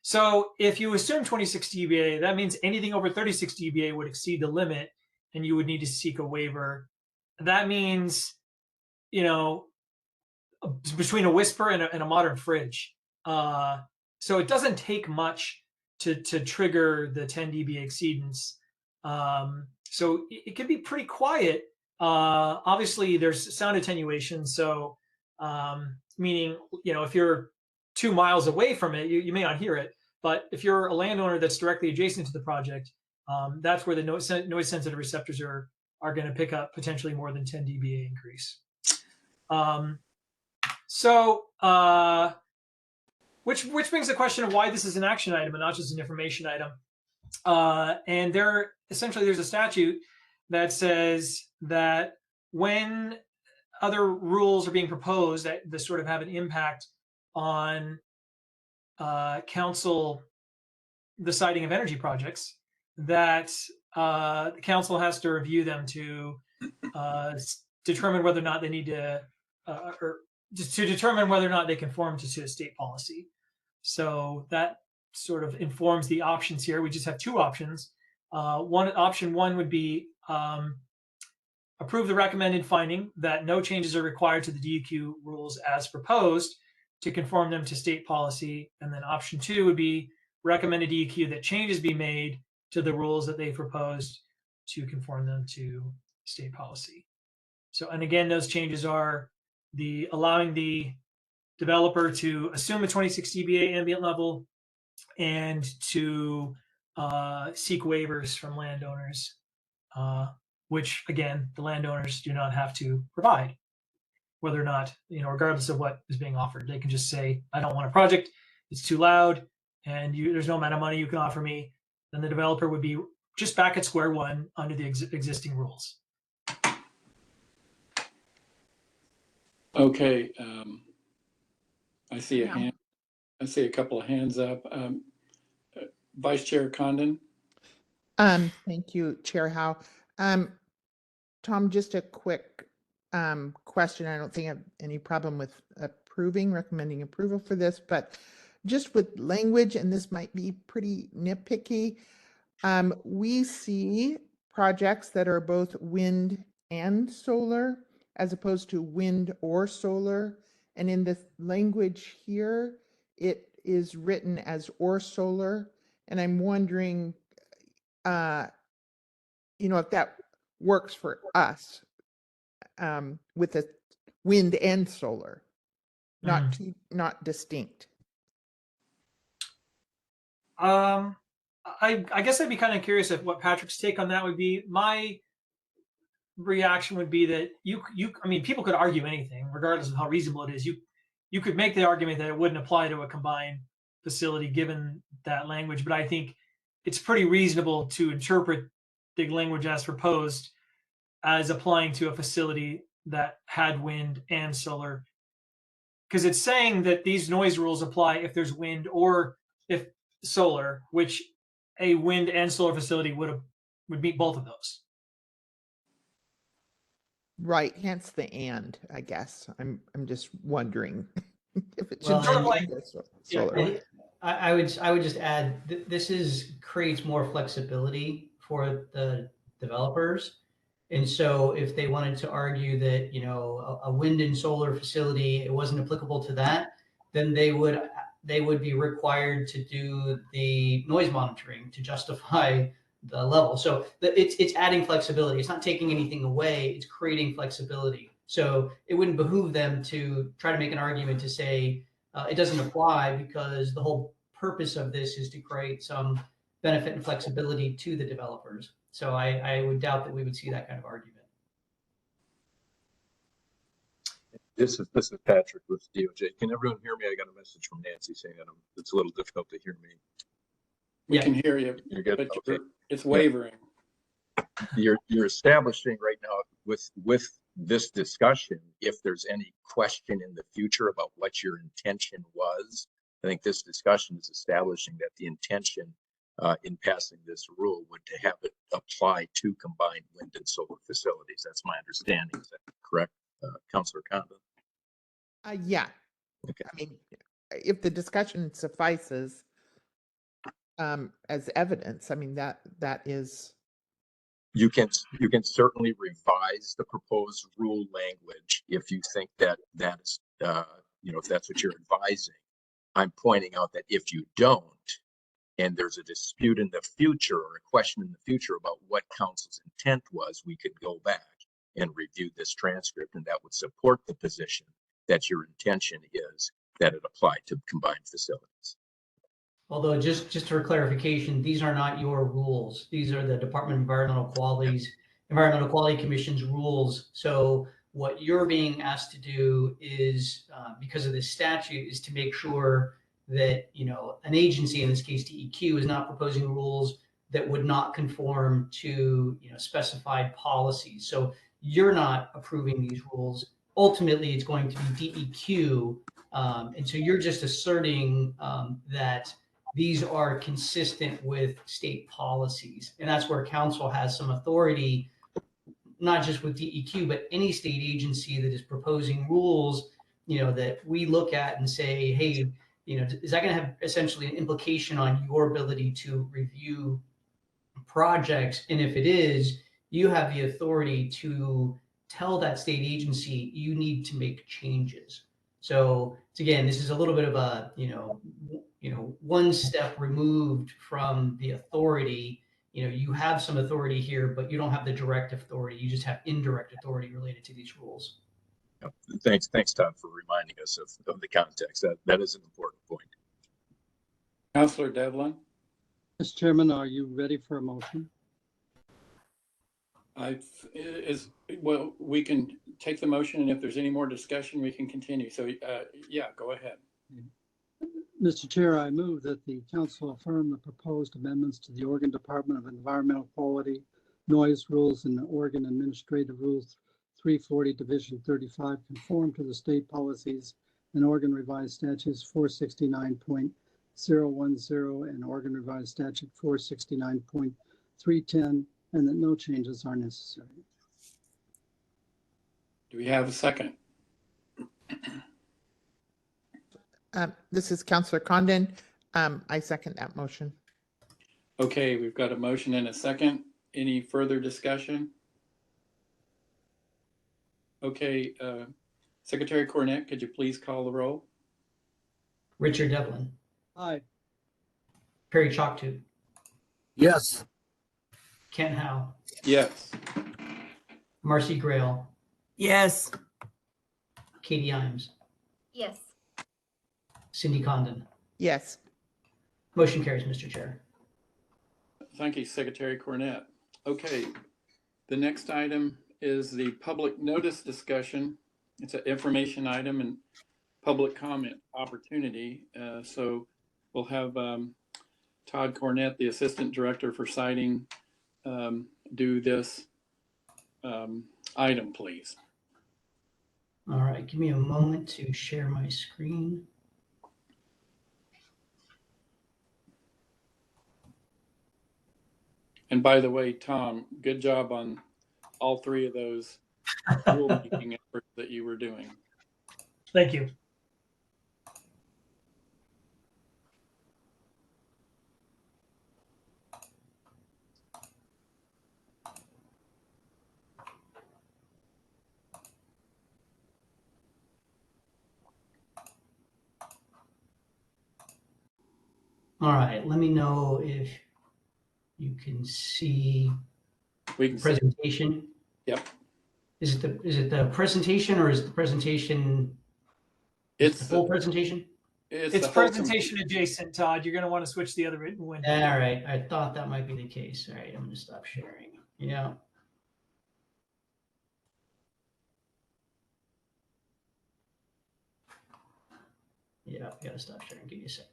So if you assume 26 dBA, that means anything over 36 dBA would exceed the limit, and you would need to seek a waiver. That means, between a whisper and a modern fridge. So it doesn't take much to trigger the 10 dB exceedance. So it can be pretty quiet. Obviously, there's sound attenuation. So meaning, if you're 2 miles away from it, you may not hear it. But if you're a landowner that's directly adjacent to the project, that's where the noise sensitive receptors are going to pick up potentially more than 10 dBA increase. Which brings the question of why this is an action item and not just an information item. And there's a statute that says that when other rules are being proposed that sort of have an impact on council deciding of energy projects, that the council has to review them to determine whether or not they need to, or just to determine whether or not they conform to a state policy. So that sort of informs the options here. We just have two options. Option one would be approve the recommended finding that no changes are required to the DEQ rules as proposed to conform them to state policy. And then option two would be recommend a DEQ that changes be made to the rules that they proposed to conform them to state policy. So, and again, those changes are allowing the developer to assume a 26 dBA ambient level and to seek waivers from landowners, which again, the landowners do not have to provide, whether or not, regardless of what is being offered. They can just say, I don't want a project, it's too loud, and there's no amount of money you can offer me. Then the developer would be just back at square one under the existing rules. Okay, I see a Yeah. hand. I see a couple of hands up. Vice Chair Condon. Thank you, Chair Howe. Tom, just a quick question. I don't think I have any problem with recommending approval for this, but just with language, and this might be pretty nitpicky, we see projects that are both wind and solar as opposed to wind or solar. And in the language here, it is written as or solar. And I'm wondering, if that works for us with the wind and solar, not distinct. I guess I'd be kind of curious of what Patrick's take on that would be. My reaction would be that people could argue anything, regardless of how reasonable it is. You could make the argument that it wouldn't apply to a combined facility given that language, but I think it's pretty reasonable to interpret the language as proposed as applying to a facility that had wind and solar, because it's saying that these noise rules apply if there's wind or if solar, which a wind and solar facility would meet both of those. Right, hence the and, I guess. I'm just wondering if it should Well, be sort of like- solar. I would just add this creates more flexibility for the developers. And so if they wanted to argue that, a wind and solar facility, it wasn't applicable to that, then they would be required to do the noise monitoring to justify the level. So it's adding flexibility. It's not taking anything away. It's creating flexibility. So it wouldn't behoove them to try to make an argument to say it doesn't apply, because the whole purpose of this is to create some benefit and flexibility to the developers. So I would doubt that we would see that kind of argument. This is Patrick with DOJ. Can everyone hear me? I got a message from Nancy saying that it's a little difficult to hear me. We can hear you. You're good. But Okay. it's wavering. You're establishing right now with this discussion, if there's any question in the future about what your intention was. I think this discussion is establishing that the intention in passing this rule would to have it apply to combined wind and solar facilities. That's my understanding. Is that correct, Councilor Condon? Yeah. Okay. I mean, if the discussion suffices as evidence, I mean, that is. You can certainly revise the proposed rule language if you think that is, if that's what you're advising. I'm pointing out that if you don't, and there's a dispute in the future or a question in the future about what council's intent was, we could go back and review this transcript, and that would support the position that your intention is that it apply to combined facilities. Although just for clarification, these are not your rules. These are the Department of Environmental Quality Commission's rules. So what you're being asked to do is, because of this statute, is to make sure that, an agency, in this case DEQ, is not proposing rules that would not conform to, specified policies. So you're not approving these rules. Ultimately, it's going to be DEQ. And so you're just asserting that these are consistent with state policies. And that's where council has some authority, not just with DEQ, but any state agency that is proposing rules, that we look at and say, hey, is that going to have essentially an implication on your ability to review projects? And if it is, you have the authority to tell that state agency you need to make changes. So again, this is a little bit of a, one step removed from the authority. You have some authority here, but you don't have the direct authority. You just have indirect authority related to these rules. Yep. Thanks, Todd, for reminding us of the context. That is an important point. Counselor Devlin, Mr. Chairman, are you ready for a motion? well, we can take the motion, and if there's any more discussion, we can continue. So, yeah, go ahead. Mr. Chair, I move that the council affirm the proposed amendments to the Oregon Department of Environmental Quality noise rules and the Oregon Administrative Rules 340 Division 35 conform to the state policies and Oregon Revised Statutes 469.010 and Oregon Revised Statute 469.310, and that no changes are necessary. Do we have a second? This is Councillor Condon. I second that motion. Okay, we've got a motion and a second. Any further discussion? Okay, Secretary Cornett, could you please call the roll? Richard Devlin, Aye. Perry Chalktooth, Yes. Ken Howe, Yes. Marcy Grail, Yes. Katie Imes, Yes. Cindy Condon. Yes. Motion carries, Mr. Chair. Thank you, Secretary Cornett. Okay, the next item is the public notice discussion. It's an information item and public comment opportunity. So we'll have Todd Cornett, the Assistant Director for Siting, do this item, please. All right, give me a moment to share my screen. And by the way, Tom, good job on all three of those rulemaking efforts that you were doing. Thank you. All right, let me know if you can see We can see. presentation. Yep. Is it the presentation, or is the presentation It's the full presentation? It's the whole presentation adjacent, Todd. You're going to want to switch the other window. All right, I thought that might be the case. All right, I'm going to stop sharing. Yeah. Yeah, I gotta stop sharing. Give me a second.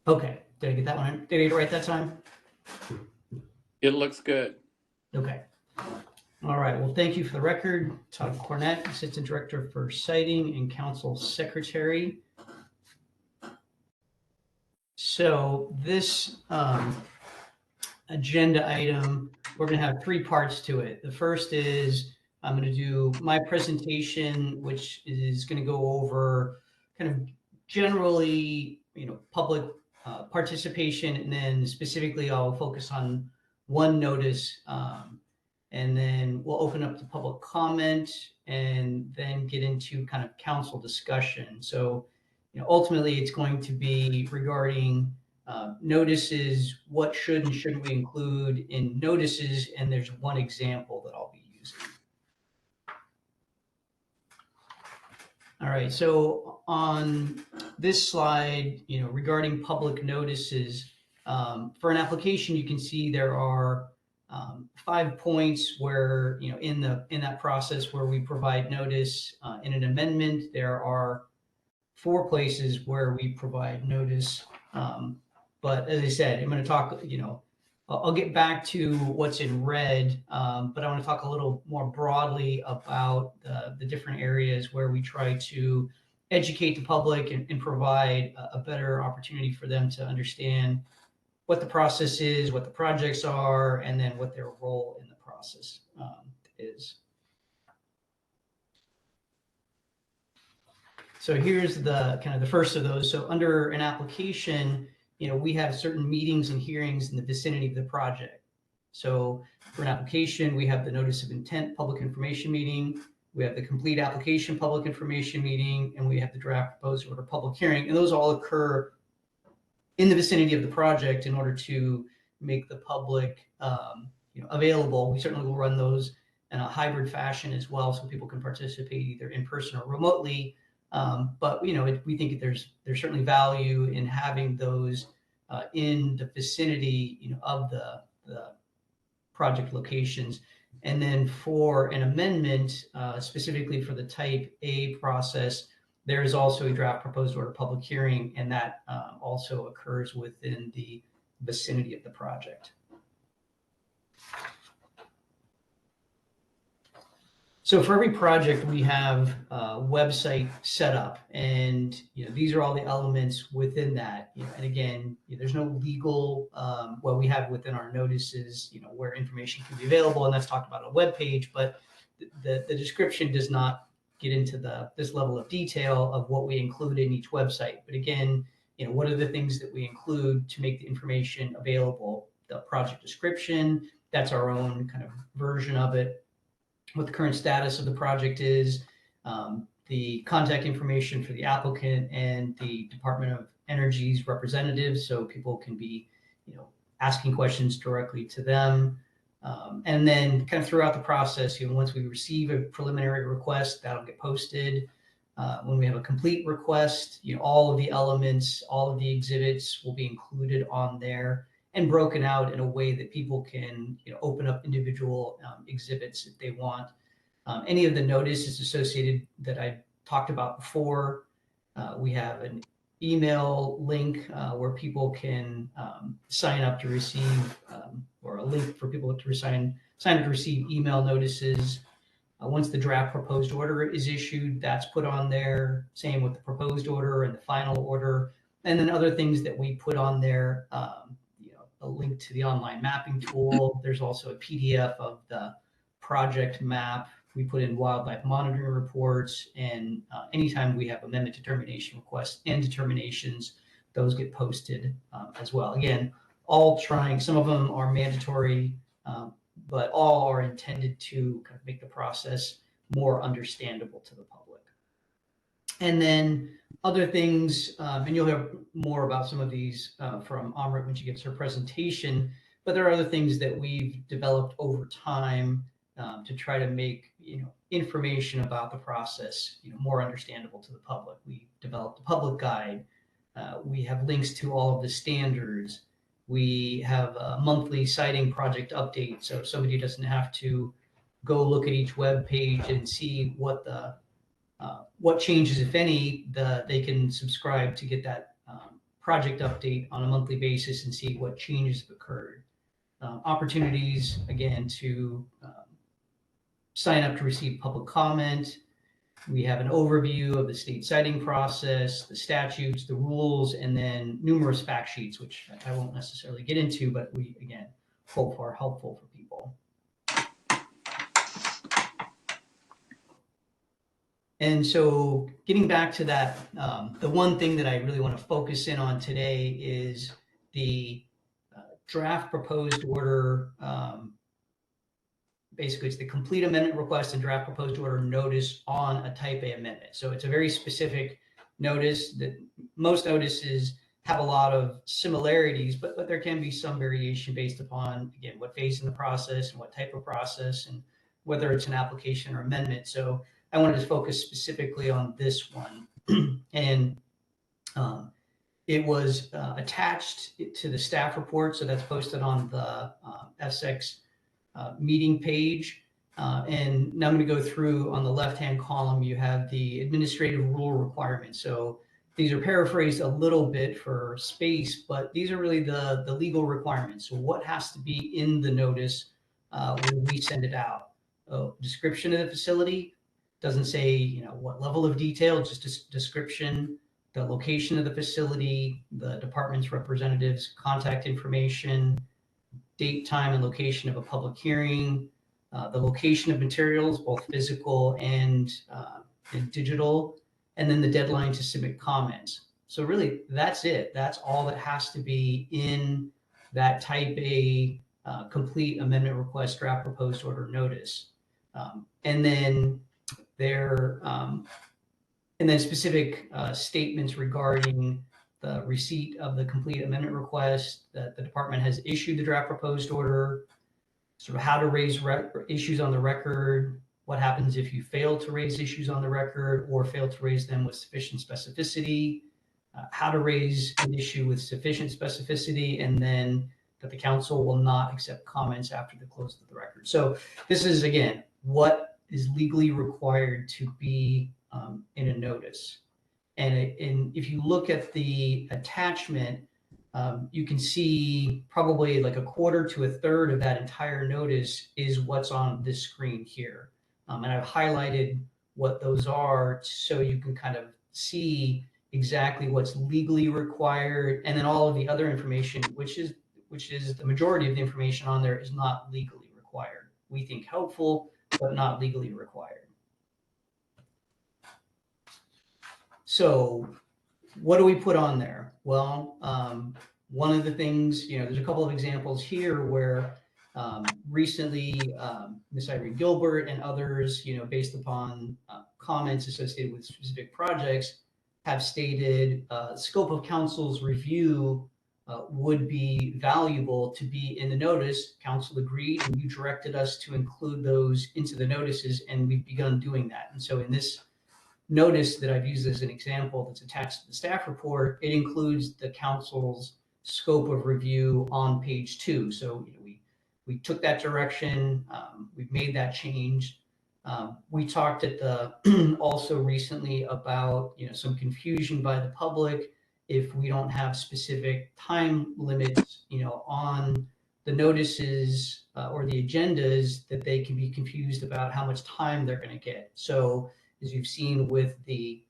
Okay, did I get that one? Did I get it right that time? It looks good. Okay. All right, well, thank you for the record. Todd Cornett, Assistant Director for Siting and Council Secretary. So this agenda item, we're going to have three parts to it. The first is I'm going to do my presentation, which is going to go over kind of generally, public participation, and then specifically I'll focus on one notice, and then we'll open up to public comment and then get into kind of council discussion. So, ultimately it's going to be regarding notices, what should and shouldn't we include in notices, and there's one example that I'll be using. All right, so on this slide, regarding public notices, for an application, you can see there are 5 points where, in that process where we provide notice. In an amendment, there are 4 places where we provide notice. But as I said, I'm going to talk, I'll get back to what's in red, but I want to talk a little more broadly about the different areas where we try to educate the public and provide a better opportunity for them to understand what the process is, what the projects are, and then what their role in the process is. So here's the kind of the first of those. So under an application, we have certain meetings and hearings in the vicinity of the project. So for an application, we have the notice of intent public information meeting, we have the complete application public information meeting, and we have the draft proposed order public hearing. And those all occur in the vicinity of the project in order to make the public available. We certainly will run those in a hybrid fashion as well, so people can participate either in person or remotely. But we think there's certainly value in having those in the vicinity of the project locations. And then for an amendment, specifically for the type A process, there is also a draft proposed order public hearing, and that also occurs within the vicinity of the project. So for every project, we have a website set up, and these are all the elements within that. And again, there's no legal. We have within our notices, where information can be available, and that's talked about on a web page. But the description does not get into this level of detail of what we include in each website. But again, what are the things that we include to make the information available? The project description, that's our own kind of version of it. What the current status of the project is, the contact information for the applicant and the Department of Energy's representatives, so people can be, asking questions directly to them. And then kind of throughout the process, once we receive a preliminary request, that'll get posted. When we have a complete request, all of the elements, all of the exhibits will be included on there and broken out in a way that people can open up individual exhibits if they want. Any of the notices associated that I talked about before, we have an email link where people can sign up to receive, or a link for people to sign up to receive email notices. Once the draft proposed order is issued, that's put on there. Same with the proposed order and the final order. And then other things that we put on there, a link to the online mapping tool. There's also a PDF of the project map. We put in wildlife monitoring reports, and anytime we have amendment determination requests and determinations, those get posted as well. Again, some of them are mandatory, but all are intended to kind of make the process more understandable to the public. And then other things, and you'll hear more about some of these from Amrit when she gives her presentation, but there are other things that we've developed over time to try to make information about the process more understandable to the public. We developed a public guide. We have links to all of the standards. We have a monthly siting project update, so somebody doesn't have to go look at each web page and see what changes, if any, they can subscribe to get that project update on a monthly basis and see what changes have occurred. Opportunities, again, to sign up to receive public comment. We have an overview of the state siting process, the statutes, the rules, and then numerous fact sheets, which I won't necessarily get into, but we, again, hope are helpful for people. And so getting back to that, the one thing that I really want to focus in on today is the draft proposed order. Basically, it's the complete amendment request and draft proposed order notice on a type A amendment. So it's a very specific notice that most notices have a lot of similarities, but there can be some variation based upon, again, what phase in the process and what type of process and whether it's an application or amendment. So I wanted to focus specifically on this one. And it was attached to the staff report. So that's posted on the FSEX meeting page. And now I'm going to go through on the left-hand column, you have the administrative rule requirements. So these are paraphrased a little bit for space, but these are really the legal requirements. So what has to be in the notice when we send it out? Description of the facility. Doesn't say, what level of detail, just a description, the location of the facility, the department's representatives' contact information, date, time, and location of a public hearing, the location of materials, both physical and digital, and then the deadline to submit comments. So really, that's it. That's all that has to be in that type A complete amendment request draft proposed order notice. And then specific statements regarding the receipt of the complete amendment request, that the department has issued the draft proposed order, sort of how to raise issues on the record, what happens if you fail to raise issues on the record or fail to raise them with sufficient specificity, how to raise an issue with sufficient specificity, and then that the council will not accept comments after the close of the record. So this is, again, what is legally required to be in a notice. And if you look at the attachment, you can see probably like a quarter to a third of that entire notice is what's on this screen here. And I've highlighted what those are so you can kind of see exactly what's legally required, and then all of the other information, which is the majority of the information on there, is not legally required. We think helpful, but not legally required. So what do we put on there? Well, one of the things, there's a couple of examples here where recently Ms. Irene Gilbert and others, based upon comments associated with specific projects, have stated scope of council's review would be valuable to be in the notice. Council agreed, and you directed us to include those into the notices, and we've begun doing that. And so in this notice that I've used as an example that's attached to the staff report, it includes the council's scope of review on page 2. So we took that direction, we've made that change. We talked at the also recently about some confusion by the public if we don't have specific time limits on the notices or the agendas, that they can be confused about how much time they're going to get. So as you've seen with the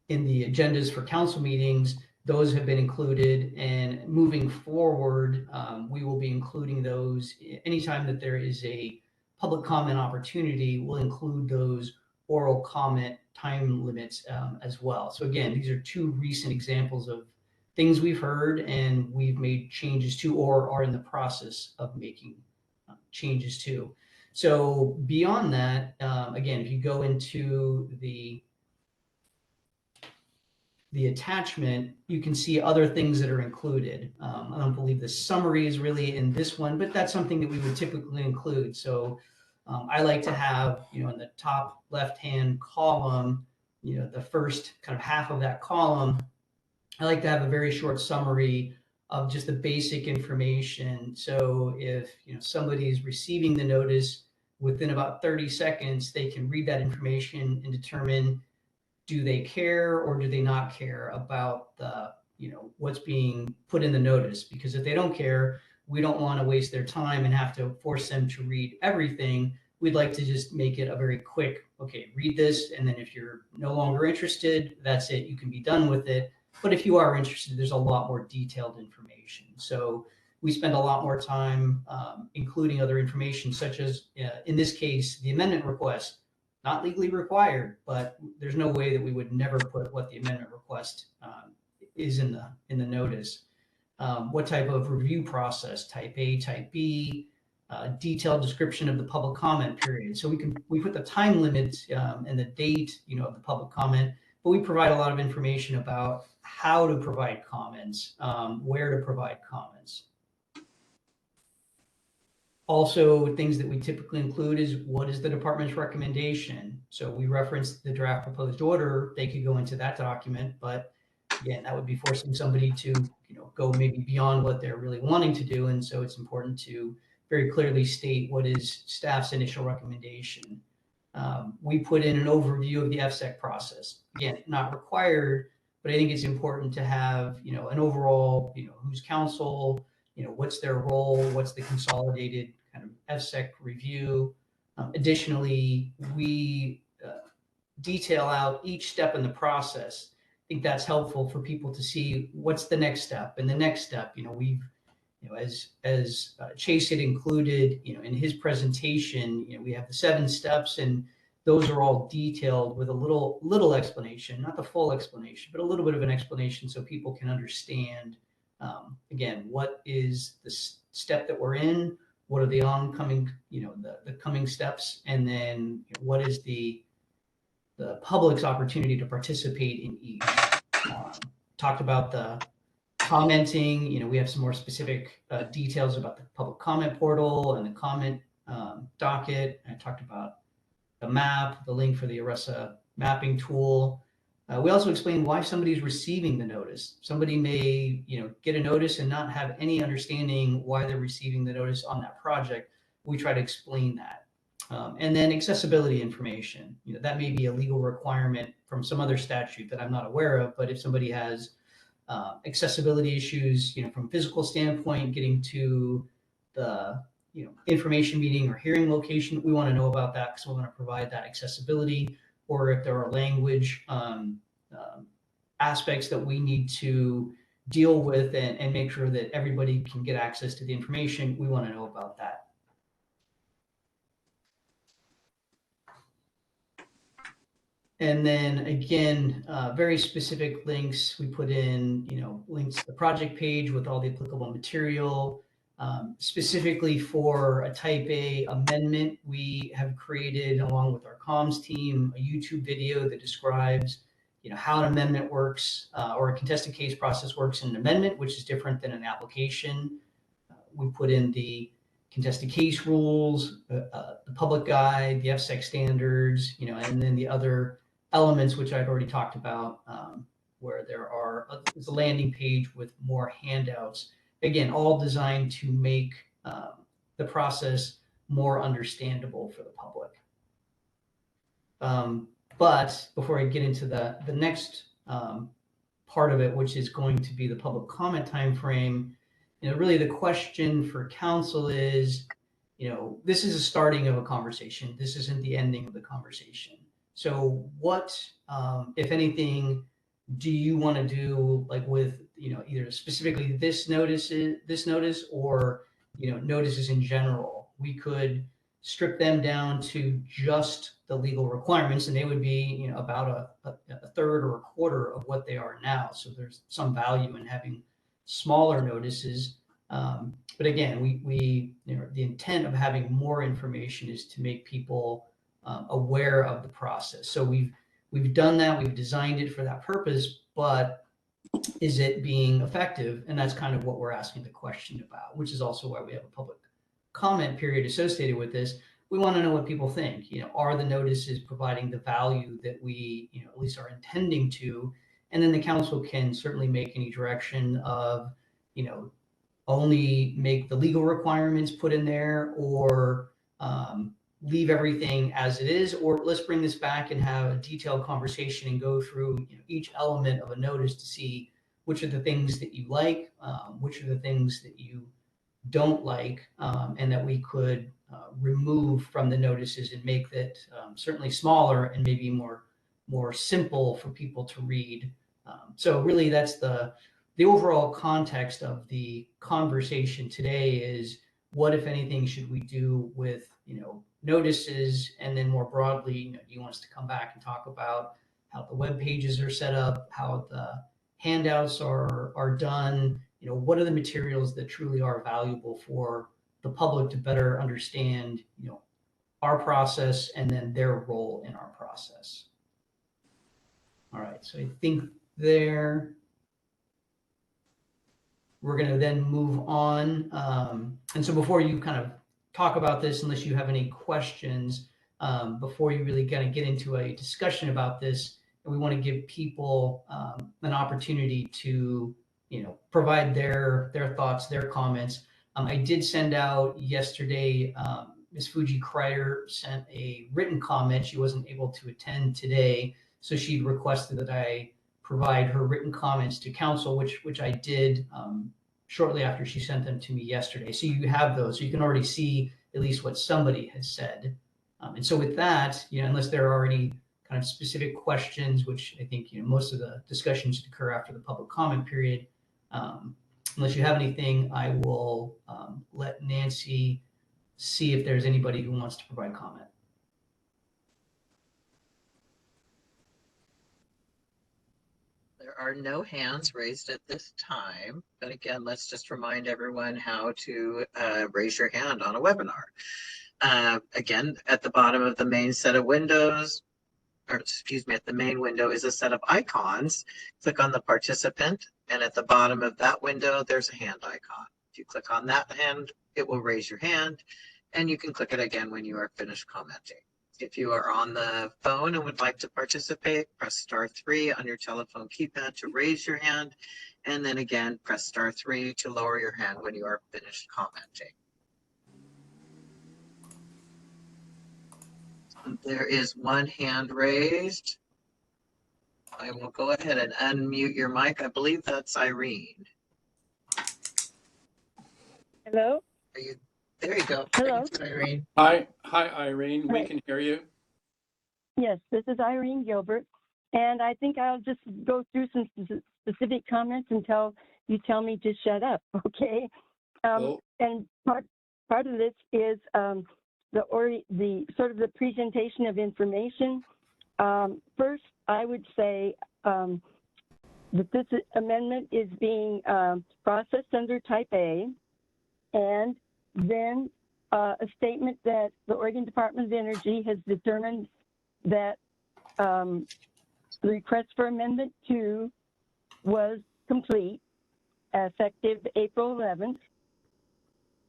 in the agendas for council meetings, those have been included, and moving forward, we will be including those anytime that there is a public comment opportunity. We'll include those oral comment time limits as well. So again, these are two recent examples of things we've heard and we've made changes to, or are in the process of making changes to. So beyond that, again, if you go into the attachment, you can see other things that are included. I don't believe the summary is really in this one, but that's something that we would typically include. So I like to have, in the top left-hand column, the first kind of half of that column, I like to have a very short summary of just the basic information. So if somebody is receiving the notice, within about 30 seconds, they can read that information and determine, do they care or do they not care about the what's being put in the notice? Because if they don't care, we don't want to waste their time and have to force them to read everything. We'd like to just make it a very quick, okay, read this, and then if you're no longer interested, that's it, you can be done with it. But if you are interested, there's a lot more detailed information. So we spend a lot more time including other information, such as, in this case, the amendment request, not legally required, but there's no way that we would never put what the amendment request is in the notice. What type of review process, type A, type B, detailed description of the public comment period. So we put the time limits and the date, of the public comment, but we provide a lot of information about how to provide comments, where to provide comments. Also, things that we typically include is, what is the department's recommendation? So we referenced the draft proposed order. They could go into that document, but again, that would be forcing somebody to go maybe beyond what they're really wanting to do. And so it's important to very clearly state what is staff's initial recommendation. We put in an overview of the FSEC process. Again, not required, but I think it's important to have an overall, who's counsel, what's their role, what's the consolidated kind of FSEC review. Additionally, we detail out each step in the process. I think that's helpful for people to see what's the next step and the next step. We've, as Chase had included, in his presentation, we have the 7 steps, and those are all detailed with a little explanation, not the full explanation, but a little bit of an explanation so people can understand, again, what is the step that we're in, what are the oncoming, the coming steps, and then what is the public's opportunity to participate in each. Talked about the commenting, we have some more specific details about the public comment portal and the comment docket. I talked about the map, the link for the ERESA mapping tool. We also explained why somebody's receiving the notice. Somebody may, get a notice and not have any understanding why they're receiving the notice on that project. We try to explain that. And then accessibility information, that may be a legal requirement from some other statute that I'm not aware of, but if somebody has accessibility issues, from a physical standpoint, getting to the information meeting or hearing location, we want to know about that because we want to provide that accessibility. Or if there are language aspects that we need to deal with and make sure that everybody can get access to the information, we want to know about that. And then again, very specific links. We put in, links to the project page with all the applicable material. Specifically for a type A amendment, we have created, along with our comms team, a YouTube video that describes, how an amendment works or a contested case process works in an amendment, which is different than an application. We put in the contested case rules, the public guide, the FSEC standards, and then the other elements, which I've already talked about, where there's a landing page with more handouts. Again, all designed to make the process more understandable for the public. But before I get into the next part of it, which is going to be the public comment timeframe, really the question for council is, this is a starting of a conversation. This isn't the ending of the conversation. So what, if anything, do you want to do, like with, either specifically this notice or, notices in general? We could strip them down to just the legal requirements, and they would be, about a third or a quarter of what they are now. So there's some value in having smaller notices. But again, we the intent of having more information is to make people aware of the process. So we've done that, we've designed it for that purpose, but is it being effective? And that's kind of what we're asking the question about, which is also why we have a public comment period associated with this. We want to know what people think. Are the notices providing the value that we, at least are intending to? And then the council can certainly make any direction of, only make the legal requirements put in there, or leave everything as it is, or let's bring this back and have a detailed conversation and go through each element of a notice to see which are the things that you like, which are the things that you don't like, and that we could remove from the notices and make that certainly smaller and maybe more simple for people to read. So really that's the overall context of the conversation today is, what, if anything, should we do with, notices? And then more broadly, do you want us to come back and talk about how the web pages are set up, how the handouts are done? What are the materials that truly are valuable for the public to better understand, our process and then their role in our process? All right, so I think there. We're going to then move on. And so before you kind of talk about this, unless you have any questions, before you really kind of get into a discussion about this, we want to give people an opportunity to, provide their thoughts, their comments. I did send out yesterday, Ms. Fuji Kreider sent a written comment. She wasn't able to attend today, so she requested that I provide her written comments to council, which I did shortly after she sent them to me yesterday. So you have those, so you can already see at least what somebody has said. And so with that, unless there are any kind of specific questions, which I think most of the discussion should occur after the public comment period. Unless you have anything, I will let Nancy see if there's anybody who wants to provide comment. are no hands raised at this time, but again, let's just remind everyone how to raise your hand on a webinar. Again, at the bottom of the main set of windows, or excuse me, at the main window is a set of icons. Click on the participant, and at the bottom of that window, there's a hand icon. If you click on that hand, it will raise your hand, and you can click it again when you are finished commenting. If you are on the phone and would like to participate, press *3 on your telephone keypad to raise your hand, and then again, press *3 to lower your hand when you are finished commenting. There is one hand raised. I will go ahead and unmute your mic. I believe that's Irene. Hello? Are you, there you go. Hello? Thank you, Irene. Hi, Irene. We Hi. can hear you. Yes, this is Irene Gilbert. And I think I'll just go through some specific comments until you tell me to shut up, okay? Cool. And part of this is the sort of the presentation of information. First, I would say that this amendment is being processed under Type A, and then a statement that the Oregon Department of Energy has determined that the request for Amendment 2 was complete, effective April 11th.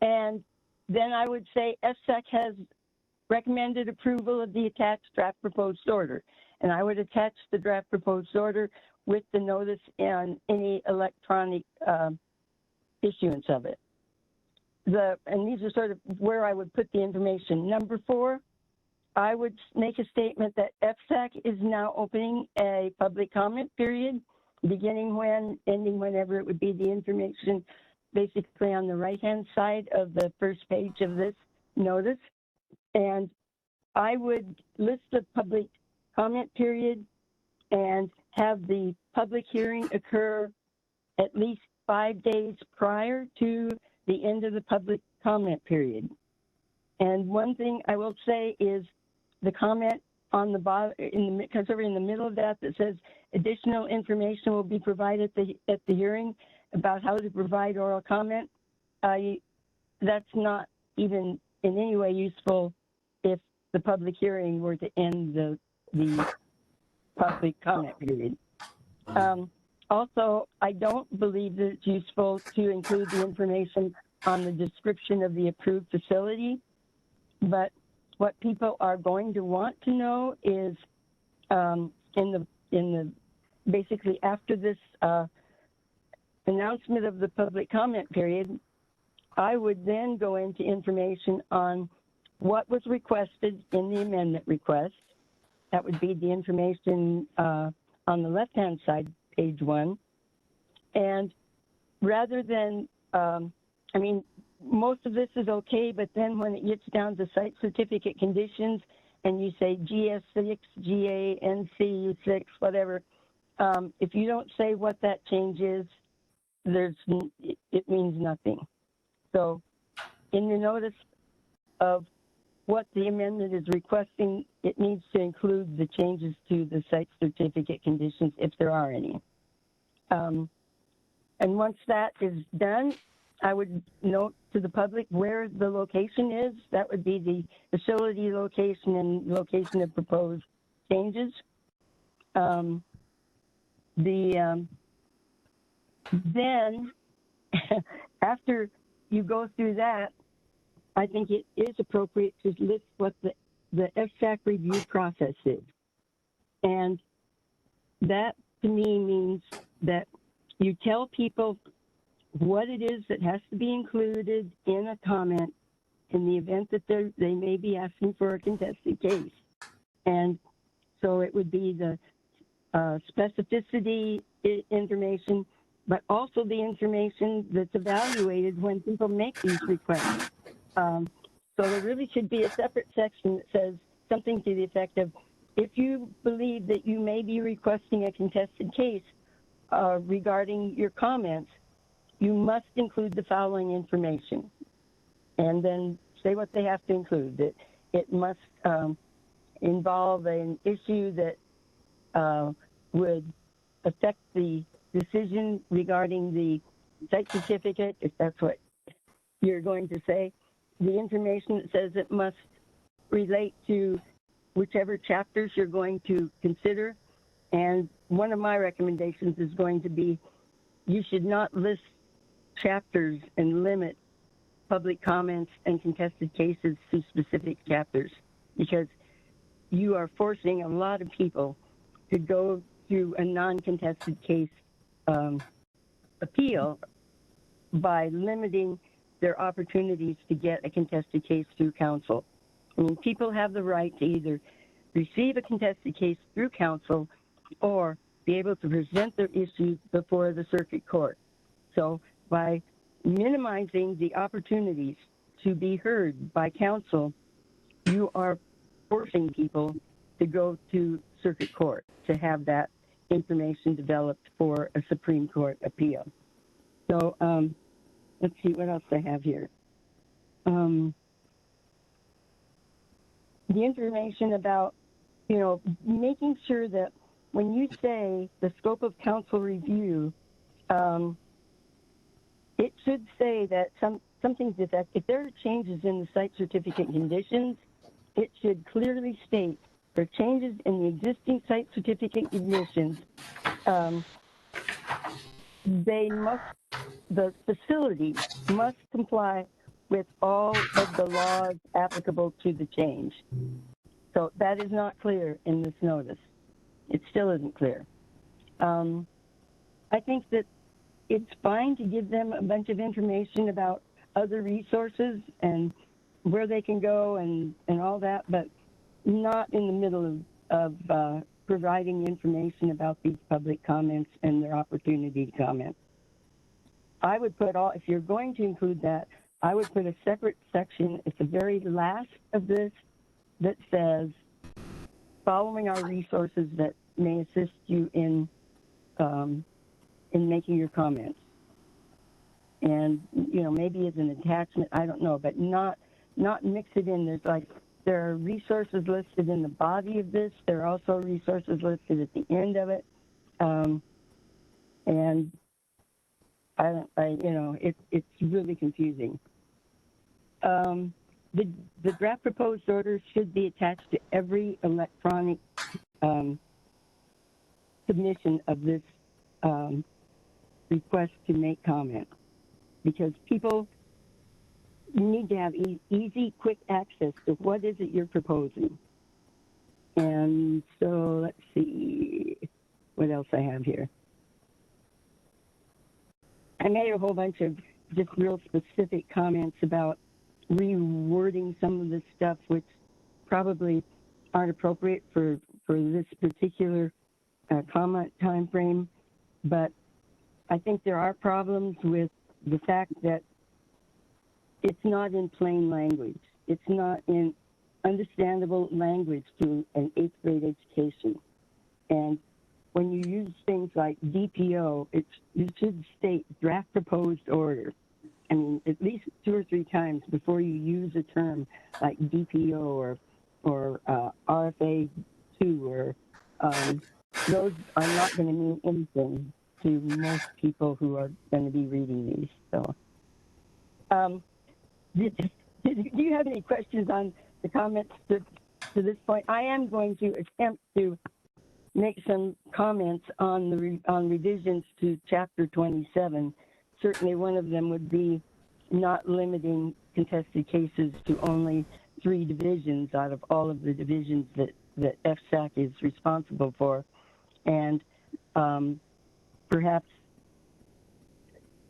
And then I would say FSEC has recommended approval of the attached draft proposed order. And I would attach the draft proposed order with the notice and any electronic issuance of it. And these are sort of where I would put the information. Number 4, I would make a statement that FSAC is now opening a public comment period, beginning when, ending whenever. It would be the information basically on the right-hand side of the first page of this notice. And I would list the public comment period and have the public hearing occur at least 5 days prior to the end of the public comment period. And one thing I will say is the comment on the bottom, comes over in the middle of that says additional information will be provided at the hearing about how to provide oral comment. That's not even in any way useful if the public hearing were to end the public comment period. Also, I don't believe that it's useful to include the information on the description of the approved facility, but what people are going to want to know is basically after this announcement of the public comment period, I would then go into information on what was requested in the amendment request. That would be the information on the left-hand side, page 1. And rather than, I mean, most of this is okay, but then when it gets down to site certificate conditions and you say GS6, GA, NC6, whatever, if you don't say what that change is, it means nothing. So in the notice of what the amendment is requesting, it needs to include the changes to the site certificate conditions if there are any. And once that is done, I would note to the public where the location is. That would be the facility location and location of proposed changes. Then, after you go through that, I think it is appropriate to list what the FSAC review process is. And that, to me, means that you tell people what it is that has to be included in a comment in the event that they may be asking for a contested case. And so it would be the specificity information, but also the information that's evaluated when people make these requests. So there really should be a separate section that says something to the effect of, if you believe that you may be requesting a contested case regarding your comments, you must include the following information. And then say what they have to include. That it must involve an issue that would affect the decision regarding the site certificate, if that's what you're going to say. The information that says it must relate to whichever chapters you're going to consider. And one of my recommendations is going to be, you should not list chapters and limit public comments and contested cases to specific chapters, because you are forcing a lot of people to go through a non-contested case appeal by limiting their opportunities to get a contested case through counsel. I mean, people have the right to either receive a contested case through counsel or be able to present their issues before the circuit court. So by minimizing the opportunities to be heard by counsel, you are forcing people to go to circuit court to have that information developed for a Supreme Court appeal. So let's see what else I have here. The information about, making sure that when you say the scope of counsel review, it should say that something to that if there are changes in the site certificate conditions, it should clearly state for changes in the existing site certificate conditions, the facility must comply with all of the laws applicable to the change. So that is not clear in this notice. It still isn't clear. I think that it's fine to give them a bunch of information about other resources and where they can go and all that, but not in the middle of providing information about these public comments and their opportunity to comment. I would put if you're going to include that, I would put a separate section at the very last of this that says, following our resources that may assist you in making your comments. And, maybe as an attachment, I don't know, but not mix it in. There are resources listed in the body of this. There are also resources listed at the end of it. And it's really confusing. The draft proposed order should be attached to every electronic submission of this request to make comment, because people need to have easy, quick access to what is it you're proposing. And so let's see what else I have here. I made a whole bunch of just real specific comments about rewording some of this stuff, which probably aren't appropriate for this particular comment time frame. But I think there are problems with the fact that it's not in plain language. It's not in understandable language to an 8th grade education. And when you use things like DPO, you should state draft proposed order. I mean, at least 2 or 3 times before you use a term like DPO or RFA 2 or those are not going to mean anything to most people who are going to be reading these. So, do you have any questions on the comments to this point? I am going to attempt to make some comments on revisions to Chapter 27. Certainly, one of them would be not limiting contested cases to only 3 divisions out of all of the divisions that FSAC is responsible for, and perhaps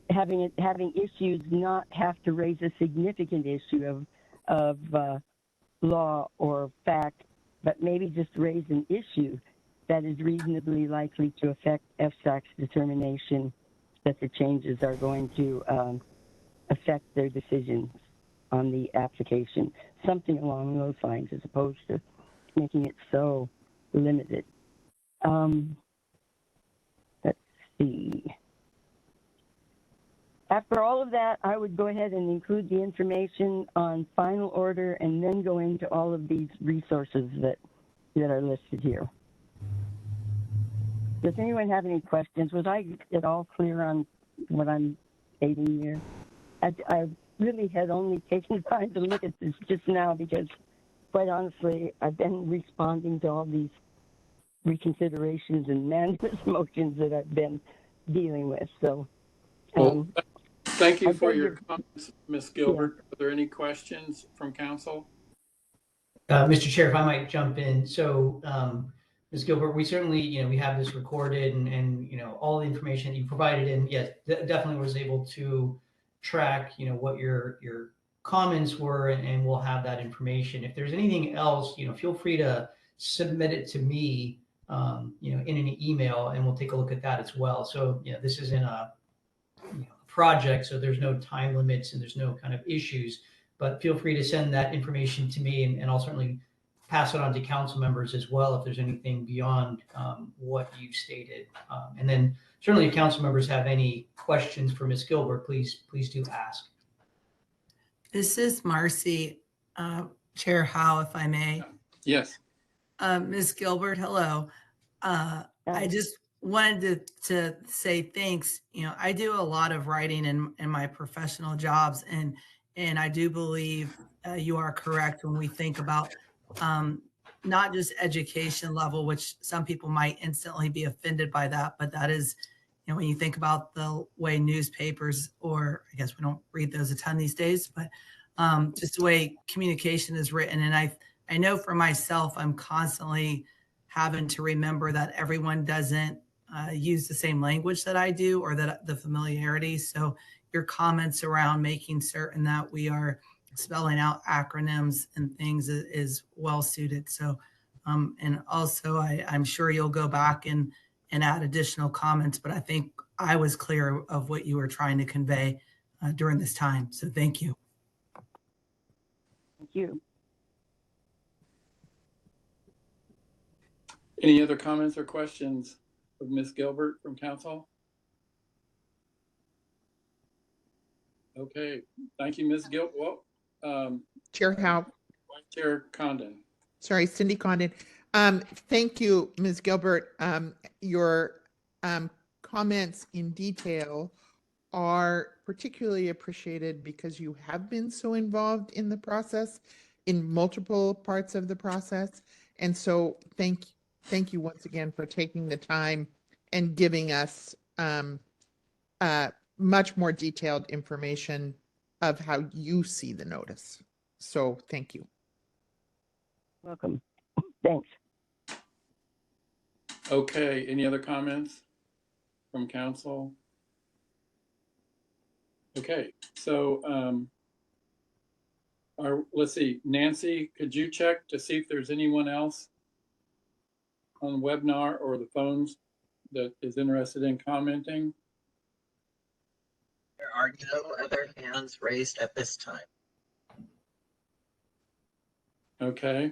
having issues not have to raise a significant issue of law or fact, but maybe just raise an issue that is reasonably likely to affect FSAC's determination that the changes are going to affect their decisions on the application. Something along those lines, as opposed to making it so limited. Let's see. After all of that, I would go ahead and include the information on final order and then go into all of these resources that are listed here. Does anyone have any questions? Was I at all clear on what I'm stating here? I really had only taken time to look at this just now because, quite honestly, I've been responding to all these reconsiderations and mandamus motions that I've been dealing with. So, Well, thank you I for beg your your- comments, Ms. Gilbert. Are there any questions from council? Mr. Chair, if I might jump in. So, Ms. Gilbert, we certainly, we have this recorded and all the information that you provided, and yes, definitely was able to track, what your comments were, and we'll have that information. If there's anything else, feel free to submit it to me, in an email, and we'll take a look at that as well. So, this isn't a project, so there's no time limits and there's no kind of issues, but feel free to send that information to me, and I'll certainly pass it on to council members as well if there's anything beyond what you stated. And then certainly if council members have any questions for Ms. Gilbert, please do ask. This is Marcy, Chair Howe, if I may. Yes. Ms. Gilbert, hello. I just wanted to say thanks. I do a lot of writing in my professional jobs, and I do believe you are correct when we think about not just education level, which some people might instantly be offended by that, but that is, when you think about the way newspapers, or I guess we don't read those a ton these days, but just the way communication is written. And I know for myself, I'm constantly having to remember that everyone doesn't use the same language that I do, or that the familiarity. So your comments around making certain that we are spelling out acronyms and things is well suited. So, and also I'm sure you'll go back and add additional comments, but I think I was clear of what you were trying to convey during this time. So thank you. Thank you. Any other comments or questions of Ms. Gilbert from council? Okay, thank you, Ms. Gilbert. Well, Chair Howe. Vice Chair Condon. Sorry, Cindy Condon. Thank you, Ms. Gilbert. Your comments in detail are particularly appreciated because you have been so involved in the process, in multiple parts of the process. And so thank you once again for taking the time and giving us much more detailed information of how you see the notice. So thank you. Welcome. Thanks. Okay, any other comments from council? Okay, so let's see, Nancy, could you check to see if there's anyone else on the webinar or the phones that is interested in commenting? There are no other hands raised at this time. Okay.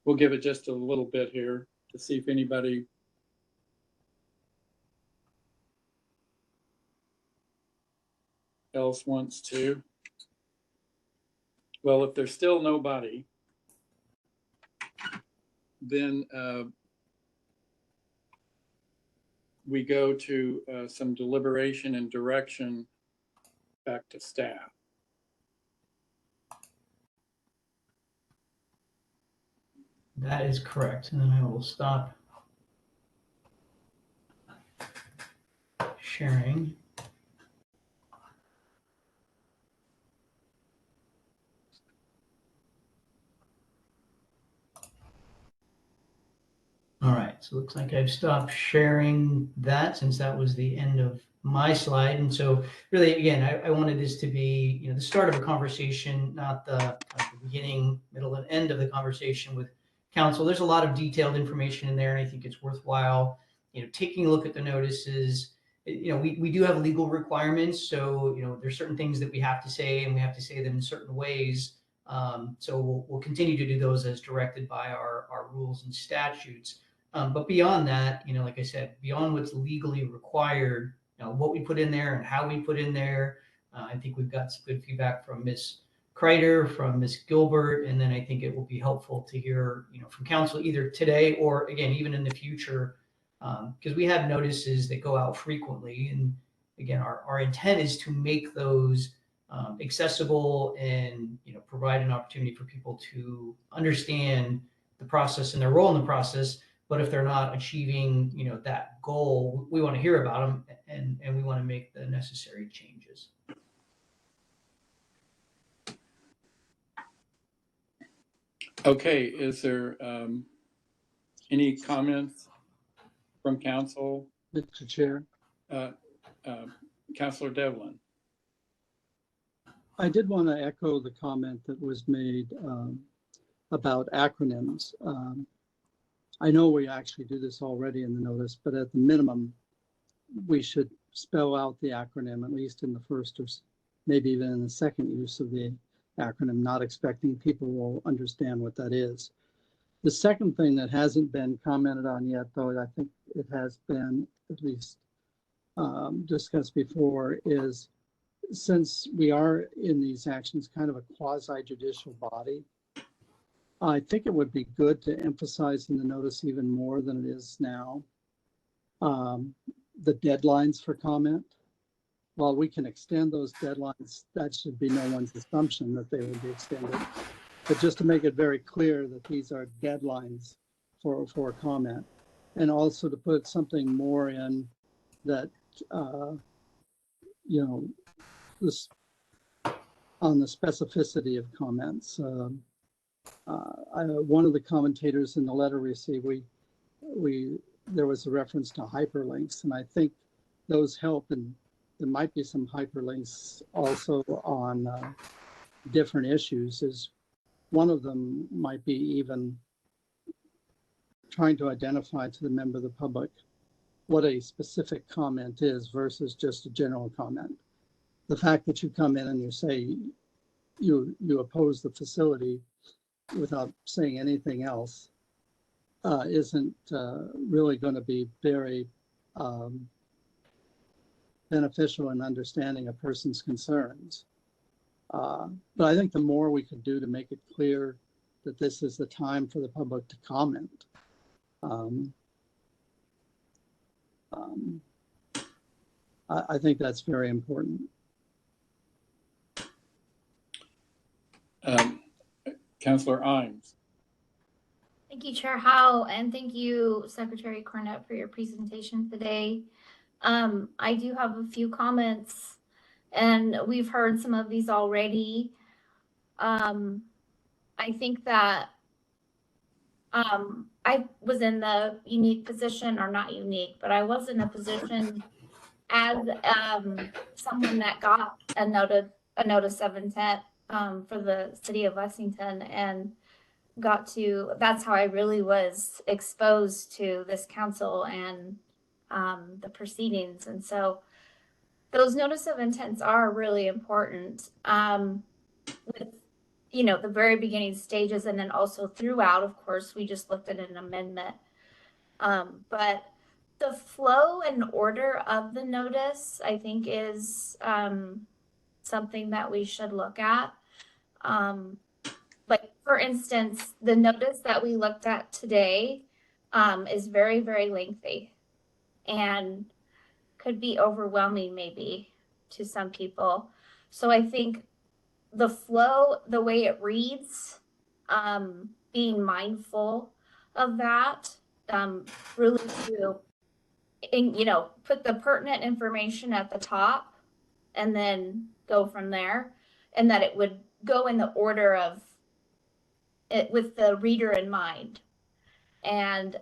We'll give it just a little bit here to see if anybody else wants to. Well, if there's still nobody, then we go to some deliberation and direction back to staff. That is correct. And then I will stop sharing. All right, so it looks like I've stopped sharing that since that was the end of my slide. And so really, again, I wanted this to be, the start of a conversation, not the beginning, middle, and end of the conversation with council. There's a lot of detailed information in there, and I think it's worthwhile, taking a look at the notices. We do have legal requirements, so there's certain things that we have to say, and we have to say them in certain ways. So we'll continue to do those as directed by our rules and statutes. But beyond that, like I said, beyond what's legally required, what we put in there and how we put in there, I think we've got some good feedback from Ms. Kreider, from Ms. Gilbert, and then I think it will be helpful to hear, from council either today or again, even in the future, because we have notices that go out frequently. And again, our intent is to make those accessible and, provide an opportunity for people to understand the process and their role in the process. But if they're not achieving, that goal, we want to hear about them and we want to make the necessary changes. Okay, is there any comments from council? Mr. Chair, Councilor Devlin. I did want to echo the comment that was made about acronyms. I know we actually do this already in the notice, but at the minimum, we should spell out the acronym, at least in the first or maybe even in the second use of the acronym, not expecting people will understand what that is. The second thing that hasn't been commented on yet, though I think it has been at least discussed before, is since we are in these actions kind of a quasi-judicial body, I think it would be good to emphasize in the notice even more than it is now, the deadlines for comment. While we can extend those deadlines, that should be no one's assumption that they would be extended. But just to make it very clear that these are deadlines for comment, and also to put something more in that, this on the specificity of comments. One of the commentators in the letter received, there was a reference to hyperlinks, and I think those help, and there might be some hyperlinks also on different issues. Is one of them might be even trying to identify to the member of the public what a specific comment is versus just a general comment. The fact that you come in and you say you oppose the facility without saying anything else isn't really going to be very beneficial in understanding a person's concerns. But I think the more we could do to make it clear that this is the time for the public to comment, I think that's very important. Councilor Imes. Thank you, Chair Howe, and thank you, Secretary Cornett, for your presentation today. I do have a few comments, and we've heard some of these already. I think that I was in the unique position, or not unique, but I was in a position as someone that got a notice of intent for the city of Lexington, and that's how I really was exposed to this council and the proceedings. And so those notice of intents are really important with, the very beginning stages, and then also throughout. Of course, we just looked at an amendment. But the flow and order of the notice, I think, is something that we should look at. Like, for instance, the notice that we looked at today is very, very lengthy and could be overwhelming maybe to some people. So I think the flow, the way it reads, being mindful of that, really to, put the pertinent information at the top and then go from there, and that it would go in the order of it with the reader in mind, and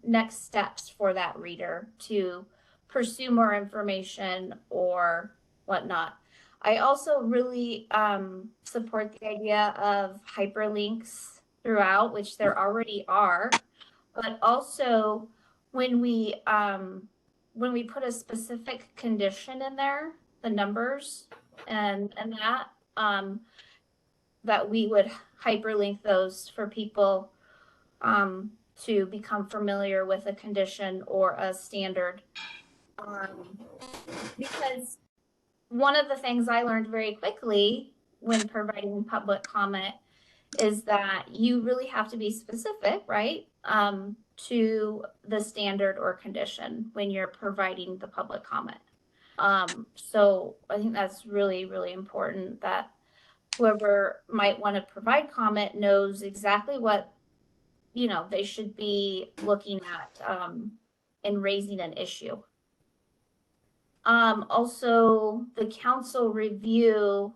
next steps for that reader to pursue more information or whatnot. I also really support the idea of hyperlinks throughout, which there already are, but also when we put a specific condition in there, the numbers and that we would hyperlink those for people to become familiar with a condition or a standard. Because one of the things I learned very quickly when providing public comment is that you really have to be specific, right? To the standard or condition when you're providing the public comment. So I think that's really, really important that whoever might want to provide comment knows exactly what, you know, they should be looking at in raising an issue. Also, the council review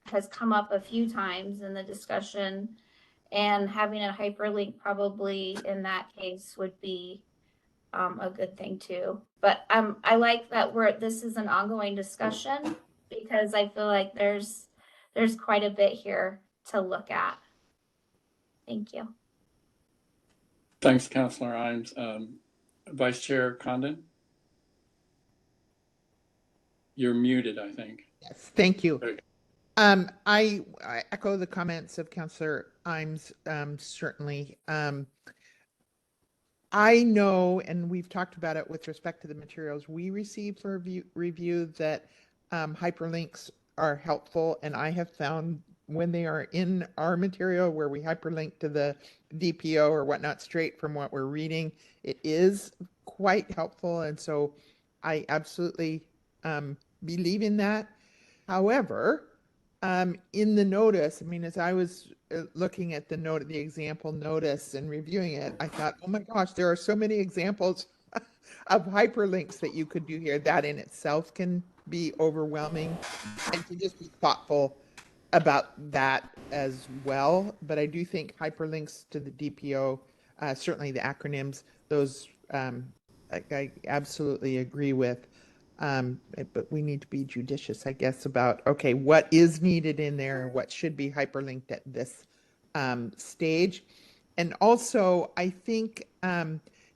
has come up a few times in the discussion, and having a hyperlink probably in that case would be a good thing too. But I like that this is an ongoing discussion because I feel like there's quite a bit here to look at. Thank you. Thanks, Councilor Imes. Vice Chair Condon? You're muted, I think. Yes, thank you. Okay. I echo the comments of Councillor Imes, certainly. I know, and we've talked about it with respect to the materials we received for review, that hyperlinks are helpful, and I have found when they are in our material where we hyperlink to the DPO or whatnot straight from what we're reading, it is quite helpful, and so I absolutely believe in that. However, in the notice, I mean, as I was looking at the example notice and reviewing it, I thought, oh my gosh, there are so many examples of hyperlinks that you could do here. That in itself can be overwhelming, and to just be thoughtful about that as well. But I do think hyperlinks to the DPO, certainly the acronyms, those I absolutely agree with. But we need to be judicious, I guess, about, okay, what is needed in there and what should be hyperlinked at this stage. And also, I think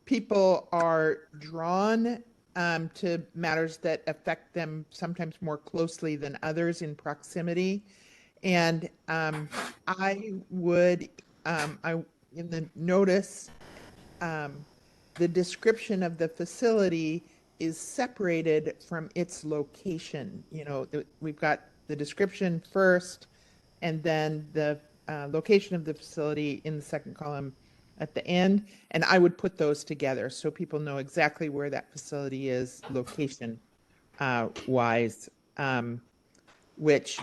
people are drawn to matters that affect them sometimes more closely than others in proximity. And I would, in the notice, the description of the facility is separated from its location. You know, we've got the description first, and then the location of the facility in the second column at the end. And I would put those together so people know exactly where that facility is location wise, which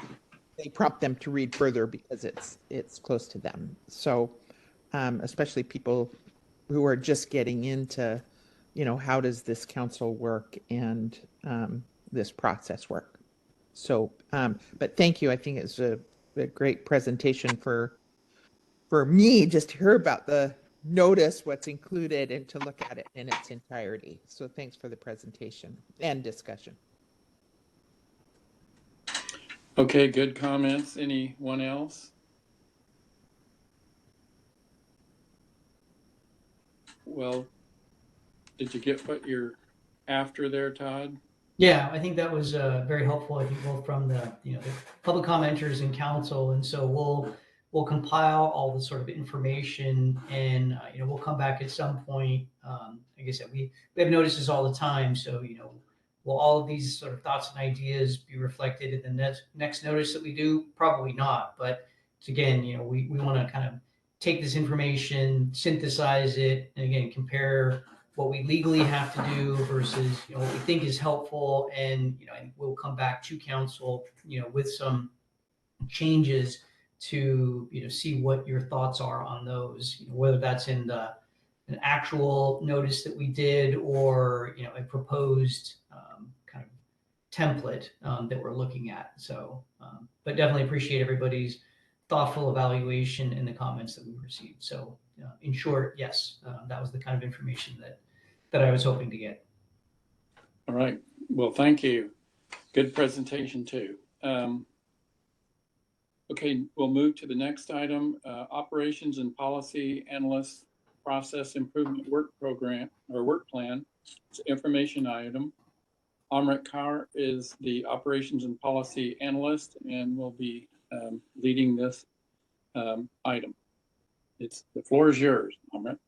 they prompt them to read further because it's close to them. So especially people who are just getting into, you know, how does this council work and this process work? So, but thank you. I think it's a great presentation for me just to hear about the notice, what's included, and to look at it in its entirety. So thanks for the presentation and discussion. Okay, good comments. Anyone else? Well, did you get what you're after there, Todd? Yeah, I think that was very helpful. I think both from the the public commenters and council, and so we'll compile all the sort of information, and we'll come back at some point. Like I said, we have notices all the time, so will all of these sort of thoughts and ideas be reflected in the next notice that we do? Probably not, but again, we want to kind of take this information, synthesize it, and again compare what we legally have to do versus what we think is helpful, and and we'll come back to council with some changes to see what your thoughts are on those, whether that's in an actual notice that we did or a proposed kind of template that we're looking at. So but definitely appreciate everybody's thoughtful evaluation in the comments that we received. So in short, yes, that was the kind of information that I was hoping to get. All right. Well, thank you. Good presentation too. Okay, we'll move to the next item, Operations and Policy Analyst Process Improvement Work Program or Work Plan. It's an information item. Amrit Kaur is the Operations and Policy Analyst and will be leading this item. The floor is yours, Amrit.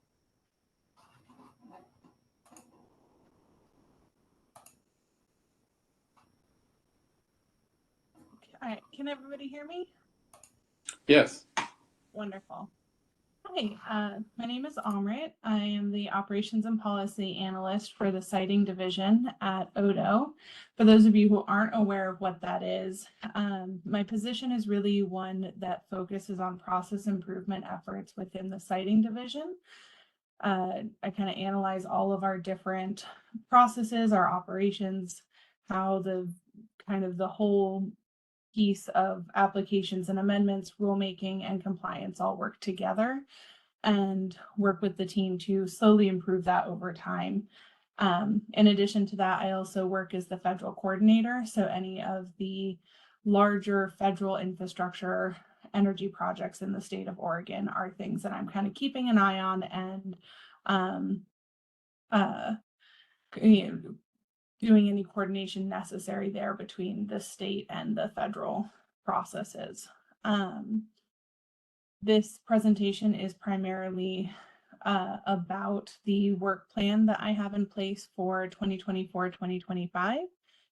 All right, can everybody hear me? Yes. Wonderful. Hi, my name is Amrit. I am the Operations and Policy Analyst for the Siting Division at Odo. For those of you who aren't aware of what that is, my position is really one that focuses on process improvement efforts within the Siting Division. I kind of analyze all of our different processes, our operations, how the kind of the whole piece of applications and amendments, rulemaking, and compliance all work together, and work with the team to slowly improve that over time. In addition to that, I also work as the federal coordinator. So any of the larger federal infrastructure energy projects in the state of Oregon are things that I'm kind of keeping an eye on and doing any coordination necessary there between the state and the federal processes. This presentation is primarily about the work plan that I have in place for 2024-2025, as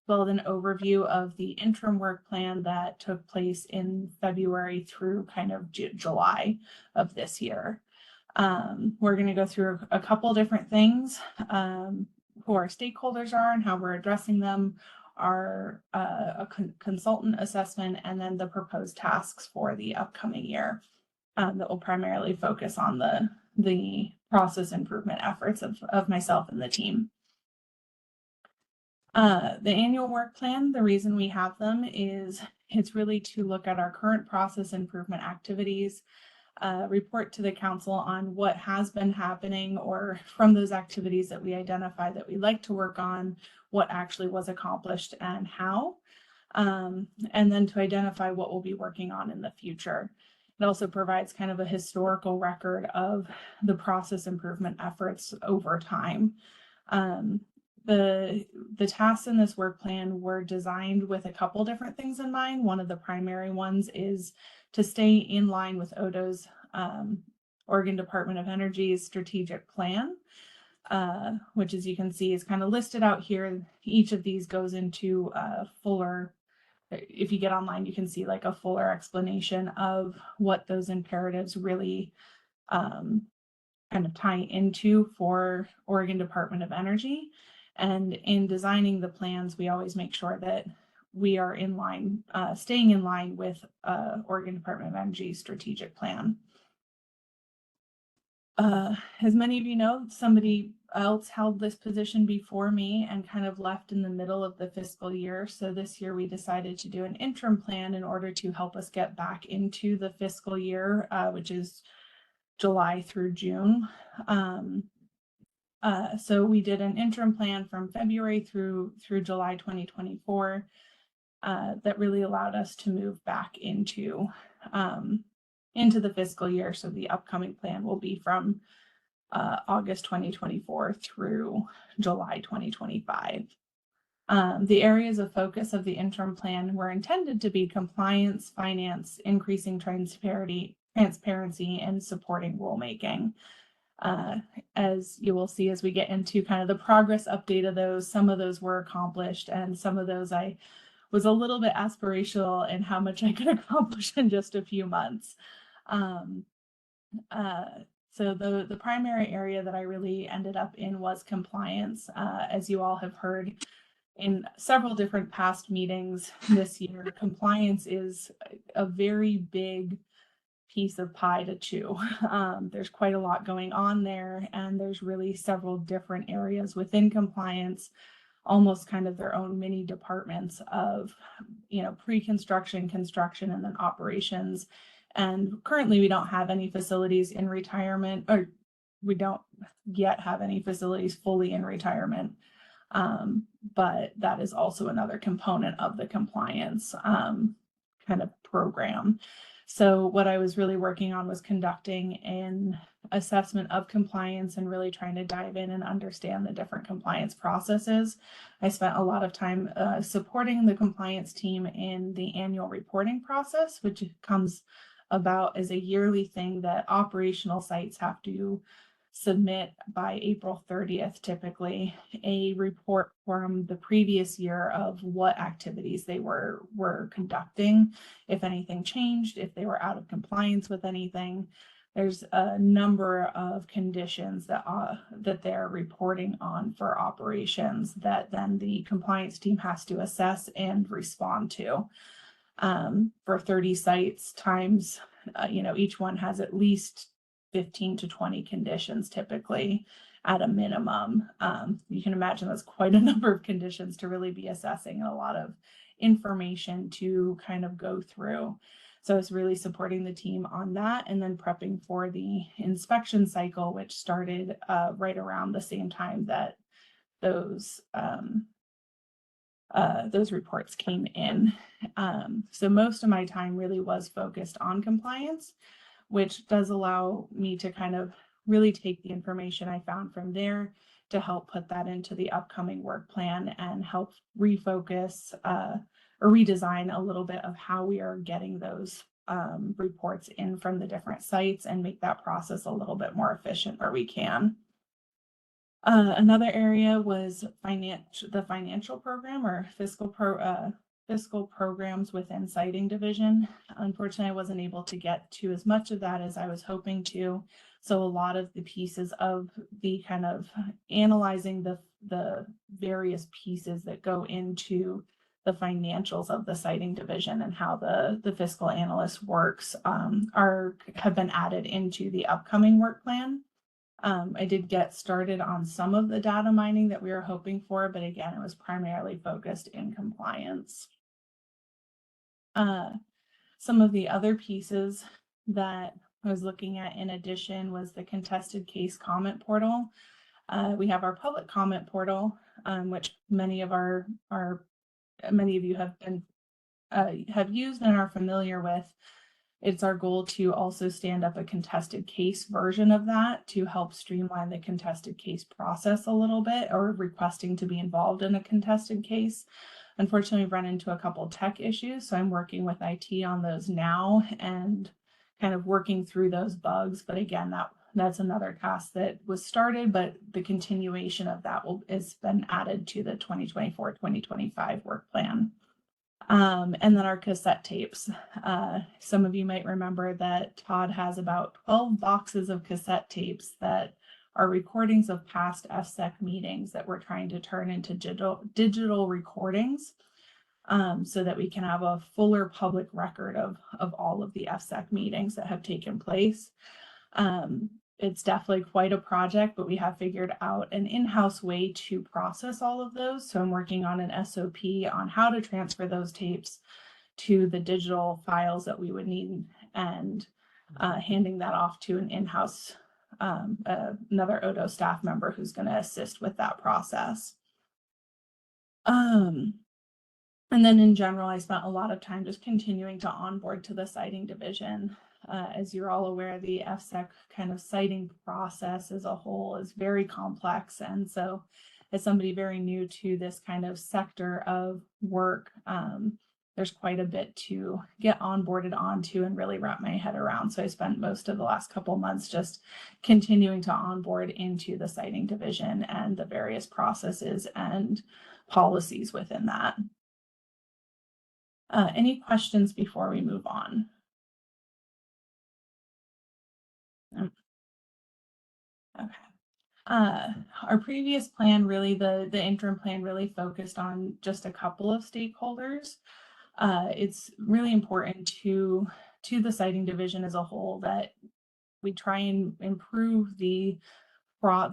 well as an overview of the interim work plan that took place in February through kind of July of this year. We're going to go through a couple different things. Who our stakeholders are and how we're addressing them, our consultant assessment, and then the proposed tasks for the upcoming year that will primarily focus on the process improvement efforts of myself and the team. The annual work plan, the reason we have them is it's really to look at our current process improvement activities, report to the council on what has been happening or from those activities that we identify that we like to work on, what actually was accomplished and how, and then to identify what we'll be working on in the future. It also provides kind of a historical record of the process improvement efforts over time. The tasks in this work plan were designed with a couple different things in mind. One of the primary ones is to stay in line with Odo's Oregon Department of Energy's strategic plan, which, as you can see, is kind of listed out here. Each of these goes into a fuller, if you get online, you can see like a fuller explanation of what those imperatives really kind of tie into for Oregon Department of Energy. And in designing the plans, we always make sure that we are in line, staying in line with Oregon Department of Energy's strategic plan. As many of you know, somebody else held this position before me and kind of left in the middle of the fiscal year. So this year we decided to do an interim plan in order to help us get back into the fiscal year, which is July through June. So we did an interim plan from February through July 2024 that really allowed us to move back into the fiscal year. So the upcoming plan will be from August 2024 through July 2025. The areas of focus of the interim plan were intended to be compliance, finance, increasing transparency, and supporting rulemaking. As you will see as we get into kind of the progress update of those, some of those were accomplished and some of those I was a little bit aspirational in how much I could accomplish in just a few months. So the primary area that I really ended up in was compliance. As you all have heard in several different past meetings this year, compliance is a very big piece of pie to chew. There's quite a lot going on there, and there's really several different areas within compliance, almost kind of their own mini departments of, pre-construction, construction, and then operations. And currently we don't have any facilities in retirement, or we don't yet have any facilities fully in retirement. But that is also another component of the compliance kind of program. So what I was really working on was conducting an assessment of compliance and really trying to dive in and understand the different compliance processes. I spent a lot of time supporting the compliance team in the annual reporting process, which comes about as a yearly thing that operational sites have to submit by April 30th, typically, a report from the previous year of what activities they were conducting, if anything changed, if they were out of compliance with anything. There's a number of conditions that they're reporting on for operations that then the compliance team has to assess and respond to. For 30 sites times, each one has at least 15 to 20 conditions typically at a minimum. You can imagine that's quite a number of conditions to really be assessing and a lot of information to kind of go through. So it's really supporting the team on that and then prepping for the inspection cycle, which started right around the same time that those reports came in. So most of my time really was focused on compliance, which does allow me to kind of really take the information I found from there to help put that into the upcoming work plan and help refocus or redesign a little bit of how we are getting those reports in from the different sites and make that process a little bit more efficient where we can. Another area was the financial program or fiscal programs within siting division. Unfortunately, I wasn't able to get to as much of that as I was hoping to. So a lot of the pieces of the kind of analyzing the various pieces that go into the financials of the siting division and how the fiscal analyst works have been added into the upcoming work plan. I did get started on some of the data mining that we were hoping for, but again, it was primarily focused in compliance. Some of the other pieces that I was looking at in addition was the contested case comment portal. We have our public comment portal, which many of you have used and are familiar with. It's our goal to also stand up a contested case version of that to help streamline the contested case process a little bit, or requesting to be involved in a contested case. Unfortunately, we've run into a couple tech issues, so I'm working with IT on those now and kind of working through those bugs. But again, that's another task that was started, but the continuation of that has been added to the 2024-2025 work plan. And then our cassette tapes. Some of you might remember that Todd has about 12 boxes of cassette tapes that are recordings of past FSEC meetings that we're trying to turn into digital recordings, so that we can have a fuller public record of all of the FSEC meetings that have taken place. It's definitely quite a project, but we have figured out an in-house way to process all of those. So I'm working on an SOP on how to transfer those tapes to the digital files that we would need, and handing that off to an in-house, another Odo staff member who's going to assist with that process. And then in general, I spent a lot of time just continuing to onboard to the siting division. As you're all aware, the FSEC kind of siting process as a whole is very complex. And so as somebody very new to this kind of sector of work, there's quite a bit to get onboarded onto and really wrap my head around. So I spent most of the last couple months just continuing to onboard into the siting division and the various processes and policies within that. Any questions before we move on? Okay. Our previous plan, really, the interim plan really focused on just a couple of stakeholders. It's really important to the siting division as a whole that we try and improve the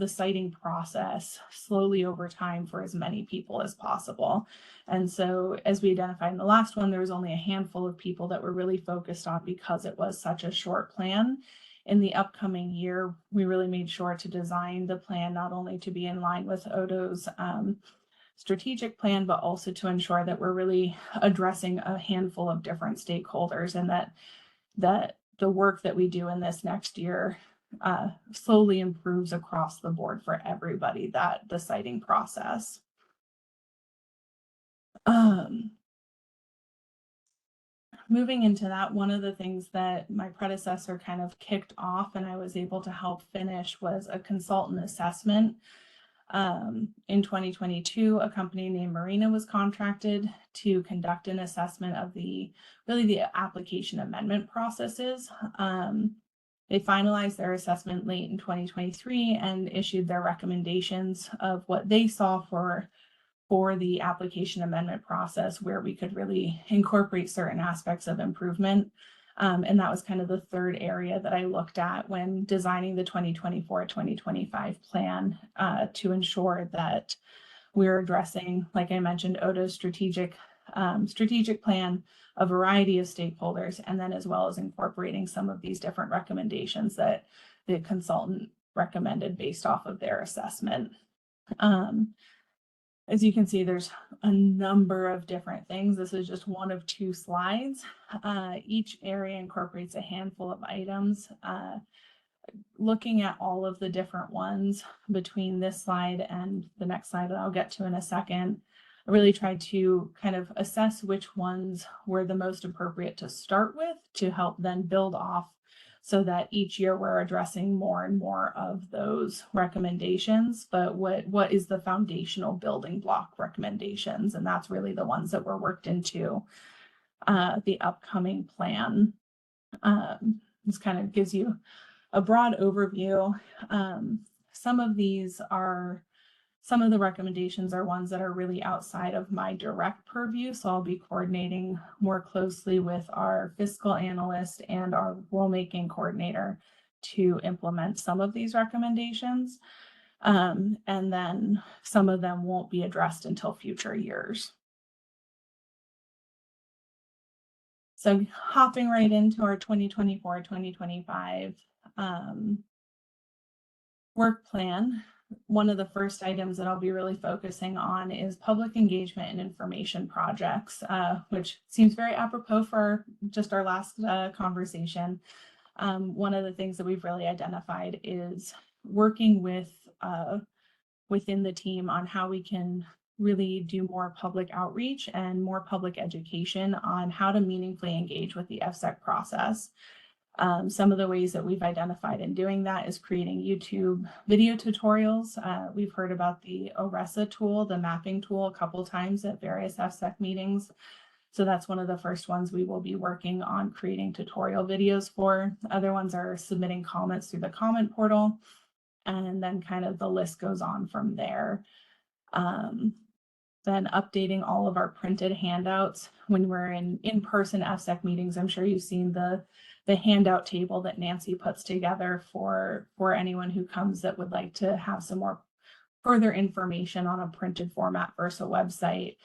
siting process slowly over time for as many people as possible. And so as we identified in the last one, there was only a handful of people that were really focused on because it was such a short plan. In the upcoming year, we really made sure to design the plan not only to be in line with Odo's strategic plan, but also to ensure that we're really addressing a handful of different stakeholders, and that the work that we do in this next year slowly improves across the board for everybody, that the siting process. moving into that, one of the things that my predecessor kind of kicked off and I was able to help finish was a consultant assessment. In 2022, a company named Marina was contracted to conduct an assessment of the application amendment processes. They finalized their assessment late in 2023 and issued their recommendations of what they saw for the application amendment process, where we could really incorporate certain aspects of improvement. And that was kind of the third area that I looked at when designing the 2024-2025 plan, to ensure that we're addressing, like I mentioned, Odo's strategic plan, a variety of stakeholders, and then as well as incorporating some of these different recommendations that the consultant recommended based off of their assessment. As you can see, there's a number of different things. This is just one of 2 slides. Each area incorporates a handful of items. Looking at all of the different ones between this slide and the next slide that I'll get to in a second, I really tried to kind of assess which ones were the most appropriate to start with to help then build off, so that each year we're addressing more and more of those recommendations. But what is the foundational building block recommendations? And that's really the ones that were worked into the upcoming plan. This kind of gives you a broad overview. Some of the recommendations are ones that are really outside of my direct purview. So I'll be coordinating more closely with our fiscal analyst and our rulemaking coordinator to implement some of these recommendations. And then some of them won't be addressed until future years. So hopping right into our 2024-2025 work plan. One of the first items that I'll be really focusing on is public engagement and information projects, which seems very apropos for just our last conversation. One of the things that we've really identified is working with within the team on how we can really do more public outreach and more public education on how to meaningfully engage with the FSEC process. Some of the ways that we've identified in doing that is creating YouTube video tutorials. We've heard about the ORESA tool, the mapping tool, a couple times at various FSEC meetings. So that's one of the first ones we will be working on creating tutorial videos for. Other ones are submitting comments through the comment portal. And then kind of the list goes on from there. Then updating all of our printed handouts when we're in in-person FSEC meetings. I'm sure you've seen the handout table that Nancy puts together for anyone who comes that would like to have some more further information on a printed format versus a website.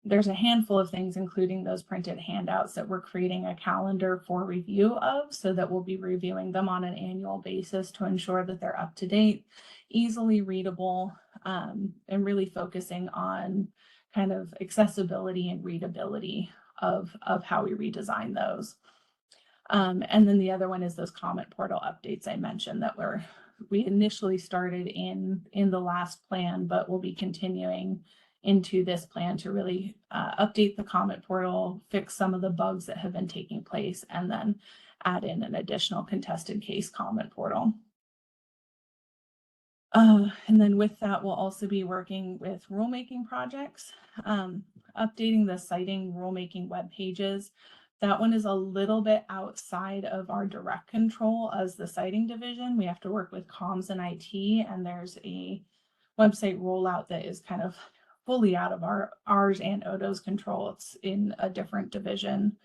There's a handful of things, including those printed handouts, that we're creating a calendar for review of, so that we'll be reviewing them on an annual basis to ensure that they're up to date, easily readable, and really focusing on kind of accessibility and readability of how we redesign those. And then the other one is those comment portal updates I mentioned that we initially started in the last plan, but we'll be continuing into this plan to really update the comment portal, fix some of the bugs that have been taking place, and then add in an additional contested case comment portal. And then with that, we'll also be working with rulemaking projects, updating the citing rulemaking web pages. That one is a little bit outside of our direct control as the citing division. We have to work with comms and IT, and there's a website rollout that is kind of fully out of ours and Odo's control. It's in a different division.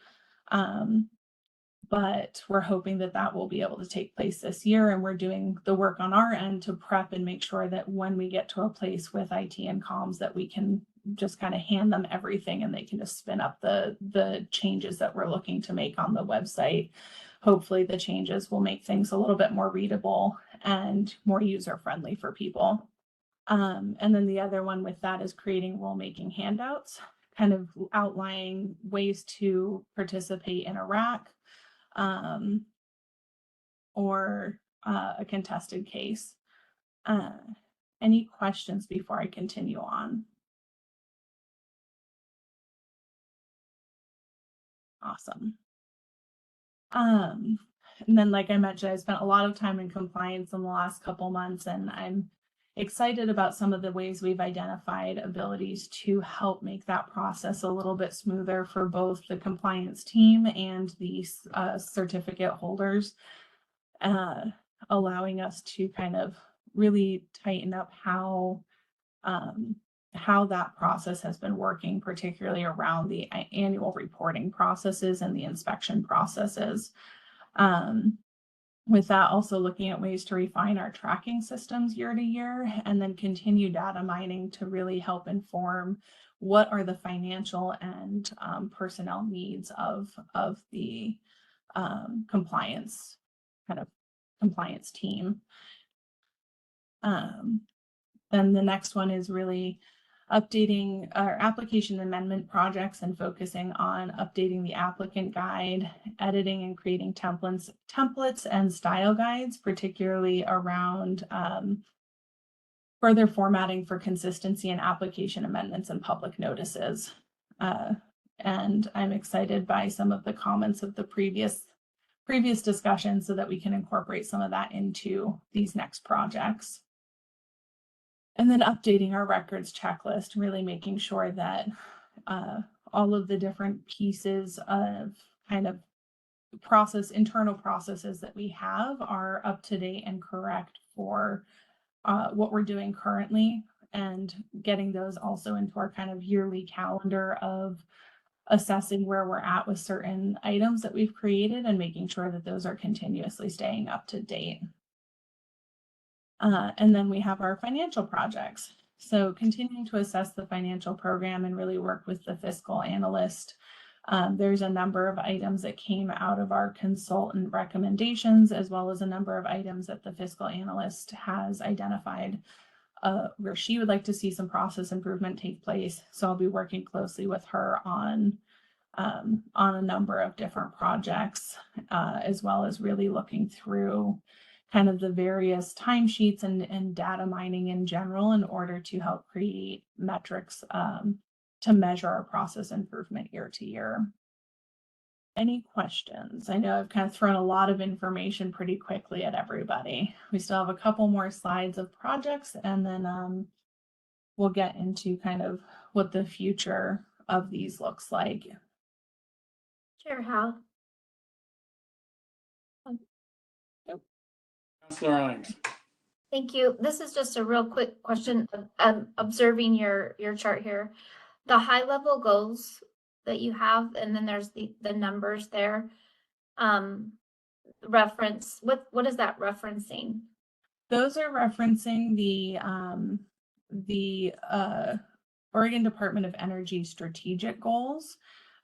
But we're hoping that that will be able to take place this year, and we're doing the work on our end to prep and make sure that when we get to a place with IT and comms that we can just kind of hand them everything and they can just spin up the changes that we're looking to make on the website. Hopefully the changes will make things a little bit more readable and more user-friendly for people. And then the other one with that is creating rulemaking handouts, kind of outlining ways to participate in a RAC, or a contested case. Any questions before I continue on? Awesome. And then, like I mentioned, I spent a lot of time in compliance in the last couple months, and I'm excited about some of the ways we've identified abilities to help make that process a little bit smoother for both the compliance team and the certificate holders, allowing us to kind of really tighten up how that process has been working, particularly around the annual reporting processes and the inspection processes. With that, also looking at ways to refine our tracking systems year to year, and then continue data mining to really help inform what are the financial and personnel needs of the compliance team. Then the next one is really updating our application amendment projects and focusing on updating the applicant guide, editing and creating templates and style guides, particularly around further formatting for consistency in application amendments and public notices. And I'm excited by some of the comments of the previous discussions so that we can incorporate some of that into these next projects. And then updating our records checklist, really making sure that all of the different pieces of kind of internal processes that we have are up to date and correct for what we're doing currently, and getting those also into our kind of yearly calendar of assessing where we're at with certain items that we've created and making sure that those are continuously staying up to date. And then we have our financial projects. So continuing to assess the financial program and really work with the fiscal analyst. There's a number of items that came out of our consultant recommendations, as well as a number of items that the fiscal analyst has identified where she would like to see some process improvement take place. So I'll be working closely with her on a number of different projects, as well as really looking through kind of the various timesheets and data mining in general in order to help create metrics to measure our process improvement year to year. Any questions? I know I've kind of thrown a lot of information pretty quickly at everybody. We still have a couple more slides of projects, and then we'll get into kind of what the future of these looks like. Chair Hal. Councilor Imes. Thank you. This is just a real quick question. Observing your chart here, the high level goals that you have, and then there's the numbers there. Reference, what is that referencing? Those are referencing the Oregon Department of Energy strategic goals.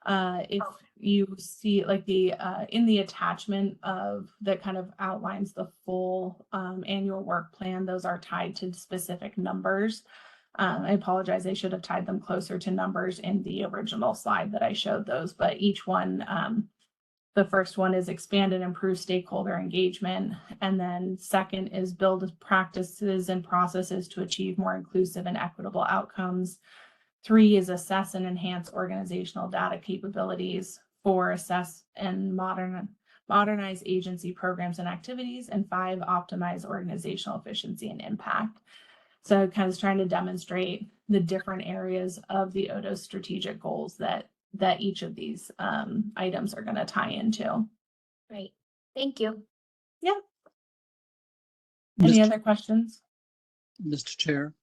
If you see like the in the attachment of that kind of outlines the full annual work plan, those are tied to specific numbers. I apologize, I should have tied them closer to numbers in the original slide that I showed those, but each one, the first one is expand and improve stakeholder engagement. And then second is build practices and processes to achieve more inclusive and equitable outcomes. 3 is assess and enhance organizational data capabilities. 4, assess and modernize agency programs and activities. And 5, optimize organizational efficiency and impact. So kind of trying to demonstrate the different areas of the ODOS strategic goals that each of these items are going to tie into. Great, thank you. Yeah. Any other questions? Mr. Chair.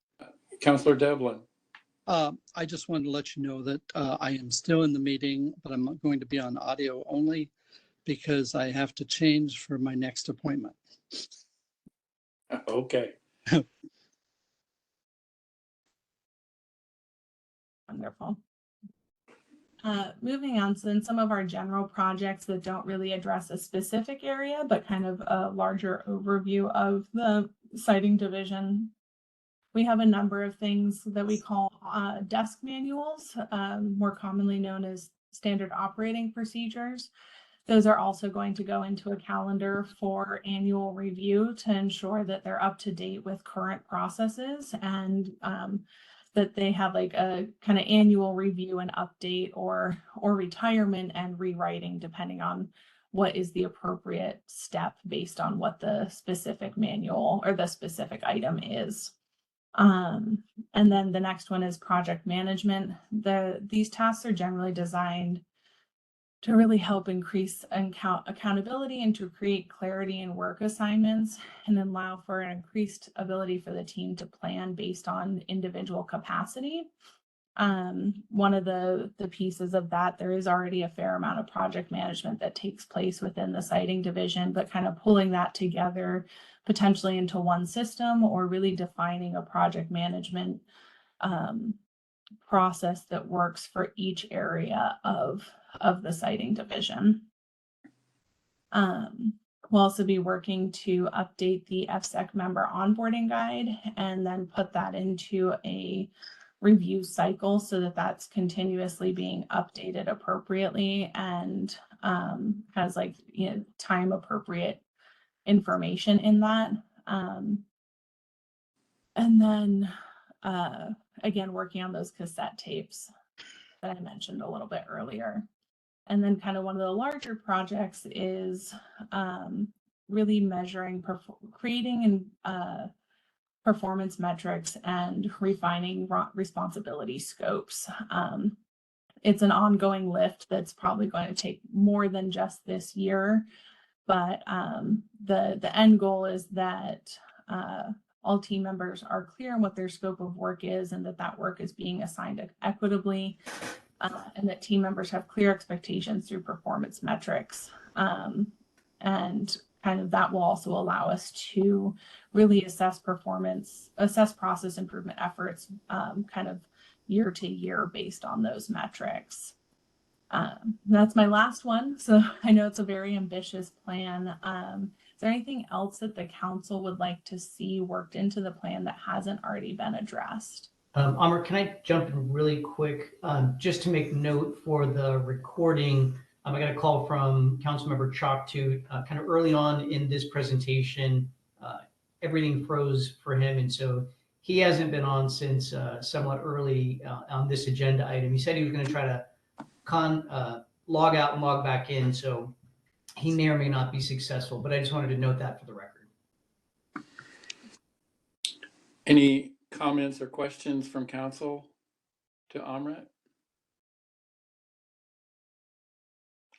Councilor Devlin. I just wanted to let you know that I am still in the meeting, but I'm going to be on audio only because I have to change for my next appointment. Okay. Wonderful. Moving on, so in some of our general projects that don't really address a specific area, but kind of a larger overview of the siting division, we have a number of things that we call desk manuals, more commonly known as standard operating procedures. Those are also going to go into a calendar for annual review to ensure that they're up to date with current processes and that they have like a kind of annual review and update or retirement and rewriting depending on what is the appropriate step based on what the specific manual or the specific item is. And then the next one is project management. These tasks are generally designed to really help increase accountability and to create clarity in work assignments and allow for an increased ability for the team to plan based on individual capacity. One of the pieces of that, there is already a fair amount of project management that takes place within the siting division, but kind of pulling that together potentially into one system or really defining a project management process that works for each area of the siting division. We'll also be working to update the FSEC member onboarding guide and then put that into a review cycle so that that's continuously being updated appropriately and has like, you know, time appropriate information in that. And then again, working on those cassette tapes that I mentioned a little bit earlier. And then kind of one of the larger projects is really measuring, creating and performance metrics and refining responsibility scopes. It's an ongoing lift that's probably going to take more than just this year, but the end goal is that all team members are clear on what their scope of work is and that work is being assigned equitably, and that team members have clear expectations through performance metrics. And kind of that will also allow us to really assess process improvement efforts kind of year to year based on those metrics. That's my last one. So I know it's a very ambitious plan. Is there anything else that the council would like to see worked into the plan that hasn't already been addressed? Amr, can I jump in really quick? Just to make note for the recording, I got a call from Councilmember Choctoot kind of early on in this presentation. Everything froze for him, and so he hasn't been on since somewhat early on this agenda item. He said he was going to try to log out and log back in, so he may or may not be successful, but I just wanted to note that for the record. Any comments or questions from council to Amrit?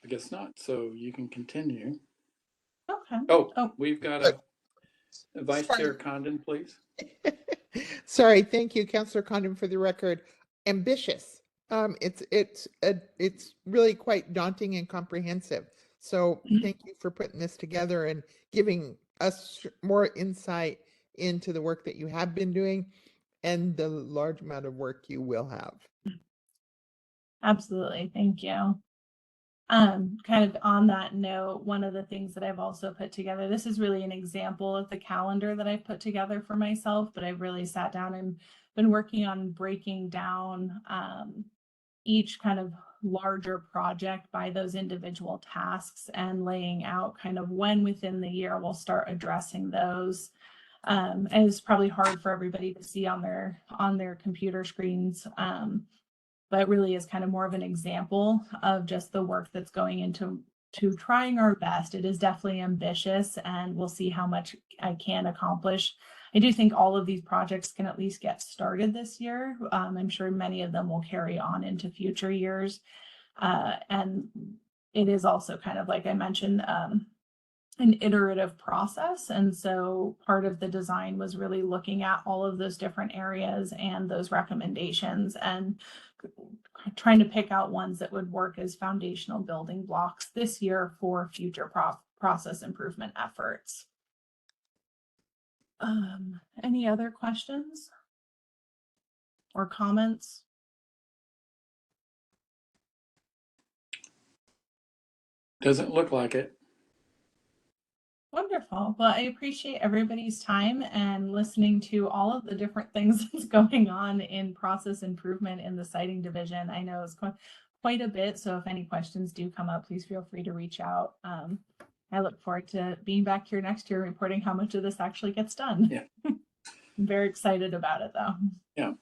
I guess not, so you can continue. Okay. Oh, we've got a Vice Chair Condon, please. Sorry, thank you, Councillor Condon, for the record. Ambitious. It's really quite daunting and comprehensive. So thank you for putting this together and giving us more insight into the work that you have been doing and the large amount of work you will have. Absolutely, thank you. Kind of on that note, one of the things that I've also put together, this is really an example of the calendar that I've put together for myself, but I've really sat down and been working on breaking down each kind of larger project by those individual tasks and laying out kind of when within the year we'll start addressing those. And it's probably hard for everybody to see on their computer screens, but it really is kind of more of an example of just the work that's going into trying our best. It is definitely ambitious, and we'll see how much I can accomplish. I do think all of these projects can at least get started this year. I'm sure many of them will carry on into future years. And it is also kind of, like I mentioned, an iterative process. And so part of the design was really looking at all of those different areas and those recommendations and trying to pick out ones that would work as foundational building blocks this year for future process improvement efforts. Any other questions or comments? Doesn't look like it. Wonderful. Well, I appreciate everybody's time and listening to all of the different things that's going on in process improvement in the siting division. I know it's quite a bit, so if any questions do come up, please feel free to reach out. I look forward to being back here next year reporting how much of this actually gets done. Yeah. I'm very excited about it, though. Yeah.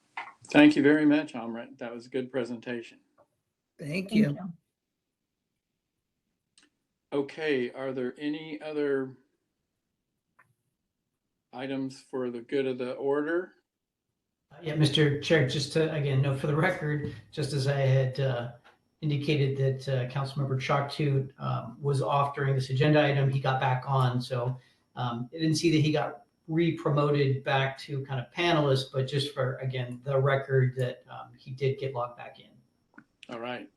Thank you very much, Amrit. That was a good presentation. Thank Thank you. you. Okay, are there any other items for the good of the order? Yeah, Mr. Chair, just to, again, note for the record, just as I had indicated that Councilmember Choctute was off during this agenda item, he got back on. So I didn't see that he got re-promoted back to kind of panelist, but just for, again, the record that he did get logged back in. All right.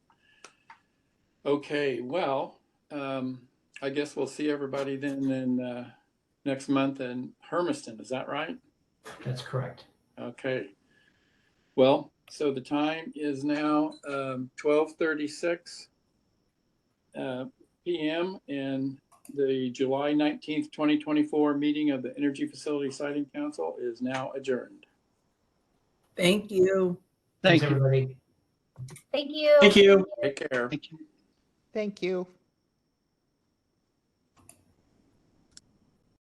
Okay, well, I guess we'll see everybody then in next month in Hermiston. Is that right? That's correct. Okay. Well, so the time is now 12:36 p.m. and the July 19th, 2024 meeting of the Energy Facility Siting Council is now adjourned. Thank you. Thanks, everybody. Thank you. Thank you. Take care. Thank you. Thank you.